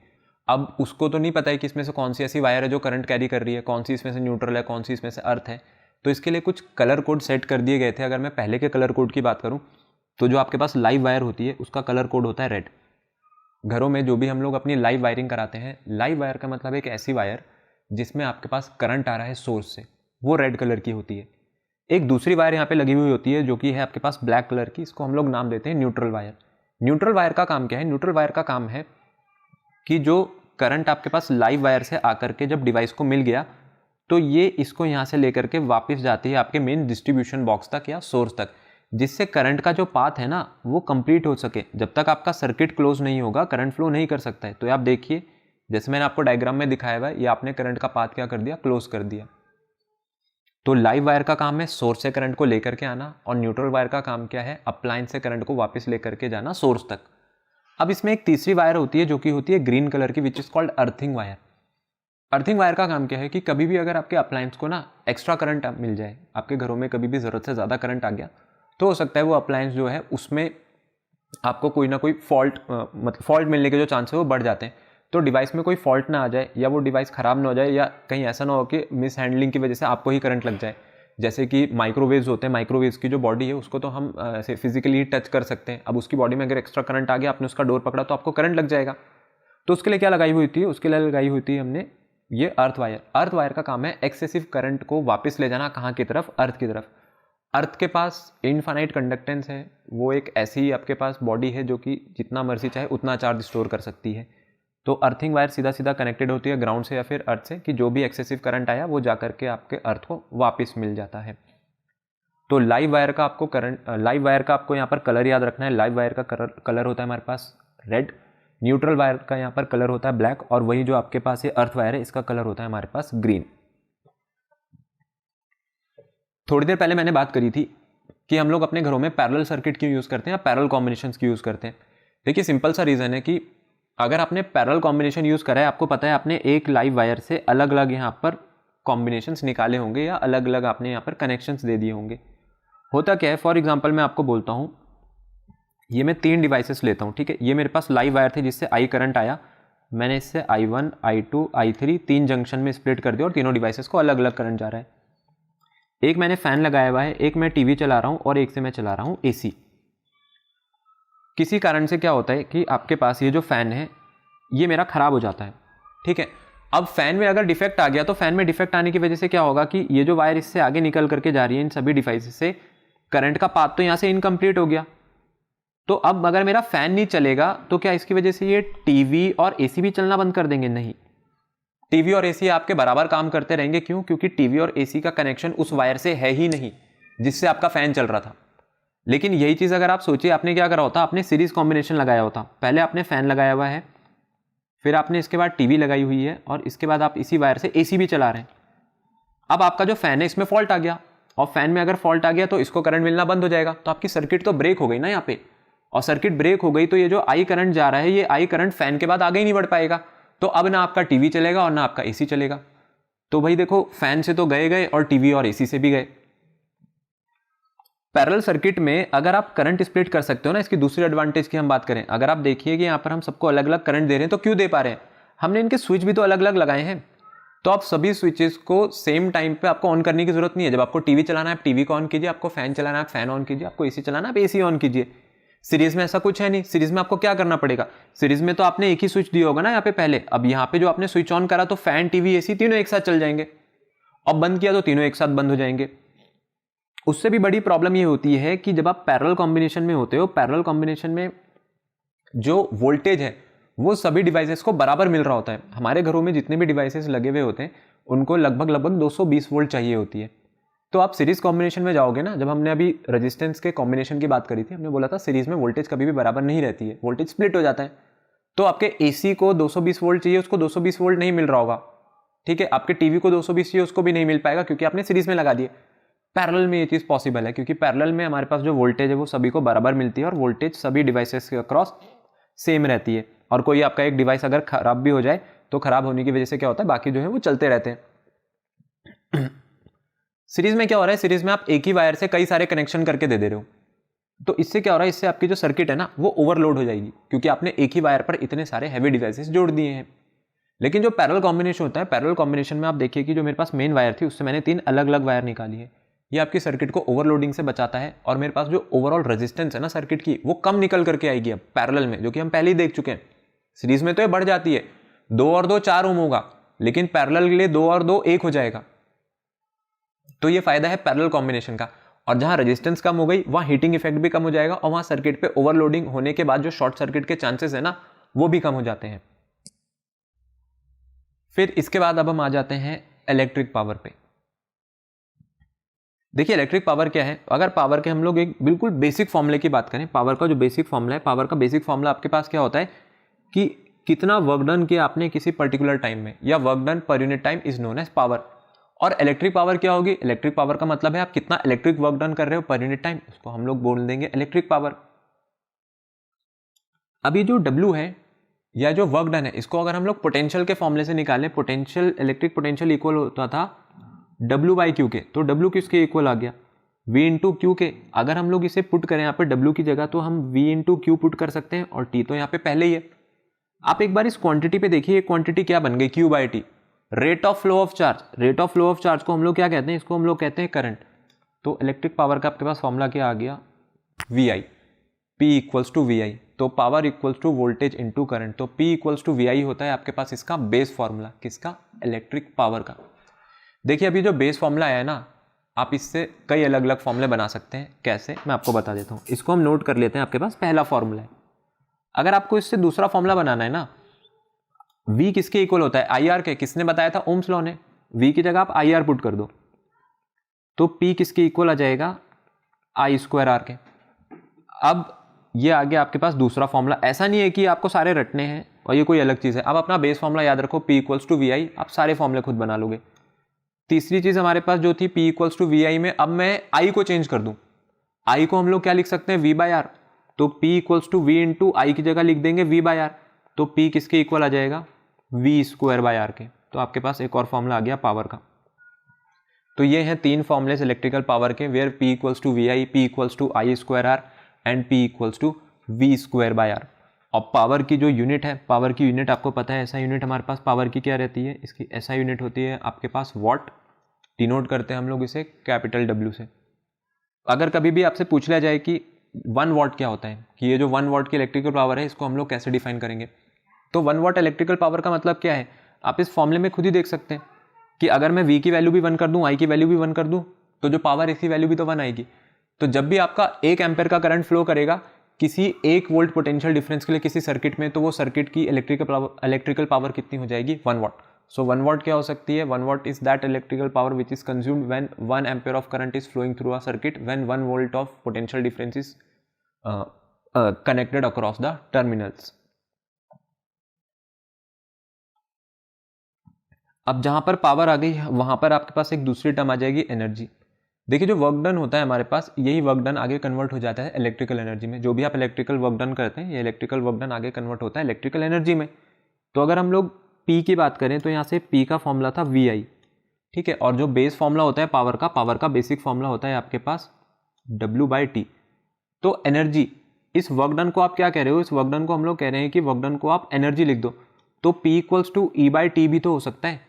अब उसको तो नहीं पता है कि इसमें से कौन सी ऐसी वायर है जो करंट कैरी कर रही है, कौन सी इसमें से न्यूट्रल है, कौन सी इसमें से अर्थ है। तो इसके लिए कुछ कलर कोड सेट कर दिए गए थे। अगर मैं पहले के कलर कोड की बात करूँ तो जो आपके पास लाइव वायर होती है उसका कलर कोड होता है रेड। घरों में जो भी हम लोग अपनी लाइव वायरिंग कराते हैं, लाइव वायर का मतलब एक ऐसी वायर जिसमें आपके पास करंट आ रहा है सोर्स से, वो रेड कलर की होती है। एक दूसरी वायर यहाँ पे लगी हुई होती है जो कि है आपके पास ब्लैक कलर की, इसको हम लोग नाम देते हैं न्यूट्रल वायर। न्यूट्रल वायर का काम क्या है? न्यूट्रल वायर का काम है कि जो करंट आपके पास लाइव वायर से आकर के जब डिवाइस को मिल गया, तो ये इसको यहाँ से लेकर के वापस जाती है आपके मेन डिस्ट्रीब्यूशन बॉक्स तक या सोर्स तक, जिससे करंट का जो पाथ है ना वो कंप्लीट हो सके। जब तक आपका सर्किट क्लोज नहीं होगा करंट फ्लो नहीं कर सकता है। तो आप देखिए, जैसे मैंने आपको डायग्राम में दिखाया हुआ है, ये आपने करंट का पाथ क्या कर दिया, क्लोज कर दिया। तो लाइव वायर का काम है सोर्स से करंट को लेकर के आना, और न्यूट्रल वायर का काम क्या है, अप्लायंस से करंट को वापस लेकर के जाना सोर्स तक। अब इसमें एक तीसरी वायर होती है जो कि होती है ग्रीन कलर की, which is called earthing wire. Earthing wire का काम क्या है कि कभी भी अगर आपके अप्लायंस को ना एक्स्ट्रा करंट मिल जाए, आपके घरों में कभी भी ज़रूरत से ज़्यादा करंट आ गया, तो हो सकता है वो अप्लायंस जो है उसमें आपको कोई ना कोई फॉल्ट मिलने के जो चांस है वो बढ़ जाते हैं। तो डिवाइस में कोई फॉल्ट ना आ जाए, या वो डिवाइस ख़राब ना हो जाए, या कहीं ऐसा ना हो कि मिस हैंडलिंग की वजह से आपको ही करंट लग जाए। जैसे कि माइक्रोवेव्स होते हैं, माइक्रोवेव्स की जो बॉडी है उसको तो हम ऐसे फिजिकली टच कर सकते हैं। अब उसकी बॉडी में अगर एक्स्ट्रा करंट आ गया, आपने उसका डोर पकड़ा तो आपको करंट लग जाएगा। तो उसके लिए क्या लगाई हुई थी? उसके लिए लगाई हुई थी हमने ये अर्थ वायर। अर्थ वायर का काम है एक्सेसिव करंट को वापस ले जाना, कहाँ की तरफ? अर्थ की तरफ। अर्थ के पास इनफाइनाइट कंडक्टेंस है, वो एक ऐसी आपके पास बॉडी है जो कि जितना मर्जी चाहे उतना चार्ज स्टोर कर सकती है। तो अर्थिंग वायर सीधा सीधा कनेक्टेड होती है ग्राउंड से या फिर अर्थ से, कि जो भी एक्सेसिव करंट आया वो जा करके आपके अर्थ को वापस मिल जाता है। तो लाइव वायर का आपको यहाँ पर कलर याद रखना है। लाइव वायर का कलर होता है हमारे पास रेड, न्यूट्रल वायर का यहाँ पर कलर होता है ब्लैक, और वही जो आपके पास ये अर्थ वायर है इसका कलर होता है हमारे पास ग्रीन। थोड़ी देर पहले मैंने बात करी थी कि हम लोग अपने घरों में पैरेलल सर्किट क्यों यूज़ करते हैं या पैरेलल कॉम्बिनेशंस क्यों यूज़ करते हैं। देखिए सिंपल सा रीज़न है कि अगर आपने पैरेलल कॉम्बिनेशन यूज़ करा है, आपको पता है आपने एक लाइव वायर से अलग अलग यहाँ पर कॉम्बिनेशंस निकाले होंगे या अलग अलग आपने यहाँ पर कनेक्शंस दे दिए होंगे। होता क्या है, फॉर एग्जांपल मैं आपको बोलता हूँ, ये मैं 3 डिवाइसेस लेता हूँ, ठीक है। ये मेरे पास लाइव वायर थे जिससे आई करंट आया, मैंने इससे I1, I2, I3 3 जंक्शन में स्प्लिट कर दिया और तीनों डिवाइसेस को अलग अलग करंट जा रहा है। एक मैंने फ़ैन लगाया हुआ है, एक मैं टीवी चला रहा हूँ और एक से मैं चला रहा हूँ AC। किसी कारण से क्या होता है कि आपके पास ये जो फ़ैन है ये मेरा ख़राब हो जाता है, ठीक है। अब फ़ैन में अगर डिफेक्ट आ गया तो फ़ैन में डिफेक्ट आने की वजह से क्या होगा कि ये जो वायर इससे आगे निकल करके जा रही है इन सभी डिवाइसेस से, करंट का पाथ तो यहाँ से इनकम्प्लीट हो गया। तो अब अगर मेरा फैन नहीं चलेगा तो क्या इसकी वजह से ये टीवी और एसी भी चलना बंद कर देंगे? नहीं, टीवी और एसी आपके बराबर काम करते रहेंगे। क्यों? क्योंकि टीवी और एसी का कनेक्शन उस वायर से है ही नहीं जिससे आपका फैन चल रहा था। लेकिन यही चीज अगर आप सोचिए, आपने क्या करा होता, आपने सीरीज कॉम्बिनेशन लगाया होता। पहले आपने फैन लगाया हुआ है, फिर आपने इसके बाद टीवी लगाई हुई है, और इसके बाद आप इसी वायर से एसी भी चला रहे हैं। अब आपका जो फैन है इसमें फॉल्ट आ गया, और फैन में अगर फॉल्ट आ गया तो इसको करंट मिलना बंद हो जाएगा, तो आपकी सर्किट तो ब्रेक हो गई ना यहाँ पे। और सर्किट ब्रेक हो गई तो ये जो आई करंट जा रहा है, ये आई करंट फैन के बाद आगे ही नहीं बढ़ पाएगा। तो अब ना आपका टीवी चलेगा और ना आपका एसी चलेगा। तो भाई देखो, फैन से तो गए और टीवी और एसी से भी गए। पैरेलल सर्किट में अगर आप करंट स्प्लिट कर सकते हो ना, इसकी दूसरी एडवांटेज की हम बात करें, अगर आप देखिए कि यहाँ पर हम सबको अलग अलग करंट दे रहे हैं, तो क्यों दे पा रहे हैं? हमने इनके स्विच भी तो अलग अलग लगाए हैं। तो आप सभी स्विचेस को सेम टाइम पे आपको ऑन करने की जरूरत नहीं है। जब आपको टीवी चलाना है आप टीवी को ऑन कीजिए, आपको फैन चलाना है आप फैन ऑन कीजिए, आपको एसी चलाना है आप एसी ऑन कीजिए। सीरीज में ऐसा कुछ है नहीं। सीरीज में आपको क्या करना पड़ेगा? सीरीज में तो आपने एक ही स्विच दिया होगा ना यहाँ पे पहले। अब यहाँ पे जो आपने स्विच ऑन करा तो फैन टीवी एसी तीनों एक साथ चल जाएंगे, और बंद किया तो तीनों एक साथ बंद हो जाएंगे। उससे भी बड़ी प्रॉब्लम ये होती है कि जब आप पैरेलल कॉम्बिनेशन में होते हो, पैरेलल कॉम्बिनेशन में जो वोल्टेज है वो सभी डिवाइसेस को बराबर मिल रहा होता है। हमारे घरों में जितने भी डिवाइसेस लगे हुए होते हैं उनको लगभग 220 वोल्ट चाहिए होती है। तो आप सीरीज कॉम्बिनेशन में जाओगे ना, जब हमने अभी रेजिस्टेंस के कॉम्बिनेशन की बात करी थी, हमने बोला था सीरीज में वोल्टेज कभी भी बराबर नहीं रहती है, वोल्टेज स्प्लिट हो जाता है। तो आपके एसी को 220 वोल्ट चाहिए, उसको 220 वोल्ट नहीं मिल रहा होगा, ठीक है। आपके टीवी को 220 चाहिए, उसको भी नहीं मिल पाएगा क्योंकि आपने सीरीज में लगा दिए। पैरेलल में ये चीज़ पॉसिबल है क्योंकि पैरेलल में हमारे पास जो वोल्टेज है वो सभी को बराबर मिलती है, और वोल्टेज सभी डिवाइसेस के अक्रॉस सेम रहती है। और कोई आपका एक डिवाइस अगर खराब भी हो जाए तो खराब होने की वजह से क्या होता है, बाकी जो है वो चलते रहते हैं। सीरीज में क्या हो रहा है, सीरीज में आप एक ही वायर से कई सारे कनेक्शन करके दे रहे हो, तो इससे क्या हो रहा है, इससे आपकी जो सर्किट है ना वो ओवरलोड हो जाएगी क्योंकि आपने एक ही वायर पर इतने सारे हैवी डिवाइसेस जोड़ दिए हैं। लेकिन जो पैरेलल कॉम्बिनेशन होता है, पैरेलल कॉम्बिनेशन में आप देखिए कि जो मेरे पास मेन वायर थी उससे मैंने 3 अलग अलग वायर निकाली है। ये आपकी सर्किट को ओवरलोडिंग से बचाता है, और मेरे पास जो ओवरऑल रेजिस्टेंस है ना सर्किट की, वो कम निकल करके आएगी अब पैरेलल में, जो कि हम पहले ही देख चुके हैं। सीरीज में तो ये बढ़ जाती है, 2 और 2 4 ओम होगा, लेकिन पैरेलल के लिए 2 और 2 1 हो जाएगा। तो ये फायदा है पैरेलल कॉम्बिनेशन का। और जहां रेजिस्टेंस कम हो गई वहां हीटिंग इफेक्ट भी कम हो जाएगा, और वहां सर्किट पे ओवरलोडिंग होने के बाद जो शॉर्ट सर्किट के चांसेस है ना वो भी कम हो जाते हैं। फिर इसके बाद अब हम आ जाते हैं इलेक्ट्रिक पावर पे। देखिए इलेक्ट्रिक पावर क्या है, अगर पावर के हम लोग एक बिल्कुल बेसिक फॉर्मूले की बात करें, पावर का जो बेसिक फॉर्मूला है, पावर का बेसिक फॉर्मूला आपके पास क्या होता है कि कितना वर्क डन किया आपने किसी पर्टिकुलर टाइम में, या work done per unit time is known as power. और इलेक्ट्रिक पावर क्या होगी, इलेक्ट्रिक पावर का मतलब है आप कितना इलेक्ट्रिक वर्क डन कर रहे हो पर यूनिट टाइम, उसको हम लोग बोल देंगे इलेक्ट्रिक पावर। अभी जो W है या जो वर्क डन है, इसको अगर हम लोग पोटेंशियल के फॉर्मूले से निकालें, पोटेंशियल इलेक्ट्रिक पोटेंशियल इक्वल होता था W/Q के, तो W किसके इक्वल आ गया, V/Q के। अगर हम लोग इसे पुट करें यहाँ पे W की जगह, तो हम V/Q पुट कर सकते हैं, और T तो यहाँ पे पहले ही है। आप एक बार इस क्वांटिटी पे देखिए, क्वांटिटी क्या बन गई, Q/T, rate of flow of charge. Rate of flow of charge को हम लोग क्या कहते हैं, इसको हम लोग कहते हैं करंट। तो इलेक्ट्रिक पावर का आपके पास फॉर्मूला क्या आ गया, VI, P equals to VI। तो power equals to voltage into current, तो P इक्वल्स टू VI होता है आपके पास इसका बेस फॉर्मूला, किसका, इलेक्ट्रिक पावर का। देखिए अभी जो बेस फॉर्मूला आया है ना, आप इससे कई अलग अलग फॉर्मूले बना सकते हैं। कैसे, मैं आपको बता देता हूँ। इसको हम नोट कर लेते हैं, आपके पास पहला फॉर्मूला है। अगर आपको इससे दूसरा फॉर्मूला बनाना है ना, V किसके इक्वल होता है, IR के। किसने बताया था, ओम्स लॉ ने। V की जगह आप IR पुट कर दो, तो P किसके इक्वल आ जाएगा, I²R के। अब ये आ गया आपके पास दूसरा फॉर्मूला। ऐसा नहीं है कि आपको सारे रटने हैं और ये कोई अलग चीज़ है। अब अपना बेस फॉर्मूला याद रखो, P इक्वल्स टू VI, आप सारे फॉर्मूले खुद बना लोगे। तीसरी चीज़ हमारे पास जो थी P इक्वल्स टू VI में, अब मैं I को चेंज कर दूं। I को हम लोग क्या लिख सकते हैं, V/R। तो P equals to V into I की जगह लिख देंगे V/R। तो P किसके इक्वल आ जाएगा, V²/R के। तो आपके पास एक और फॉर्मूला आ गया पावर का। तो ये हैं 3 फॉर्मूले इलेक्ट्रिकल पावर के, where P equals to VI, P equals to I²R and P equals to V²/R। और पावर की जो यूनिट है, पावर की यूनिट आपको पता है, ऐसा यूनिट हमारे पास पावर की क्या रहती है, इसकी ऐसा यूनिट होती है आपके पास वॉट। डिनोट करते हैं हम लोग इसे कैपिटल W से। अगर कभी भी आपसे पूछ लिया जाए कि 1 वॉट क्या होता है, कि ये जो 1 वॉट की इलेक्ट्रिकल पावर है इसको हम लोग कैसे डिफाइन करेंगे, तो 1 वॉट इलेक्ट्रिकल पावर का मतलब क्या है, आप इस फॉर्मूले में खुद ही देख सकते हैं कि अगर मैं V की वैल्यू भी 1 कर दूं, I की वैल्यू भी 1 कर दूं, तो जो पावर इसकी वैल्यू भी तो 1 आएगी। तो जब भी आपका 1 एम्पेयर का करंट फ्लो करेगा, किसी 1 वोल्ट पोटेंशियल डिफरेंस के लिए किसी सर्किट में, तो वो सर्किट की इलेक्ट्रिकल पावर कितनी हो जाएगी, 1 वाट। सो 1 वाट क्या हो सकती है, 1 watt is that electrical power which is consumed when 1 ampere of current is flowing through a circuit when 1 volt of potential difference is connected across the terminals. अब जहां पर पावर आ गई वहां पर आपके पास एक दूसरी टर्म आ जाएगी, एनर्जी। देखिए जो वर्क डन होता है हमारे पास, यही वर्क डन आगे कन्वर्ट हो जाता है इलेक्ट्रिकल एनर्जी में। जो भी आप इलेक्ट्रिकल वर्क डन करते हैं, ये इलेक्ट्रिकल वर्क डन आगे कन्वर्ट होता है इलेक्ट्रिकल एनर्जी में। तो अगर हम लोग P की बात करें तो यहाँ से P का फॉर्मूला था VI, ठीक है। और जो बेस फॉर्मूला होता है पावर का बेसिक फॉर्मूला होता है आपके पास W/T। तो एनर्जी, इस वर्क डन को आप क्या कह रहे हो, इस वर्क डन को हम लोग कह रहे हैं कि वर्क डन को आप एनर्जी लिख दो। तो P = E/T भी तो हो सकता है।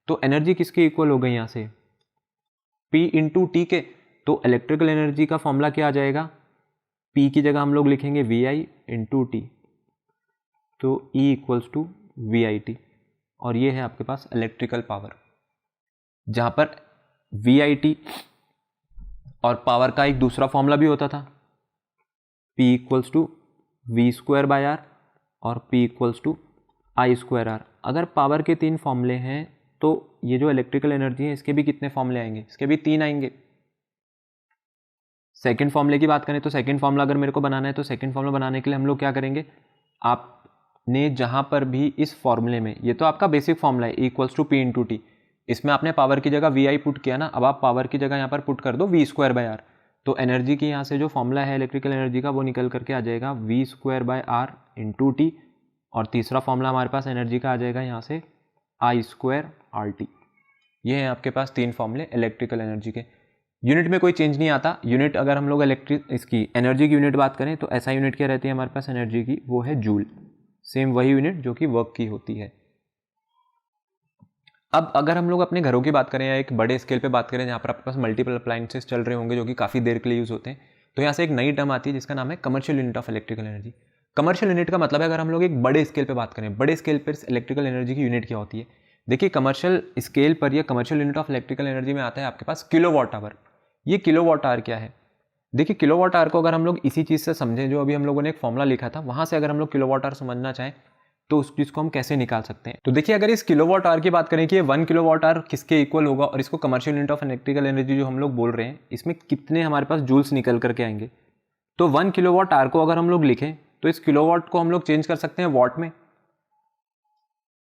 तो एनर्जी किसके इक्वल हो गई यहाँ से, P × T के। तो इलेक्ट्रिकल एनर्जी का फॉर्मूला क्या आ जाएगा, P की जगह हम लोग लिखेंगे VI × T, तो E = VIT। और ये है आपके पास इलेक्ट्रिकल पावर, जहां पर VIT और पावर का एक दूसरा फॉर्मूला भी होता था, P = V² और P = I²R। अगर पावर के 3 फॉर्मूले हैं तो ये जो इलेक्ट्रिकल एनर्जी है इसके भी कितने फॉर्मूले आएंगे, इसके भी 3 आएंगे। सेकंड फॉर्मूले की बात करें तो सेकंड फॉर्मूला अगर मेरे को बनाना है तो सेकंड फॉर्मूला बनाने के लिए हम लोग क्या करेंगे, आपने जहां पर भी इस फॉर्मूले में, ये तो आपका बेसिक फॉर्मूला है E = P × T, इसमें आपने पावर की जगह VI पुट किया ना, अब आप पावर की जगह यहाँ पर पुट कर दो V²/R। तो एनर्जी की यहाँ से जो फॉर्मूला है इलेक्ट्रिकल एनर्जी का वो निकल करके आ जाएगा V²/R × T। और तीसरा फॉर्मूला हमारे पास एनर्जी का आ जाएगा यहाँ से I²RT। ये है आपके पास 3 फॉर्मूले इलेक्ट्रिकल एनर्जी के। यूनिट में कोई चेंज नहीं आता। यूनिट अगर हम लोग इसकी एनर्जी की यूनिट बात करें तो ऐसा यूनिट क्या रहती है हमारे पास एनर्जी की, वो है जूल। सेम वही यूनिट जो कि वर्क की होती है। अब अगर हम लोग अपने घरों की बात करें या एक बड़े स्केल पे बात करें जहाँ पर आपके पास मल्टीपल अप्लायंसेस चल रहे होंगे जो कि काफ़ी देर के लिए यूज़ होते हैं, तो यहाँ से एक नई टर्म आती है जिसका नाम है commercial unit of electrical energy. Commercial unit का मतलब है अगर हम लोग एक बड़े स्केल पे बात करें, बड़े स्केल पर इलेक्ट्रिकल एनर्जी की यूनिट क्या होती है। देखिए कमर्शियल स्केल पर या commercial unit of electrical energy में आता है आपके पास किलोवाट आवर। ये किलोवाट आवर क्या है, देखिए किलोवाट आवर को अगर हम लोग इसी चीज़ से समझें जो अभी हम लोगों ने एक फॉर्मूला लिखा था, वहाँ से अगर हम लोग किलोवाट आवर समझना चाहें तो उस चीज़ को हम कैसे निकाल सकते हैं। तो देखिए अगर इस किलोवाट आवर की बात करें कि ये 1 किलोवाट आवर किसके इक्वल होगा और इसको commercial unit of electrical energy जो हम लोग बोल रहे हैं इसमें कितने हमारे पास जूल्स निकल करके आएंगे। तो 1 किलोवाट आवर को अगर हम लोग लिखें तो इस किलोवाट को हम लोग चेंज कर सकते हैं वाट में,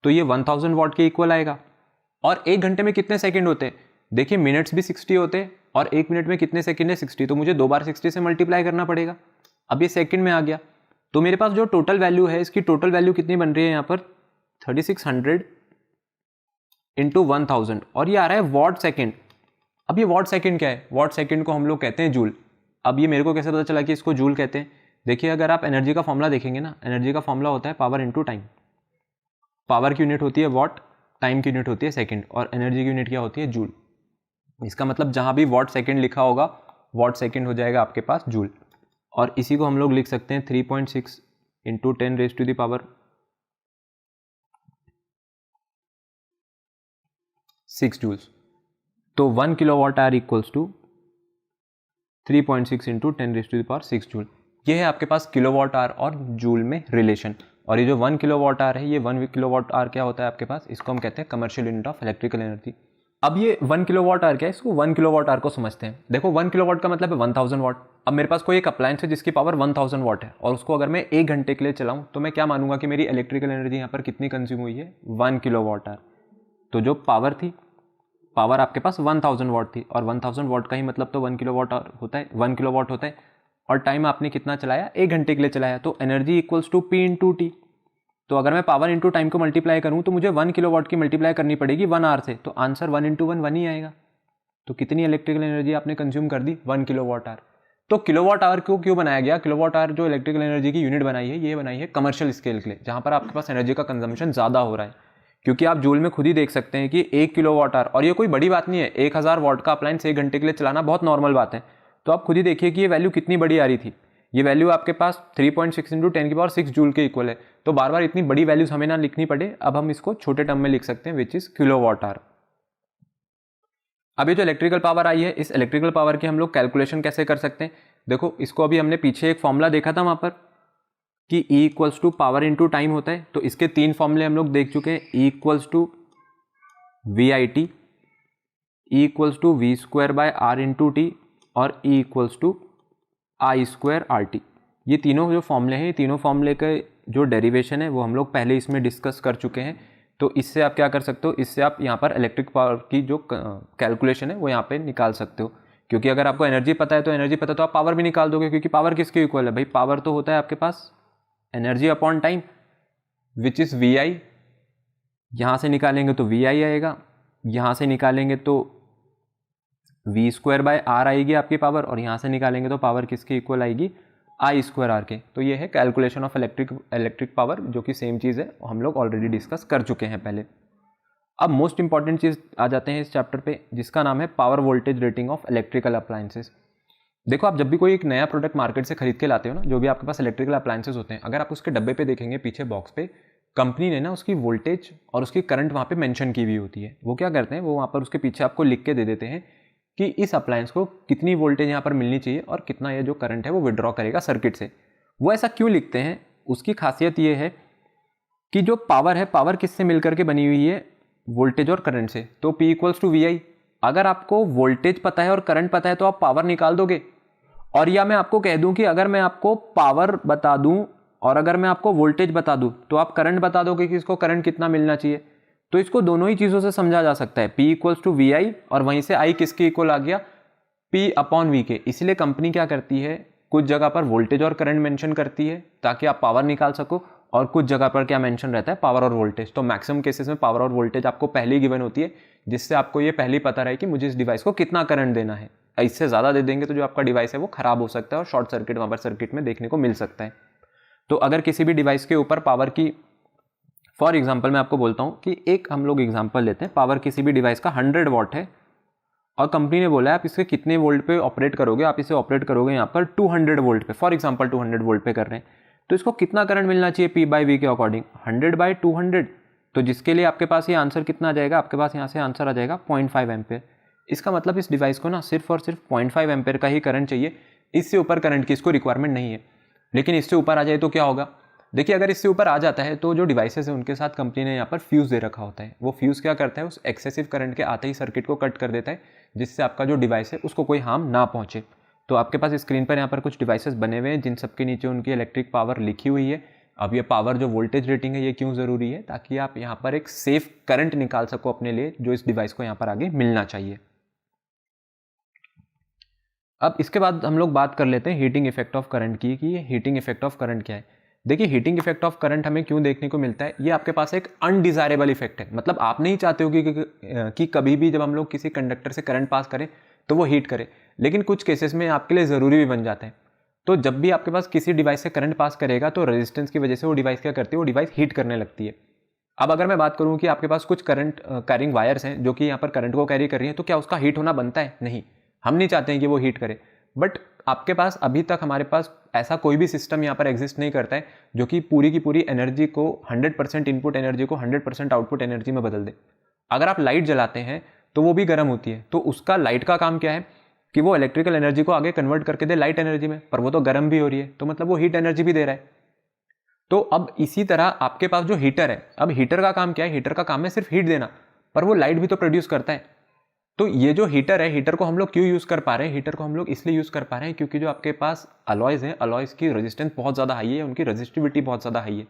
तो ये 1000 वाट के इक्वल आएगा। और 1 घंटे में कितने सेकेंड होते हैं, देखिए मिनट्स भी 60 होते हैं और 1 मिनट में कितने सेकेंड है 60, तो मुझे 2 बार 60 से मल्टीप्लाई करना पड़ेगा। अब ये सेकेंड में आ गया, तो मेरे पास जो टोटल वैल्यू है इसकी टोटल वैल्यू कितनी बन रही है यहाँ पर 3600 × 1000 और ये आ रहा है वॉट सेकेंड। अब ये वॉट सेकेंड क्या है, वॉट सेकेंड को हम लोग कहते हैं जूल। अब ये मेरे को कैसे पता चला कि इसको जूल कहते हैं, देखिए अगर आप एनर्जी का फॉर्मूला देखेंगे ना, एनर्जी का फॉर्मूला होता है पावर × टाइम। पावर की यूनिट होती है वॉट, टाइम की यूनिट होती है सेकेंड और एनर्जी की यूनिट क्या होती है जूल। इसका मतलब जहां भी वॉट सेकेंड लिखा होगा वॉट सेकेंड हो जाएगा आपके पास जूल। और इसी को हम लोग लिख सकते हैं 3.6 × 10⁻⁶ जूल्स। तो 1 kilowatt hour equals to 3.6 × 10⁻⁶ joule. ये है आपके पास किलोवाट आवर और जूल में रिलेशन। और ये जो 1 किलोवाट आवर है, ये 1 किलोवाट आवर क्या होता है आपके पास, इसको हम कहते हैं commercial unit of electrical energy. अब ये 1 किलोवाट आवर क्या है, इसको 1 किलोवाट आवर को समझते हैं। देखो 1 किलोवाट का मतलब है 1000 वाट। अब मेरे पास कोई एक अप्लायंस है जिसकी पावर 1000 वाट है और उसको अगर मैं 1 घंटे के लिए चलाऊं तो मैं क्या मानूंगा कि मेरी इलेक्ट्रिकल एनर्जी यहाँ पर कितनी कंज्यूम हुई है, 1 किलोवाट आवर। तो जो पावर थी, पावर आपके पास 1000 वाट थी और 1000 वाट का ही मतलब तो 1 किलोवाट होता है, 1 किलोवाट होता है। और टाइम आपने कितना चलाया, 1 घंटे के लिए चलाया, तो energy equals to P × T। तो अगर मैं पावर इंटू टाइम को मल्टीप्लाई करूं तो मुझे 1 किलोवाट की मल्टीप्लाई करनी पड़ेगी 1 आवर से, तो आंसर 1 × 1 1 ही आएगा। तो कितनी इलेक्ट्रिकल एनर्जी आपने कंज्यूम कर दी, 1 किलोवाट आवर। तो किलोवाट आवर को क्यों बनाया गया, किलोवाट आवर जो इलेक्ट्रिकल एनर्जी की यूनिट बनाई है ये बनाई है कमर्शियल स्केल के लिए, जहां पर आपके पास एनर्जी का कंजम्पशन ज़्यादा हो रहा है। क्योंकि आप जूल में खुद ही देख सकते हैं कि 1 किलोवाट आवर, और ये कोई बड़ी बात नहीं है, 1000 वाट का अप्लायंस 1 घंटे के लिए चलाना बहुत नॉर्मल बात है। तो आप खुद ही देखिए कि ये वैल्यू कितनी बड़ी आ रही थी। ये वैल्यू आपके पास 3.6 × 10⁻⁶ जूल के इक्वल है। तो बार बार इतनी बड़ी वैल्यूज हमें ना लिखनी पड़े, अब हम इसको छोटे टर्म में लिख सकते हैं विच इज किलोवाट आवर। अब ये जो इलेक्ट्रिकल पावर आई है, इस इलेक्ट्रिकल पावर की हम लोग कैलकुलेशन कैसे कर सकते हैं। देखो इसको अभी हमने पीछे एक फॉर्मूला देखा था वहाँ पर कि E equals to power into time होता है, तो इसके 3 फॉर्मूले हम लोग देख चुके हैं। E equals to VIT, E equals to V square by R into T और E equals to I square R T. ये तीनों जो फॉर्मूले हैं, ये तीनों फॉर्मूले के जो डेरिवेशन है वो हम लोग पहले इसमें डिस्कस कर चुके हैं। तो इससे आप क्या कर सकते हो, इससे आप यहाँ पर इलेक्ट्रिक पावर की जो कैलकुलेशन है वो यहाँ पे निकाल सकते हो। क्योंकि अगर आपको एनर्जी पता है तो एनर्जी पता तो आप पावर भी निकाल दोगे, क्योंकि पावर किसके इक्वल है भाई, पावर तो होता है आपके पास energy upon time which is V I. यहाँ से निकालेंगे तो वी आई आएगा, यहाँ से निकालेंगे तो वी स्क्वायर बाय आर आएगी आपकी पावर, और यहाँ से निकालेंगे तो पावर किसके इक्वल आएगी, आई स्क्वायर आर के। तो ये है कैलकुलेशन ऑफ इलेक्ट्रिक पावर, जो कि सेम चीज़ है, हम लोग ऑलरेडी डिस्कस कर चुके हैं पहले। अब मोस्ट इंपॉर्टेंट चीज़ आ जाते हैं इस चैप्टर पे, जिसका नाम है power voltage rating of electrical appliances. देखो आप जब भी कोई एक नया प्रोडक्ट मार्केट से खरीद के लाते हो ना, जो भी आपके पास इलेक्ट्रिकल अप्लायंसेस होते हैं, अगर आप उसके डब्बे पे देखेंगे पीछे बॉक्स पे, कंपनी ने ना उसकी वोल्टेज और उसकी करंट वहाँ पे मेंशन की हुई होती है। वो क्या करते हैं, वो वहाँ पर उसके पीछे आपको लिख के दे देते हैं कि इस अप्लायंस को कितनी वोल्टेज यहाँ पर मिलनी चाहिए और कितना ये जो करंट है वो विड्रॉ करेगा सर्किट से। वो ऐसा क्यों लिखते हैं, उसकी खासियत ये है कि जो पावर है, पावर किससे मिलकर के बनी हुई है, वोल्टेज और करंट से। तो P इक्वल्स टू वी आई। अगर आपको वोल्टेज पता है और करंट पता है तो आप पावर निकाल दोगे। और या मैं आपको कह दूं कि अगर मैं आपको पावर बता दूं और अगर मैं आपको वोल्टेज बता दूं तो आप करंट बता दोगे कि इसको करंट कितना मिलना चाहिए। तो इसको दोनों ही चीज़ों से समझा जा सकता है, P इक्वल्स टू वी आई, और वहीं से I किसके इक्वल आ गया, P अपॉन वी के। इसलिए कंपनी क्या करती है, कुछ जगह पर वोल्टेज और करंट मेंशन करती है ताकि आप पावर निकाल सको, और कुछ जगह पर क्या मेंशन रहता है, पावर और वोल्टेज। तो मैक्सिमम केसेस में पावर और वोल्टेज आपको पहले ही गिवन होती है, जिससे आपको ये पहले ही पता रहे कि मुझे इस डिवाइस को कितना करंट देना है। इससे ज़्यादा दे देंगे तो जो आपका डिवाइस है वो खराब हो सकता है और शॉर्ट सर्किट वहाँ पर सर्किट में देखने को मिल सकता है। तो अगर किसी भी डिवाइस के ऊपर पावर की, फॉर एग्जाम्पल मैं आपको बोलता हूँ कि एक हम लोग एग्जाम्पल लेते हैं, पावर किसी भी डिवाइस का 100 वॉट है और कंपनी ने बोला है आप इसके कितने वोल्ट पे ऑपरेट करोगे, आप इसे ऑपरेट करोगे यहाँ पर 200 वोल्ट पे, फॉर एग्जाम्पल 200 वोल्ट पे कर रहे हैं, तो इसको कितना करंट मिलना चाहिए P बाई वी के अकॉर्डिंग, 100/200। तो जिसके लिए आपके पास ये आंसर कितना आ जाएगा, आपके पास यहाँ से आंसर आ जाएगा 0.5 एम्पेयर। इसका मतलब इस डिवाइस को ना सिर्फ और सिर्फ 0.5 एम्पेयर का ही करंट चाहिए, इससे ऊपर करंट की इसको रिक्वायरमेंट नहीं है। लेकिन इससे ऊपर आ जाए तो क्या होगा, देखिए अगर इससे ऊपर आ जाता है तो जो डिवाइसेस है उनके साथ कंपनी ने यहाँ पर फ्यूज़ दे रखा होता है। वो फ्यूज़ क्या करता है, उस एक्सेसिव करंट के आते ही सर्किट को कट कर देता है, जिससे आपका जो डिवाइस है उसको कोई हार्म ना पहुँचे। तो आपके पास स्क्रीन पर यहाँ पर कुछ डिवाइसेस बने हुए हैं जिन सबके नीचे उनकी इलेक्ट्रिक पावर लिखी हुई है। अब ये पावर जो वोल्टेज रेटिंग है ये क्यों ज़रूरी है, ताकि आप यहाँ पर एक सेफ करंट निकाल सको अपने लिए, जो इस डिवाइस को यहाँ पर आगे मिलना चाहिए। अब इसके बाद हम लोग बात कर लेते हैं हीटिंग इफेक्ट ऑफ करंट की, कि ये हीटिंग इफेक्ट ऑफ करंट क्या है। देखिए हीटिंग इफेक्ट ऑफ करंट हमें क्यों देखने को मिलता है, ये आपके पास एक अनडिजायरेबल इफेक्ट है। मतलब आप नहीं चाहते हो कि कभी भी जब हम लोग किसी कंडक्टर से करंट पास करें तो वो हीट करे, लेकिन कुछ केसेस में आपके लिए ज़रूरी भी बन जाता है। तो जब भी आपके पास किसी डिवाइस से करंट पास करेगा तो रेजिस्टेंस की वजह से वो डिवाइस क्या करती है, वो डिवाइस हीट करने लगती है। अब अगर मैं बात करूँ कि आपके पास कुछ करंट कैरिंग वायर्स हैं जो कि यहाँ पर करंट को कैरी कर रही हैं, तो क्या उसका हीट होना बनता है? नहीं, हम नहीं चाहते हैं कि वो हीट करे। बट आपके पास अभी तक हमारे पास ऐसा कोई भी सिस्टम यहाँ पर एग्जिस्ट नहीं करता है जो कि पूरी की पूरी एनर्जी को 100% इनपुट एनर्जी को 100% आउटपुट एनर्जी में बदल दे। अगर आप लाइट जलाते हैं तो वो भी गर्म होती है, तो उसका लाइट का काम क्या है कि वो इलेक्ट्रिकल एनर्जी को आगे कन्वर्ट करके दे लाइट एनर्जी में, पर वो तो गर्म भी हो रही है, तो मतलब वो हीट एनर्जी भी दे रहा है। तो अब इसी तरह आपके पास जो हीटर है, अब हीटर का काम क्या है, हीटर का काम है सिर्फ हीट देना, पर वो लाइट भी तो प्रोड्यूस करता है। तो ये जो हीटर है, हीटर को हम लोग क्यों यूज़ कर पा रहे हैं, हीटर को हम लोग इसलिए यूज़ कर पा रहे हैं क्योंकि जो आपके पास अलॉयज़ हैं, अलॉयज़ की रेजिस्टेंस बहुत ज़्यादा हाई है, उनकी रेजिस्टिविटी बहुत ज़्यादा हाई है।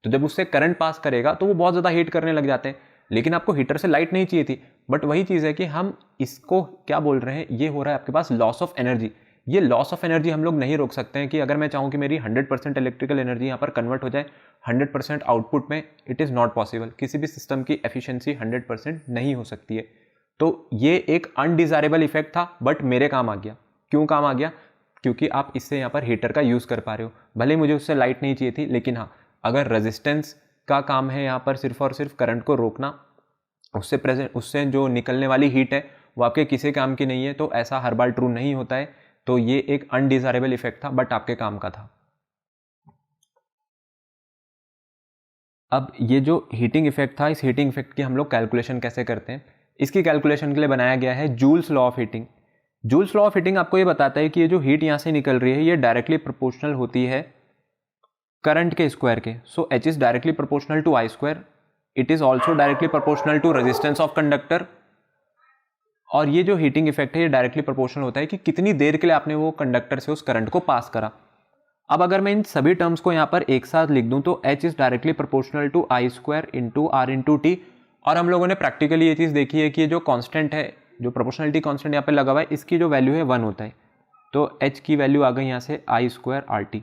तो जब उससे करंट पास करेगा तो वो बहुत ज़्यादा हीट करने लग जाते हैं। लेकिन आपको हीटर से लाइट नहीं चाहिए थी, बट वही चीज़ है कि हम इसको क्या बोल रहे हैं, ये हो रहा है आपके पास लॉस ऑफ एनर्जी। ये लॉस ऑफ एनर्जी हम लोग नहीं रोक सकते हैं कि अगर मैं चाहूँ कि मेरी 100% इलेक्ट्रिकल एनर्जी यहाँ पर कन्वर्ट हो जाए 100% आउटपुट में, इट इज़ नॉट पॉसिबल। किसी भी सिस्टम की एफिशिएंसी 100% नहीं हो सकती है। तो ये एक अनडिजायरेबल इफेक्ट था, बट मेरे काम आ गया। क्यों काम आ गया? क्योंकि आप इससे यहाँ पर हीटर का यूज़ कर पा रहे हो। भले मुझे उससे लाइट नहीं चाहिए थी, लेकिन हाँ, अगर रेजिस्टेंस का काम है यहाँ पर सिर्फ और सिर्फ करंट को रोकना, उससे जो निकलने वाली हीट है वो आपके किसी काम की नहीं है, तो ऐसा हर बार ट्रू नहीं होता है। तो ये एक अनडिजायरेबल इफेक्ट था, बट आपके काम का था। अब ये जो हीटिंग इफेक्ट था, इस हीटिंग इफेक्ट की हम लोग कैलकुलेशन कैसे करते हैं, इसकी कैलकुलेशन के लिए बनाया गया है joules law of heating. Joules law of heating आपको ये बताता है कि ये जो हीट यहाँ से निकल रही है ये डायरेक्टली प्रोपोर्शनल होती है करंट के स्क्वायर के. So H is directly proportional to I square. It is also directly proportional to resistance of conductor. और ये जो हीटिंग इफेक्ट है ये डायरेक्टली प्रोपोर्शनल होता है कि कितनी देर के लिए आपने वो कंडक्टर से उस करंट को पास करा. अब अगर मैं इन सभी टर्म्स को यहाँ पर एक साथ लिख दूं तो H is directly proportional to I square into R into T. और हम लोगों ने प्रैक्टिकली ये चीज़ देखी है कि ये जो कांस्टेंट है, जो प्रोपोर्शनलिटी कांस्टेंट यहाँ पे लगा हुआ है, इसकी जो वैल्यू है 1 होता है. तो H की वैल्यू आ गई यहाँ से I स्क्वायर RT.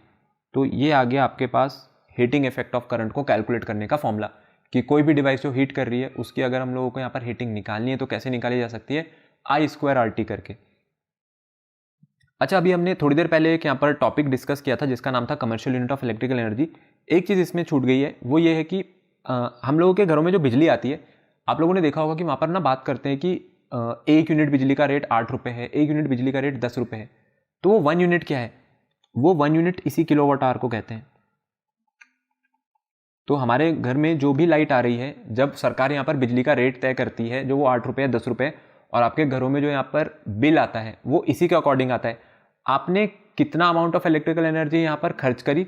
तो ये आ गया आपके पास हीटिंग इफेक्ट ऑफ करंट को कैलकुलेट करने का फॉर्मूला कि कोई भी डिवाइस जो हीट कर रही है उसकी अगर हम लोगों को यहाँ पर हीटिंग निकालनी है तो कैसे निकाली जा सकती है, I स्क्वायर RT करके. अच्छा, अभी हमने थोड़ी देर पहले एक यहाँ पर टॉपिक डिस्कस किया था जिसका नाम था commercial unit of electrical energy. एक चीज़ इसमें छूट गई है, वो ये है कि हम लोगों के घरों में जो बिजली आती है, आप लोगों ने देखा होगा कि वहाँ पर ना बात करते हैं कि एक यूनिट बिजली का रेट 8 रुपये है, एक यूनिट बिजली का रेट 10 रुपये है. तो वो 1 यूनिट क्या है? वो 1 यूनिट इसी किलोवाट आवर को कहते हैं. तो हमारे घर में जो भी लाइट आ रही है, जब सरकार यहाँ पर बिजली का रेट तय करती है जो वो 8 रुपये 10 रुपये, और आपके घरों में जो यहाँ पर बिल आता है वो इसी के अकॉर्डिंग आता है. आपने कितना अमाउंट ऑफ इलेक्ट्रिकल एनर्जी यहाँ पर खर्च करी,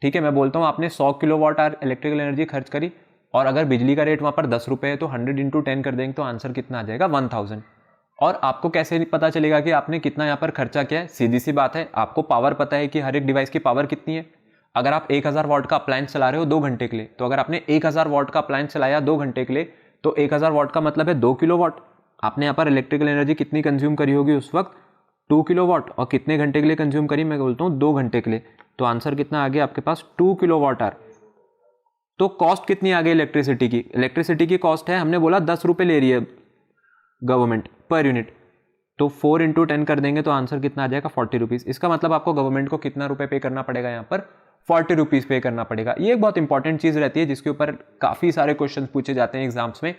ठीक है, मैं बोलता हूँ आपने 100 किलोवाट आवर इलेक्ट्रिकल एनर्जी खर्च करी, और अगर बिजली का रेट वहाँ पर 10 रुपये है तो 100 इंटू 10 कर देंगे तो आंसर कितना आ जाएगा, 1000. और आपको कैसे पता चलेगा कि आपने कितना यहाँ पर खर्चा किया है? सीधी सी बात है, आपको पावर पता है कि हर एक डिवाइस की पावर कितनी है. अगर आप 1000 वाट का अप्लायंस चला रहे हो 2 घंटे के लिए, तो अगर आपने 1000 वाट का अप्लायंस चलाया 2 घंटे के लिए, तो 1000 वाट का मतलब है 2 किलोवाट. आपने यहाँ पर इलेक्ट्रिकल एनर्जी कितनी कंज्यूम करी होगी उस वक्त? 2 किलोवाट. और कितने घंटे के लिए कंज्यूम करी? मैं बोलता हूँ 2 घंटे के लिए. तो आंसर कितना आ गया आपके पास? 2 किलोवाट आवर. तो कॉस्ट कितनी आ गई इलेक्ट्रिसिटी की? इलेक्ट्रिसिटी की कॉस्ट है, हमने बोला 10 रुपये ले रही है गवर्नमेंट पर यूनिट, तो 4 इंटू 10 कर देंगे तो आंसर कितना आ जाएगा? 40 रुपीज़. इसका मतलब आपको गवर्नमेंट को कितना रुपए पे करना पड़ेगा? यहाँ पर 40 रुपीज़ पे करना पड़ेगा. ये एक बहुत इंपॉर्टेंट चीज़ रहती है जिसके ऊपर काफ़ी सारे क्वेश्चन पूछे जाते हैं एग्जाम्स में.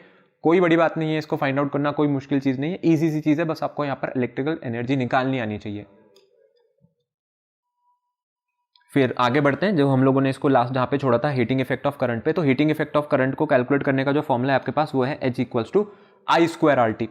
कोई बड़ी बात नहीं है, इसको फाइंड आउट करना कोई मुश्किल चीज़ नहीं है, ईजी सी चीज़ है, बस आपको यहाँ पर इलेक्ट्रिकल एनर्जी निकालनी आनी चाहिए. फिर आगे बढ़ते हैं, जो हम लोगों ने इसको लास्ट जहाँ पे छोड़ा था हीटिंग इफेक्ट ऑफ करंट पे. तो हीटिंग इफेक्ट ऑफ करंट को कैलकुलेट करने का जो फॉर्मूला है आपके पास वो है H equals to I square RT.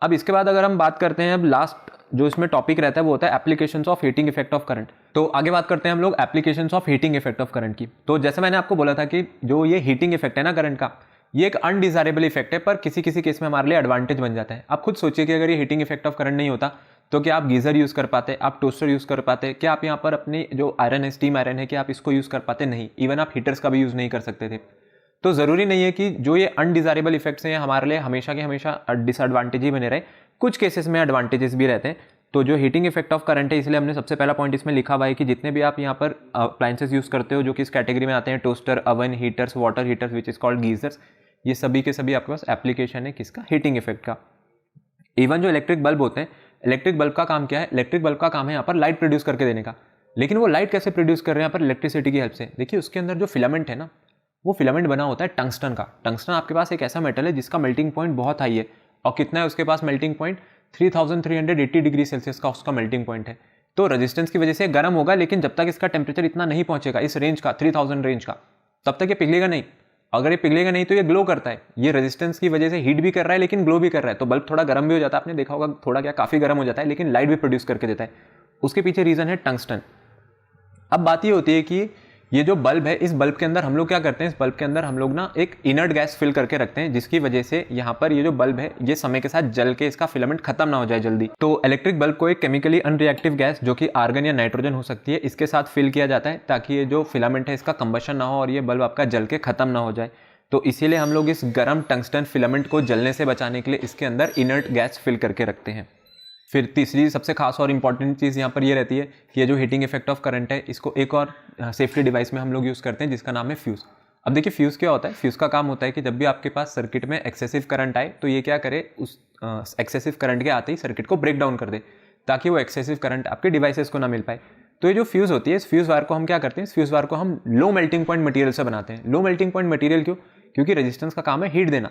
अब इसके बाद अगर हम बात करते हैं, अब लास्ट जो इसमें टॉपिक रहता है वो होता है applications of heating effect of current. तो आगे बात करते हैं हम लोग applications of heating effect of current की. तो जैसे मैंने आपको बोला था कि जो ये हीटिंग इफेक्ट है ना करंट का, ये एक अनडिजायरेबल इफेक्ट है, पर किसी किसी केस में हमारे लिए एडवांटेज बन जाता है. आप खुद सोचिए कि अगर ये हीटिंग इफेक्ट ऑफ करंट नहीं होता तो क्या आप गीजर यूज़ कर पाते, आप टोस्टर यूज़ कर पाते, क्या आप यहाँ पर अपनी जो आयरन है, स्टीम आयरन है, क्या आप इसको यूज़ कर पाते? नहीं. इवन आप हीटर्स का भी यूज़ नहीं कर सकते थे. तो ज़रूरी नहीं है कि जो ये अनडिजायरेबल इफेक्ट्स हैं हमारे लिए हमेशा के हमेशा डिसएडवांटेज ही बने रहे. कुछ केसेस में एडवांटेजेस भी रहते हैं. तो जो हीटिंग इफेक्ट ऑफ करंट है, इसलिए हमने सबसे पहला पॉइंट इसमें लिखा हुआ है कि जितने भी आप यहाँ पर अप्लायंसेस यूज़ करते हो जो कि इस कैटेगरी में आते हैं, toaster, oven, heaters, water heaters which is called geysers, ये सभी के सभी आपके पास एप्लीकेशन है किसका? हीटिंग इफेक्ट का. इवन जो इलेक्ट्रिक बल्ब होते हैं, इलेक्ट्रिक बल्ब का काम क्या है? इलेक्ट्रिक बल्ब का काम है यहाँ पर लाइट प्रोड्यूस करके देने का. लेकिन वो लाइट कैसे प्रोड्यूस कर रहे हैं यहाँ पर? इलेक्ट्रिसिटी की हेल्प से. देखिए उसके अंदर जो फिलामेंट है ना, वो फिलामेंट बना होता है टंगस्टन का. टंगस्टन आपके पास एक ऐसा मेटल है जिसका मेल्टिंग पॉइंट बहुत हाई है. और कितना है उसके पास मेल्टिंग पॉइंट? 3380 डिग्री सेल्सियस का उसका मेल्टिंग पॉइंट है. तो रेजिस्टेंस की वजह से गर्म होगा, लेकिन जब तक इसका टेम्परेचर इतना नहीं पहुंचेगा, इस रेंज का 3000 रेंज का, तब तक ये पिघलेगा नहीं. अगर ये पिघलेगा नहीं तो ये ग्लो करता है. ये रेजिस्टेंस की वजह से हीट भी कर रहा है लेकिन ग्लो भी कर रहा है. तो बल्ब थोड़ा गर्म भी हो जाता है, आपने देखा होगा, थोड़ा क्या काफ़ी गर्म हो जाता है, लेकिन लाइट भी प्रोड्यूस करके देता है. उसके पीछे रीज़न है टंगस्टन. अब बात ये होती है कि ये जो बल्ब है, इस बल्ब के अंदर हम लोग क्या करते हैं? इस बल्ब के अंदर हम लोग ना एक इनर्ट गैस फिल करके रखते हैं, जिसकी वजह से यहाँ पर ये जो बल्ब है ये समय के साथ जल के इसका फिलामेंट खत्म ना हो जाए जल्दी. तो इलेक्ट्रिक बल्ब को एक केमिकली अनरिएक्टिव गैस जो कि आर्गन या नाइट्रोजन हो सकती है, इसके साथ फिल किया जाता है ताकि ये जो फिलामेंट है इसका कंबशन ना हो और ये बल्ब आपका जल के खत्म ना हो जाए. तो इसीलिए हम लोग इस गर्म टंगस्टन फिलामेंट को जलने से बचाने के लिए इसके अंदर इनर्ट गैस फिल करके रखते हैं. फिर तीसरी सबसे खास और इंपॉर्टेंट चीज़ यहाँ पर ये रहती है कि ये जो हीटिंग इफेक्ट ऑफ करंट है, इसको एक और सेफ्टी डिवाइस में हम लोग यूज़ करते हैं जिसका नाम है फ्यूज़. अब देखिए फ्यूज़ क्या होता है? फ्यूज़ का काम होता है कि जब भी आपके पास सर्किट में एक्सेसिव करंट आए तो ये क्या करे, उस एक्सेसिव करंट के आते ही सर्किट को ब्रेक डाउन कर दे ताकि वो एक्सेसिव करंट आपके डिवाइसेस को ना मिल पाए. तो ये जो फ्यूज़ होती है, इस फ्यूज़ वायर को हम क्या करते हैं? इस फ्यूज़ वायर को हम लो मेल्टिंग पॉइंट मटेरियल से बनाते हैं. लो मेल्टिंग पॉइंट मटेरियल क्यों? क्योंकि रेजिस्टेंस का काम है हीट देना.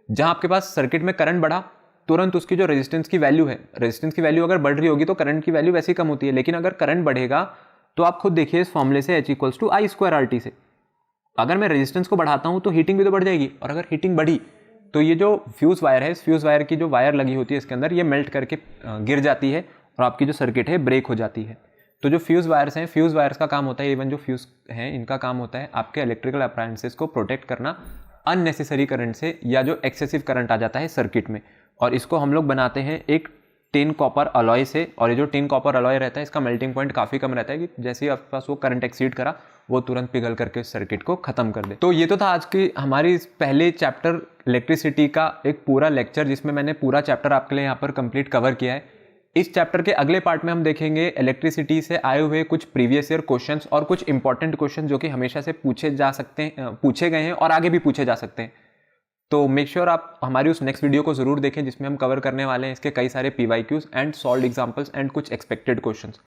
जहाँ आपके पास सर्किट में करंट बढ़ा, तुरंत उसकी जो रेजिस्टेंस की वैल्यू है, रेजिस्टेंस की वैल्यू अगर बढ़ रही होगी तो करंट की वैल्यू वैसे ही कम होती है. लेकिन अगर करंट बढ़ेगा तो आप खुद देखिए इस फॉर्मूले से H equals to I square RT से, अगर मैं रेजिस्टेंस को बढ़ाता हूँ तो हीटिंग भी तो बढ़ जाएगी, और अगर हीटिंग बढ़ी तो ये जो फ्यूज़ वायर है, इस फ्यूज़ वायर की जो वायर लगी होती है इसके अंदर, ये मेल्ट करके गिर जाती है और आपकी जो सर्किट है ब्रेक हो जाती है। तो जो फ्यूज़ वायर्स हैं, फ्यूज़ वायर्स का काम होता है, इवन जो फ्यूज़ हैं इनका काम होता है आपके इलेक्ट्रिकल अप्लायंसेस को प्रोटेक्ट करना अननेसेसरी करंट से, या जो एक्सेसिव करंट आ जाता है सर्किट में। और इसको हम लोग बनाते हैं एक टिन कॉपर अलॉय से, और ये जो टिन कॉपर अलॉय रहता है इसका मेल्टिंग पॉइंट काफ़ी कम रहता है कि जैसे ही आपके पास वो करंट एक्सीड करा वो तुरंत पिघल करके सर्किट को ख़त्म कर दे। तो ये तो था आज की हमारी पहले चैप्टर इलेक्ट्रिसिटी का एक पूरा लेक्चर, जिसमें मैंने पूरा चैप्टर आपके लिए यहाँ पर कंप्लीट कवर किया है। इस चैप्टर के अगले पार्ट में हम देखेंगे इलेक्ट्रिसिटी से आए हुए कुछ प्रीवियस ईयर क्वेश्चंस और कुछ इंपॉर्टेंट क्वेश्चन जो कि हमेशा से पूछे गए हैं और आगे भी पूछे जा सकते हैं। तो मेक श्योर आप हमारी उस नेक्स्ट वीडियो को जरूर देखें, जिसमें हम कवर करने वाले हैं इसके कई सारे PYQs and solved examples and कुछ एक्सपेक्टेड क्वेश्चंस।